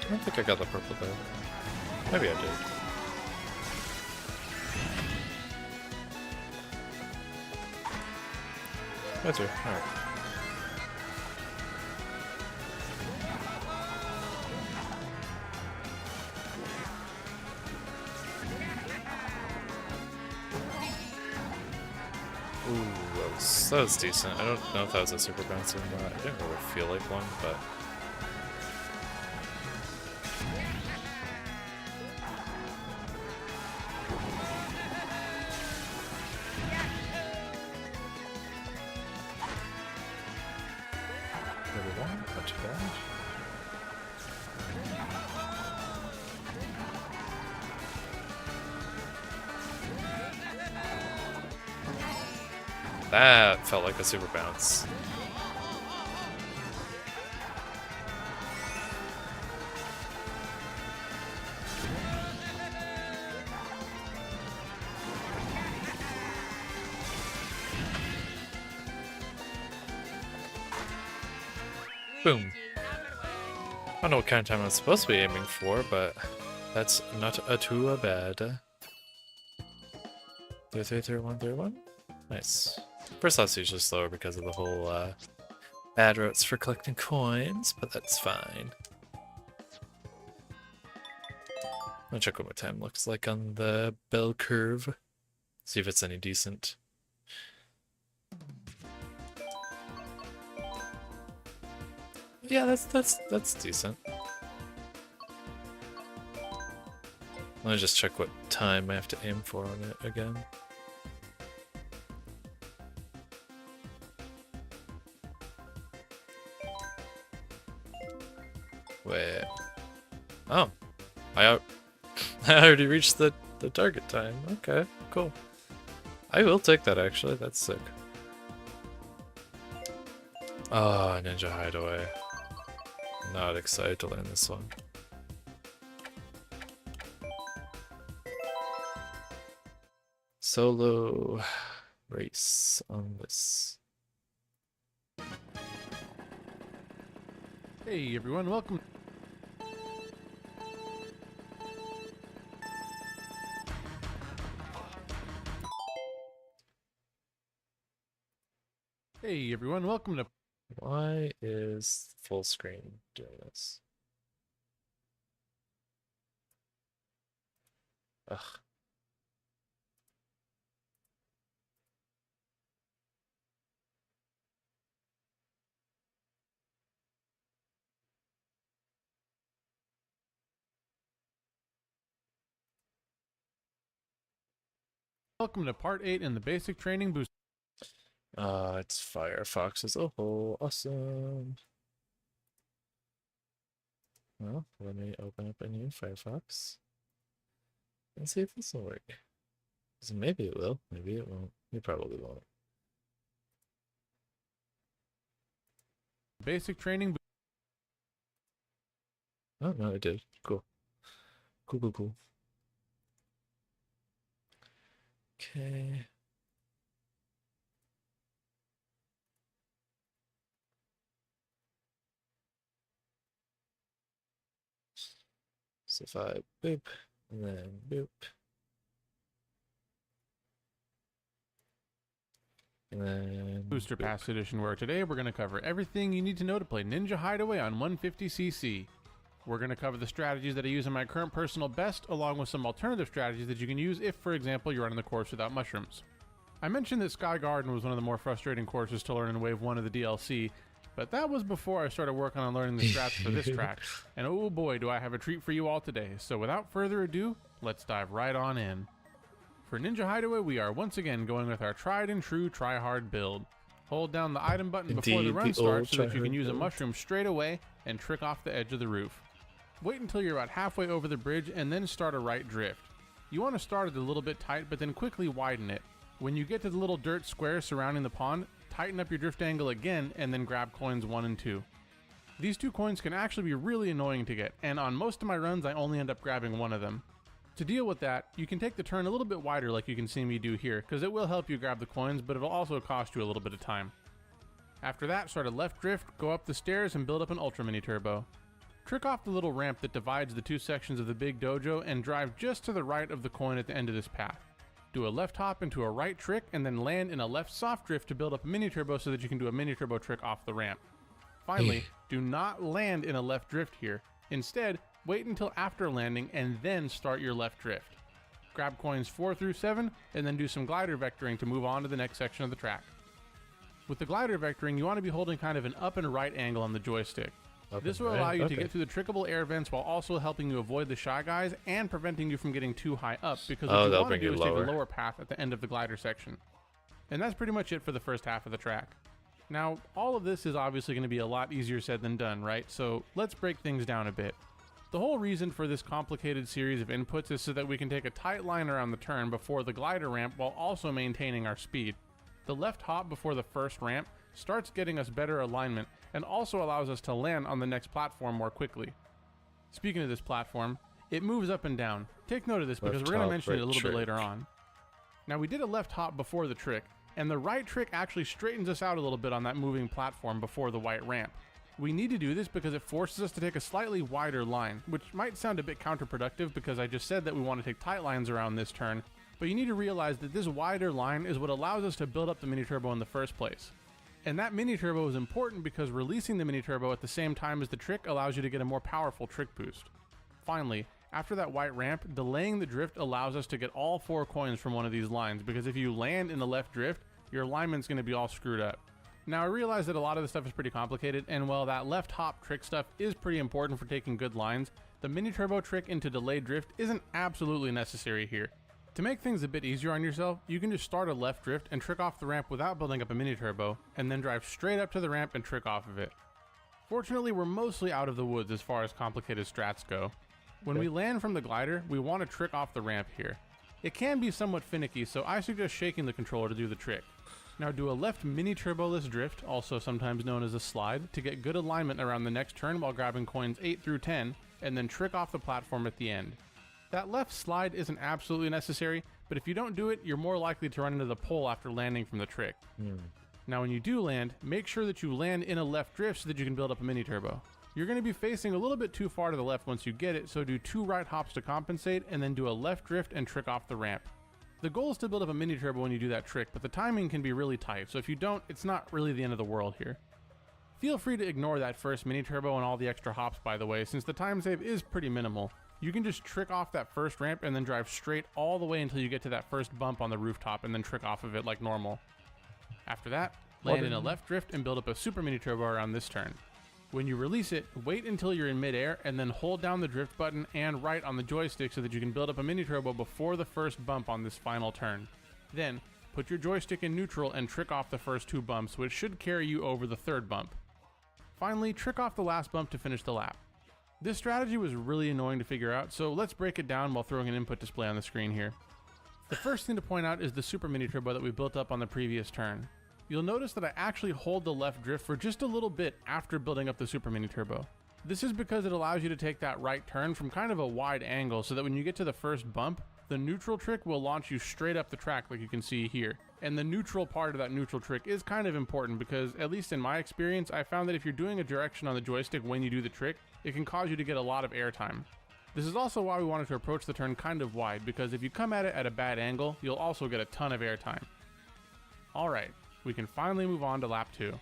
I don't think I got the purple there. Maybe I did. That's it. Alright. Ooh, that was decent. I don't know if that was a super bouncer or not. I didn't really feel like one, but... Not too bad. That felt like a super bounce. Boom. I don't know what kind of time I'm supposed to be aiming for, but that's not too bad. 333131? Nice. First loss usually slower because of the whole bad routes for collecting coins, but that's fine. I'll check what my time looks like on the bell curve. See if it's any decent. Yeah, that's decent. Let me just check what time I have to aim for on it again. Wait. Oh. I already reached the target time. Okay, cool. I will take that actually, that's sick. Ah, Ninja Hideaway. Not excited to learn this one. Solo race on this. Hey everyone, welcome. Hey everyone, welcome to... Why is full screen doing this? Ugh. Welcome to part 8 in the basic training boost. It's Firefox as a whole. Awesome. Well, let me open up a new Firefox and see if this will work. 'Cause maybe it will, maybe it won't. It probably won't. Basic training. Oh, no, it did. Cool. Cool, cool, cool. Okay. So if I boop, and then boop. And then Booster boop. Pass Edition, where today we're going to cover everything you need to know to play Ninja Hideaway on 150cc. We're going to cover the strategies that I use in my current personal best, along with some alternative strategies that you can use if, for example, you're running the course without mushrooms. I mentioned that Sky Garden was one of the more frustrating courses to learn in Wave 1 of the DLC, but that was before I started working on learning the strats for this track, and oh boy do I have a treat for you all today, so without further ado, let's dive right on in. For Ninja Hideaway, we are once again going with our tried and true try-hard build. Hold down the item button before the Indeed, run the starts so old that you can try-hard use a build. mushroom straight away and trick off the edge of the roof. Wait until you're about halfway over the bridge and then start a right drift. You want to start it a little bit tight but then quickly widen it. When you get to the little dirt square surrounding the pond, tighten up your drift angle again and then grab coins 1 and 2. These 2 coins can actually be really annoying to get, and on most of my runs I only end up grabbing one of them. To deal with that, you can take the turn a little bit wider like you can see me do here, because it will help you grab the coins, but it'll also cost you a little bit of time. After that, start a left drift, go up the stairs and build up an Ultra Mini Turbo. Trick off the little ramp that divides the 2 sections of the big dojo and drive just to the right of the coin at the end of this path. Do a left hop into a right trick and then land in a left soft drift to build up a mini turbo so that you can do a mini turbo trick off the ramp. Finally, do not land in a left drift here. Instead, wait until after landing and then start your left drift. Grab coins 4 through 7 and then do some glider vectoring to move on to the next section of the track. With the glider vectoring, you want to be holding kind of an up and right angle on the joystick. This will allow you to get through the trickable air vents while also helping you avoid the Shy Guys and preventing you from getting too high up, because what you want to do is take the lower path at the end of the glider section. And that's pretty much it for the first half of the track. Now, all of this is obviously going to be a lot easier said than done, right? So let's break things down a bit. The whole reason for this complicated series of inputs is so that we can take a tight line around the turn before the glider ramp while also maintaining our speed. The left hop before the first ramp starts getting us better alignment and also allows us to land on the next platform more quickly. Speaking of this platform, it moves up and down. Take note of this because we're going to mention it a little bit later on. Now, we did a left hop before the trick, and the right trick actually straightens us out a little bit on that moving platform before the white ramp. We need to do this because it forces us to take a slightly wider line, which might sound a bit counterproductive because I just said that we want to take tight lines around this turn, but you need to realize that this wider line is what allows us to build up the mini turbo in the first place. And that mini turbo is important because releasing the mini turbo at the same time as the trick allows you to get a more powerful trick boost. Finally, after that white ramp, delaying the drift allows us to get all 4 coins from one of these lines, because if you land in the left drift, your alignment's going to be all screwed up. Now I realize that a lot of this stuff is pretty complicated, and while that left hop trick stuff is pretty important for taking good lines, the mini turbo trick into delayed drift isn't absolutely necessary here. To make things a bit easier on yourself, you can just start a left drift and trick off the ramp without building up a mini turbo, and then drive straight up to the ramp and trick off of it. Fortunately, we're mostly out of the woods as far as complicated strats go. When we land from the glider, we want to trick off the ramp here. It can be somewhat finicky, so I suggest shaking the controller to do the trick. Now do a left mini turboless drift, also sometimes known as a slide, to get good alignment around the next turn while grabbing coins 8 through 10, and then trick off the platform at the end. That left slide isn't absolutely necessary, but if you don't do it, you're more likely to run into the pole after landing from the trick. Now when you do land, make sure that you land in a left drift so that you can build up a mini turbo. You're going to be facing a little bit too far to the left once you get it, so do 2 right hops to compensate, and then do a left drift and trick off the ramp. The goal is to build up a mini turbo when you do that trick, but the timing can be really tight, so if you don't, it's not really the end of the world here. Feel free to ignore that first mini turbo and all the extra hops, by the way, since the time save is pretty minimal. You can just trick off that first ramp and then drive straight all the way until you get to that first bump on the rooftop and then trick off of it like normal. After that, land in a left drift and build up a super mini turbo around this turn. When you release it, wait until you're in midair and then hold down the drift button and right on the joystick so that you can build up a mini turbo before the first bump on this final turn. Then, put your joystick in neutral and trick off the first 2 bumps, which should carry you over the third bump. Finally, trick off the last bump to finish the lap. This strategy was really annoying to figure out, so let's break it down while throwing an input display on the screen here. The first thing to point out is the super mini turbo that we built up on the previous turn. You'll notice that I actually hold the left drift for just a little bit after building up the super mini turbo. This is because it allows you to take that right turn from kind of a wide angle so that when you get to the first bump, the neutral trick will launch you straight up the track like you can see here. And the neutral part of that neutral trick is kind of important because, at least in my experience, I found that if you're doing a direction on the joystick when you do the trick, it can cause you to get a lot of airtime. This is also why we wanted to approach the turn kind of wide, because if you come at it at a bad angle, you'll also get a ton of airtime. Alright, we can finally move on to lap 2.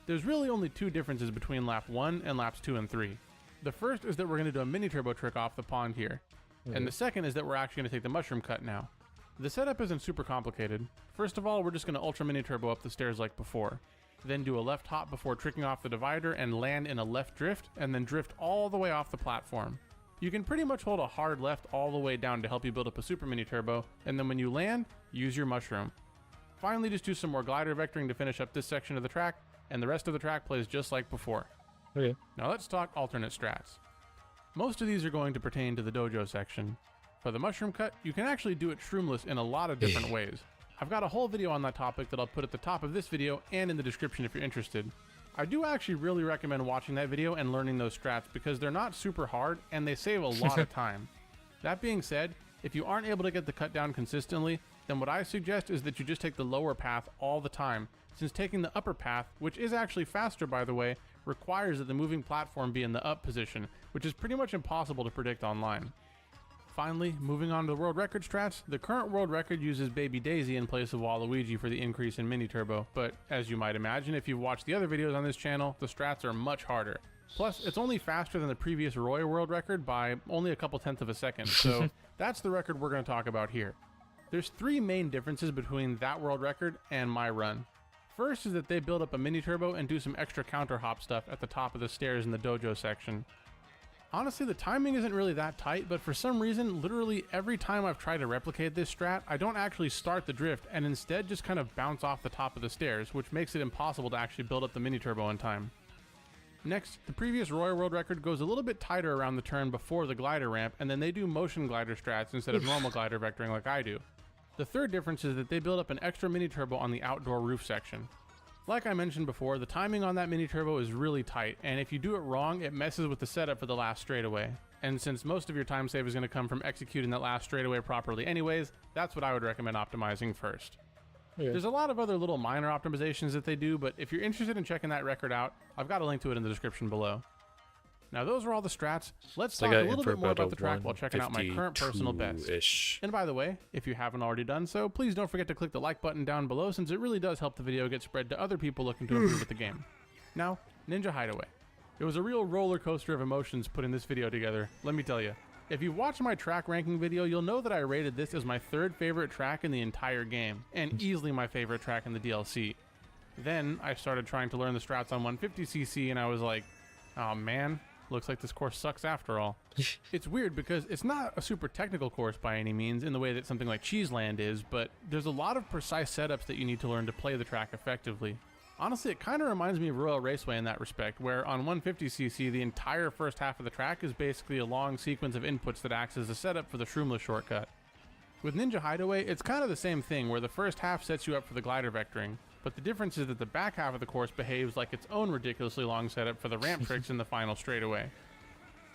There's really only 2 differences between lap 1 and laps 2 and 3. The first is that we're going to do a mini turbo trick off the pond here. And the second is that we're actually going to take the mushroom cut now. The setup isn't super complicated. First of all, we're just going to ultra mini turbo up the stairs like before. Then do a left hop before tricking off the divider and land in a left drift, and then drift all the way off the platform. You can pretty much hold a hard left all the way down to help you build up a super mini turbo, and then when you land, use your mushroom. Finally, just do some more glider vectoring to finish up this section of the track, and the rest of the track plays just like before. Okay. Now let's talk alternate strats. Most of these are going to pertain to the dojo section. For the mushroom cut, you can actually do it shroomless in a lot of different ways. I've got a whole video on that topic that I'll put at the top of this video and in the description if you're interested. I do actually really recommend watching that video and learning those strats because they're not super hard and they save a lot of time. That being said, if you aren't able to get the cut down consistently, then what I suggest is that you just take the lower path all the time, since taking the upper path, which is actually faster by the way, requires that the moving platform be in the up position, which is pretty much impossible to predict online. Finally, moving on to the world record strats, the current world record uses Baby Daisy in place of Waluigi for the increase in mini turbo, but as you might imagine if you've watched the other videos on this channel, the strats are much harder. Plus, it's only faster than the previous Roy world record by only a couple tenths of a second, so that's the record we're going to talk about here. There's 3 main differences between that world record and my run. First is that they build up a mini turbo and do some extra counter hop stuff at the top of the stairs in the dojo section. Honestly, the timing isn't really that tight, but for some reason, literally every time I've tried to replicate this strat, I don't actually start the drift and instead just kind of bounce off the top of the stairs, which makes it impossible to actually build up the mini turbo in time. Next, the previous Roy World record goes a little bit tighter around the turn before the glider ramp, and then they do motion glider strats instead of normal glider vectoring like I do. The third difference is that they build up an extra mini turbo on the outdoor roof section. Like I mentioned before, the timing on that mini turbo is really tight, and if you do it wrong, it messes with the setup for the last straightaway. And since most of your time save is going to come from executing that last straightaway properly anyways, that's what I would recommend optimizing first. Yeah. There's a lot of other little minor optimizations that they do, but if you're interested in checking that record out, I've got a link to it in the description below. Now those are all the strats. Let's talk a little bit more about the track while checking out my current personal best. And by the way, if you haven't already done so, please don't forget to click the like button down below since it really does help the video get spread to other people looking to improve with the game. Now, Ninja Hideaway. It was a real roller coaster of emotions putting this video together, let me tell you. If you've watched my track ranking video, you'll know that I rated this as my 3rd favorite track in the entire game, and easily my favorite track in the DLC. Then I started trying to learn the strats on 150cc, and I was like, oh man, looks like this course sucks after all. It's weird because it's not a super technical course by any means in the way that something like Cheeseland is, but there's a lot of precise setups that you need to learn to play the track effectively. Honestly, it kind of reminds me of Royal Raceway in that respect, where on 150cc, the entire first half of the track is basically a long sequence of inputs that acts as a setup for the Shroomless shortcut. With Ninja Hideaway, it's kind of the same thing, where the first half sets you up for the glider vectoring, but the difference is that the back half of the course behaves like its own ridiculously long setup for the ramp tricks in the final straightaway.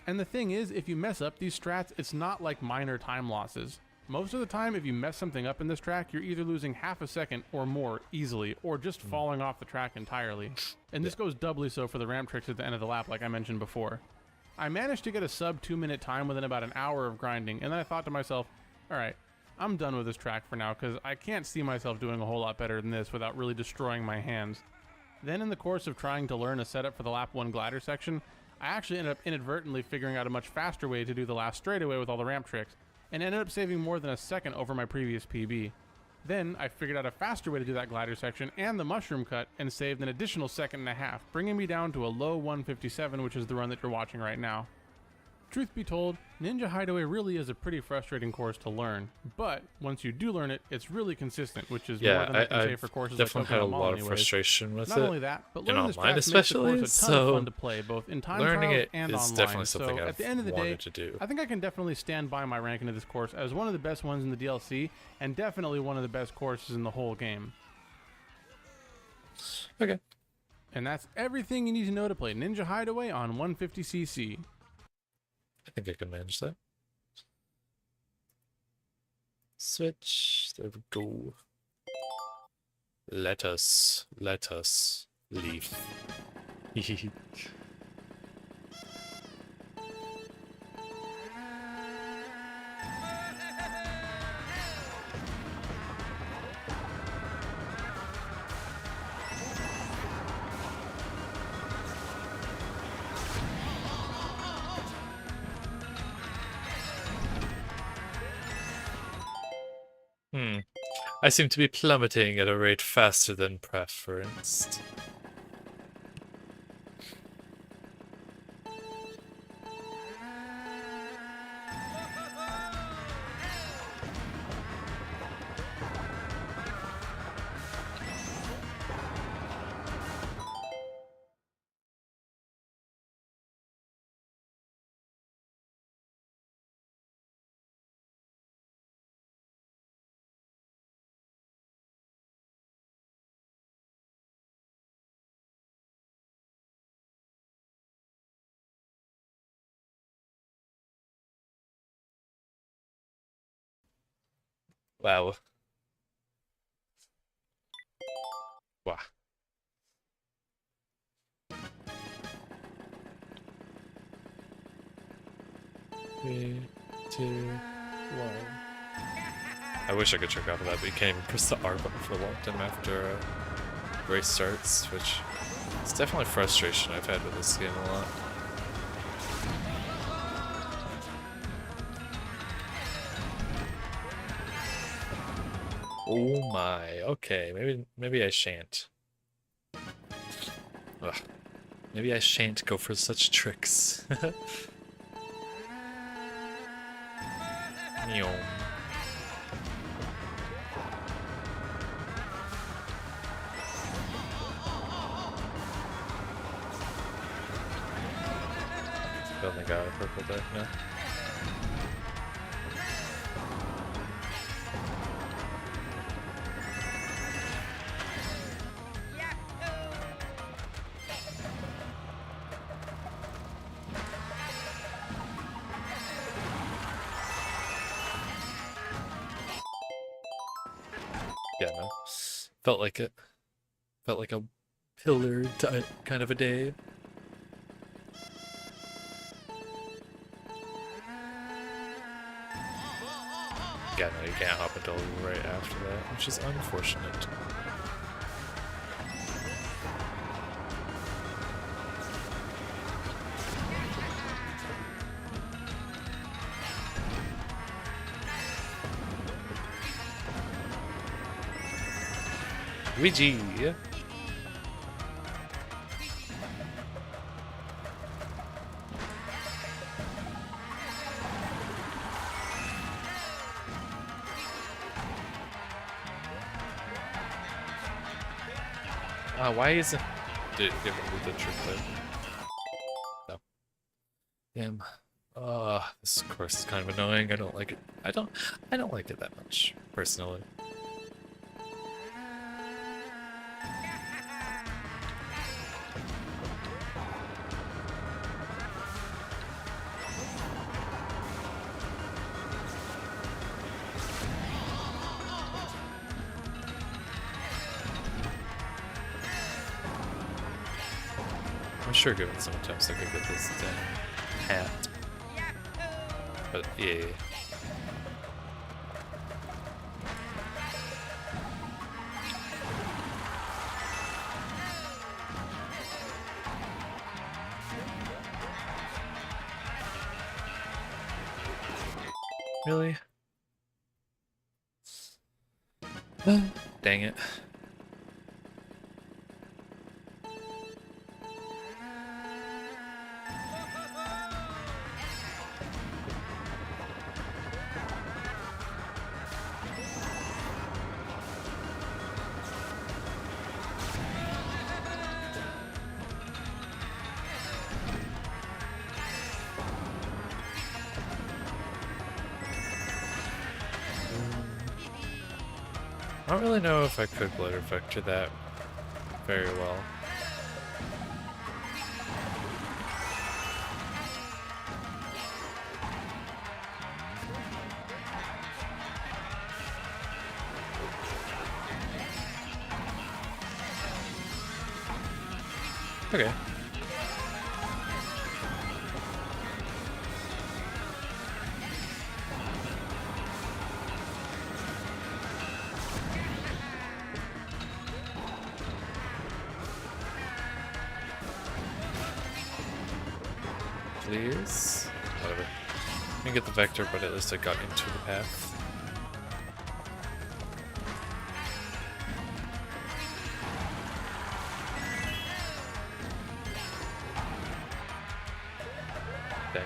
And the thing is, if you mess up these strats, it's not like minor time losses. Most of the time, if you mess something up in this track, you're either losing half a second or more easily, or just falling off the track entirely. And this goes doubly so for the ramp tricks at the end of the lap, like I mentioned before. I managed to get a sub 2 minute time within about an hour of grinding, and then I thought to myself, alright, I'm done with this track for now, because I can't see myself doing a whole lot better than this without really destroying my hands. Then in the course of trying to learn a setup for the lap 1 glider section, I actually ended up inadvertently figuring out a much faster way to do the last straightaway with all the ramp tricks, and ended up saving more than a second over my previous PB. Then I figured out a faster way to do that glider section and the mushroom cut and saved an additional second and a half, bringing me down to a low 157, which is the run that you're watching right now. Truth be told, Ninja Hideaway really is a pretty frustrating course to learn, but once you do learn it, it's really consistent, which is more than I can say for courses like definitely had a lot of frustration with it. Not only that, but learning this online track makes the especially, course a ton of fun to play, both in time learning trials it and is online. definitely something So I've at the end of the day, wanted to do. I think I can definitely stand by my ranking of this course as one of the best ones in the DLC, and definitely one of the best courses in the whole game. Okay. And that's everything you need to know to play Ninja Hideaway on 150cc. I think I can manage that. Switch. There we go. Let us leave. I seem to be plummeting at a rate faster than preferenced. Wow. Wow. 3, 2, 1. I wish I could trick off of that, but you can't even press the R button for a long time after race starts, which is definitely frustration I've had with this game a lot. Oh my, okay, maybe I shan't. Ugh. Maybe I shan't go for such tricks. Meow. Don't think I got a purple there, no. Yeah, no. Felt like it. Felt like a pillar kind of a day. Yeah, no, you can't hop until right after that, which is unfortunate. Luigi! Why isn't... Dude, give me the trick there. No. Damn. This course is kind of annoying. I don't like it. I don't like it that much, personally. I'm sure given some attempts I could get this damn hat. But yeah. Really? Dang it. I don't really know if I could glider vector that very well. Okay. Please? Whatever. I didn't get the vector, but at least I got into the path. Dang.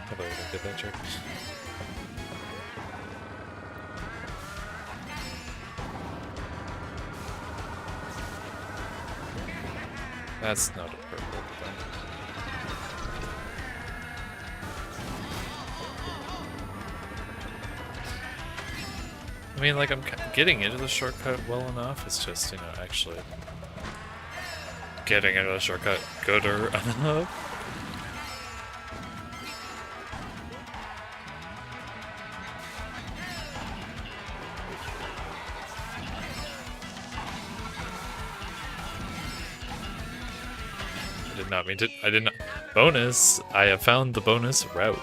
I thought I didn't get that trick. That's not a purple thing. I mean, like, I'm getting into the shortcut well enough. It's just, you know, actually getting into the shortcut gooder enough. I did not mean to. I did not. Bonus! I have found the bonus route.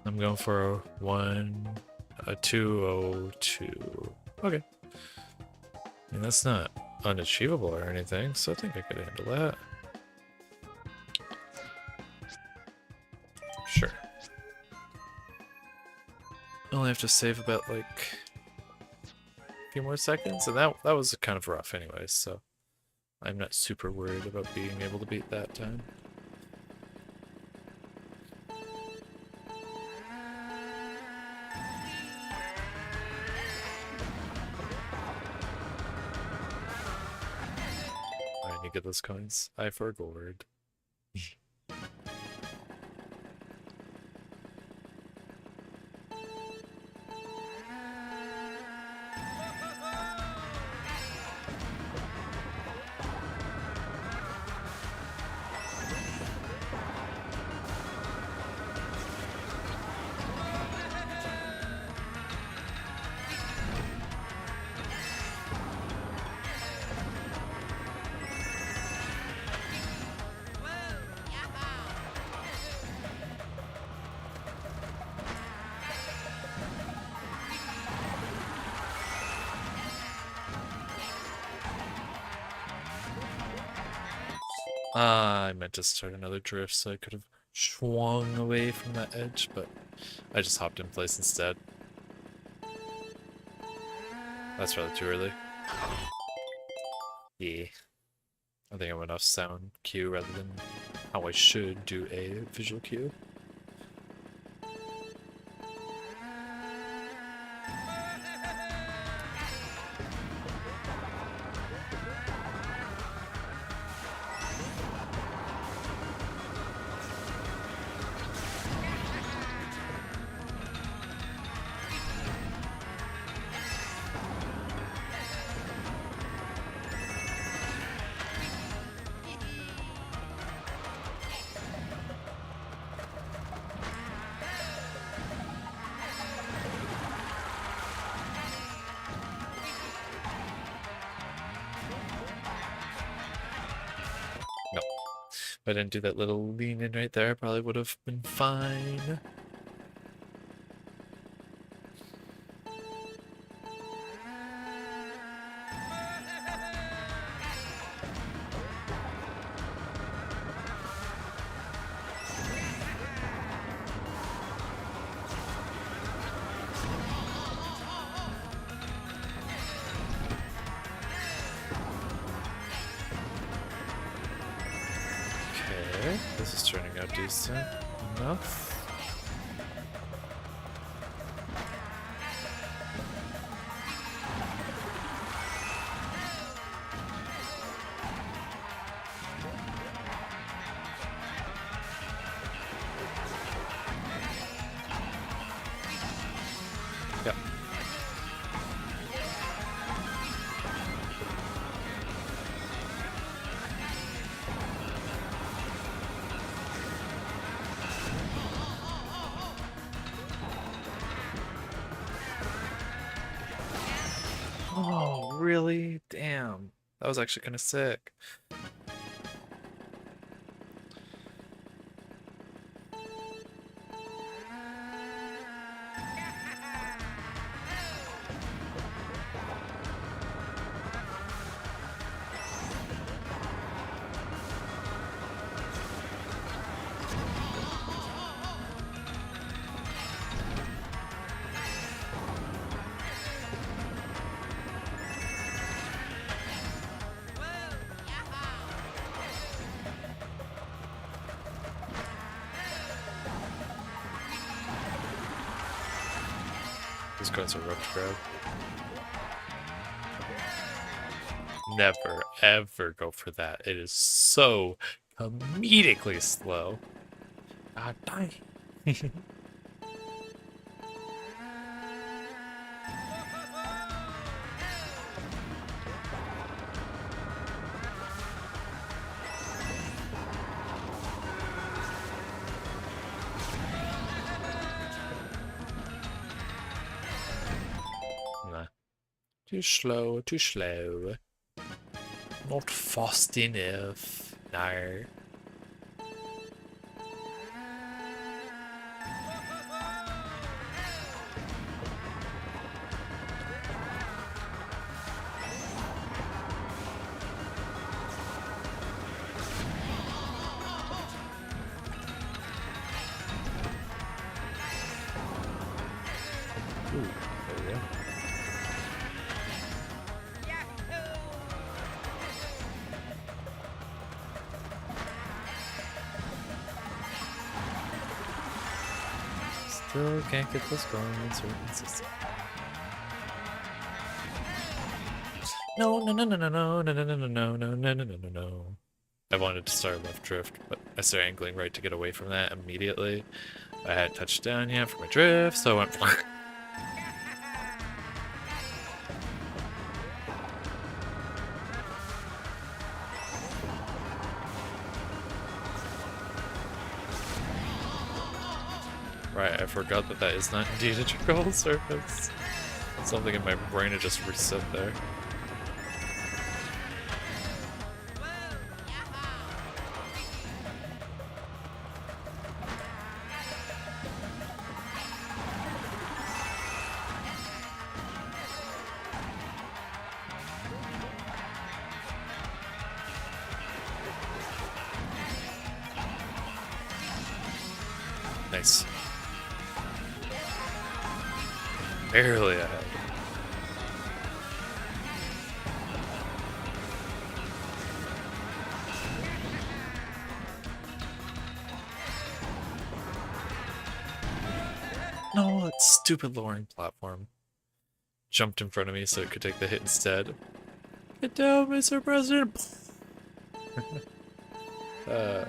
I'm going for a 202. Okay. I mean, that's not unachievable or anything, so I think I could handle that. Sure. I only have to save about, like, a few more seconds, and that was kind of rough anyways, so I'm not super worried about being able to beat that time. I need to get those coins. I forgot. I meant to start another drift so I could have swung away from that edge, but I just hopped in place instead. That's probably too early. Yeah. I think I'm enough sound cue rather than how I should do a visual cue. No. If I didn't do that little lean in right there, I probably would have been fine. Okay, this is turning out decent enough. Yep. Oh, really? Damn. That was actually kind of sick. These cards are rough to grab. Never, ever go for that. It is so comedically slow. God dang. Nah. Too slow, too slow. Not fast enough. No. Ooh, there we go. Still can't get this going in certain systems. No, no, no, no, no, no, no, no, no, no, no, no, no, no, no, no. I wanted to start left drift, but I started angling right to get away from that immediately. I hadn't touched down yet for my drift, so I went. Right, I forgot that that is not indeed a trickle surface. Something in my brain had just reset there. Nice. Barely ahead. No, that stupid lowering platform. Jumped in front of me so it could take the hit instead. Get down, Mr. President! Eh.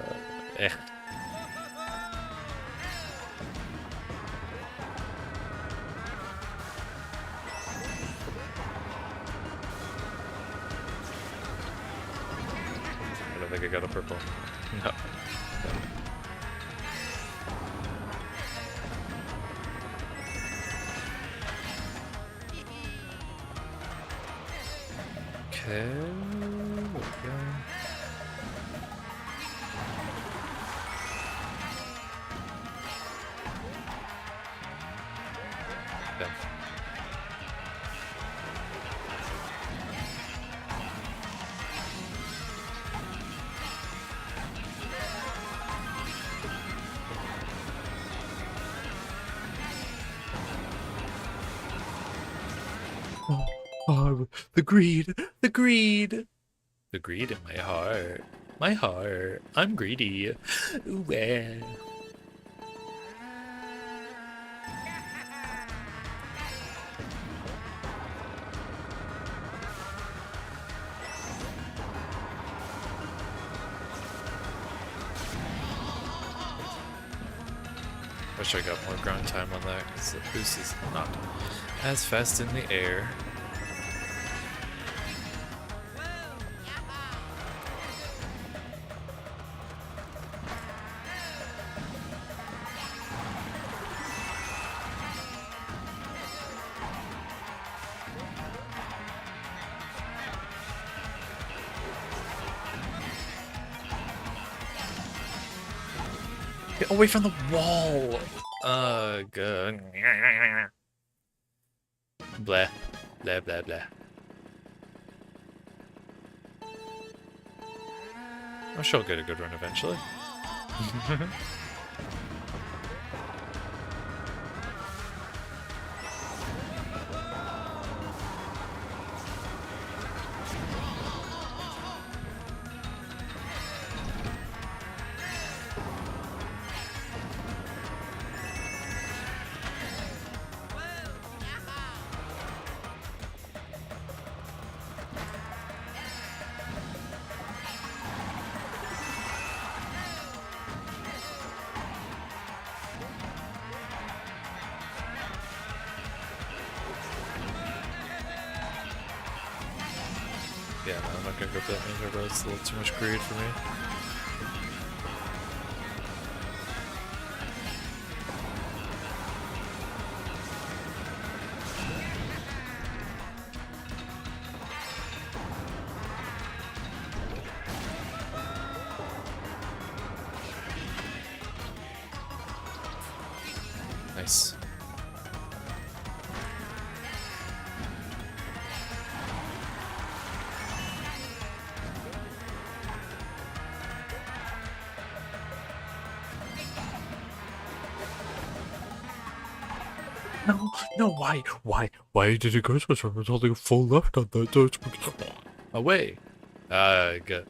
I don't think I got a purple. No. Okay. There we go. Yeah. Oh, the greed! The greed! The greed in my heart. My heart. I'm greedy. Ooh, eh. Wish I got more ground time on that because the boost is not as fast in the air. Get away from the wall! Good. Blah. Blah, blah, blah. I'm sure I'll get a good run eventually. Yeah, no, I'm not gonna go for that major, bro. It's a little too much greed for me. Nice. No, no, why? Why did it go so far? There's only a full left on that. Away. Good.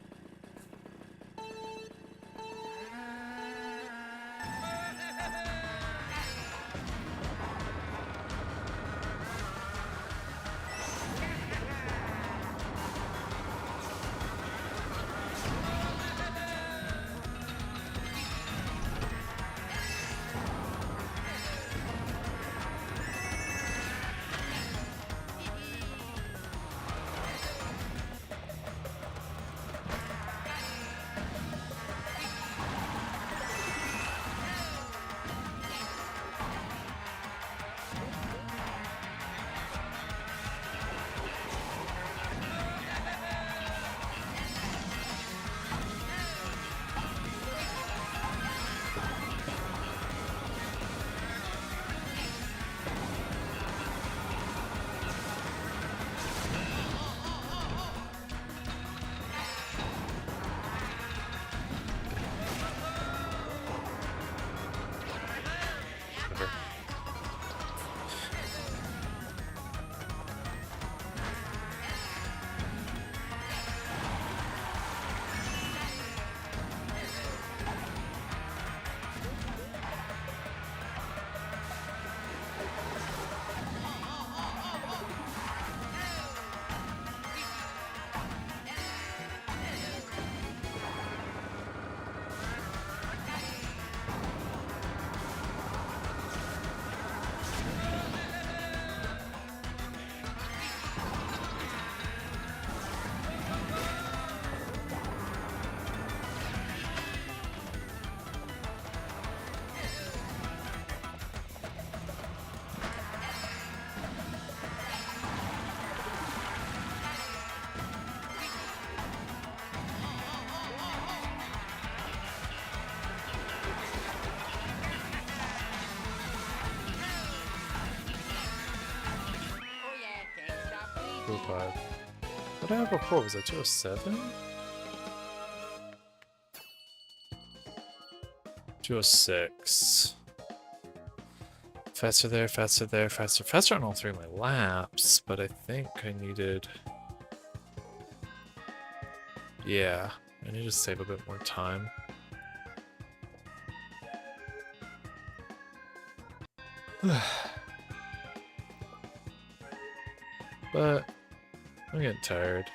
205. What did I have before? Was that 207? 206. Faster there, faster there, faster. Faster on all three of my laps, but I think I needed... Yeah, I need to save a bit more time. But I'm getting tired.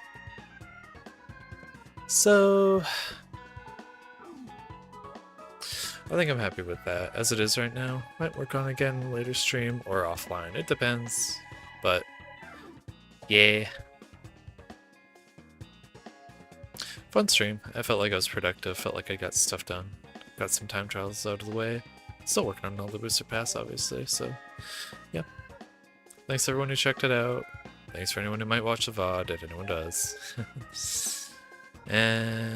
So I think I'm happy with that. As it is right now, might work on again later stream or offline. It depends. But yeah. Fun stream. I felt like I was productive, felt like I got stuff done. Got some time trials out of the way. Still working on all the booster pass, obviously, so yeah. Thanks everyone who checked it out. Thanks for anyone who might watch the VOD, if anyone does. And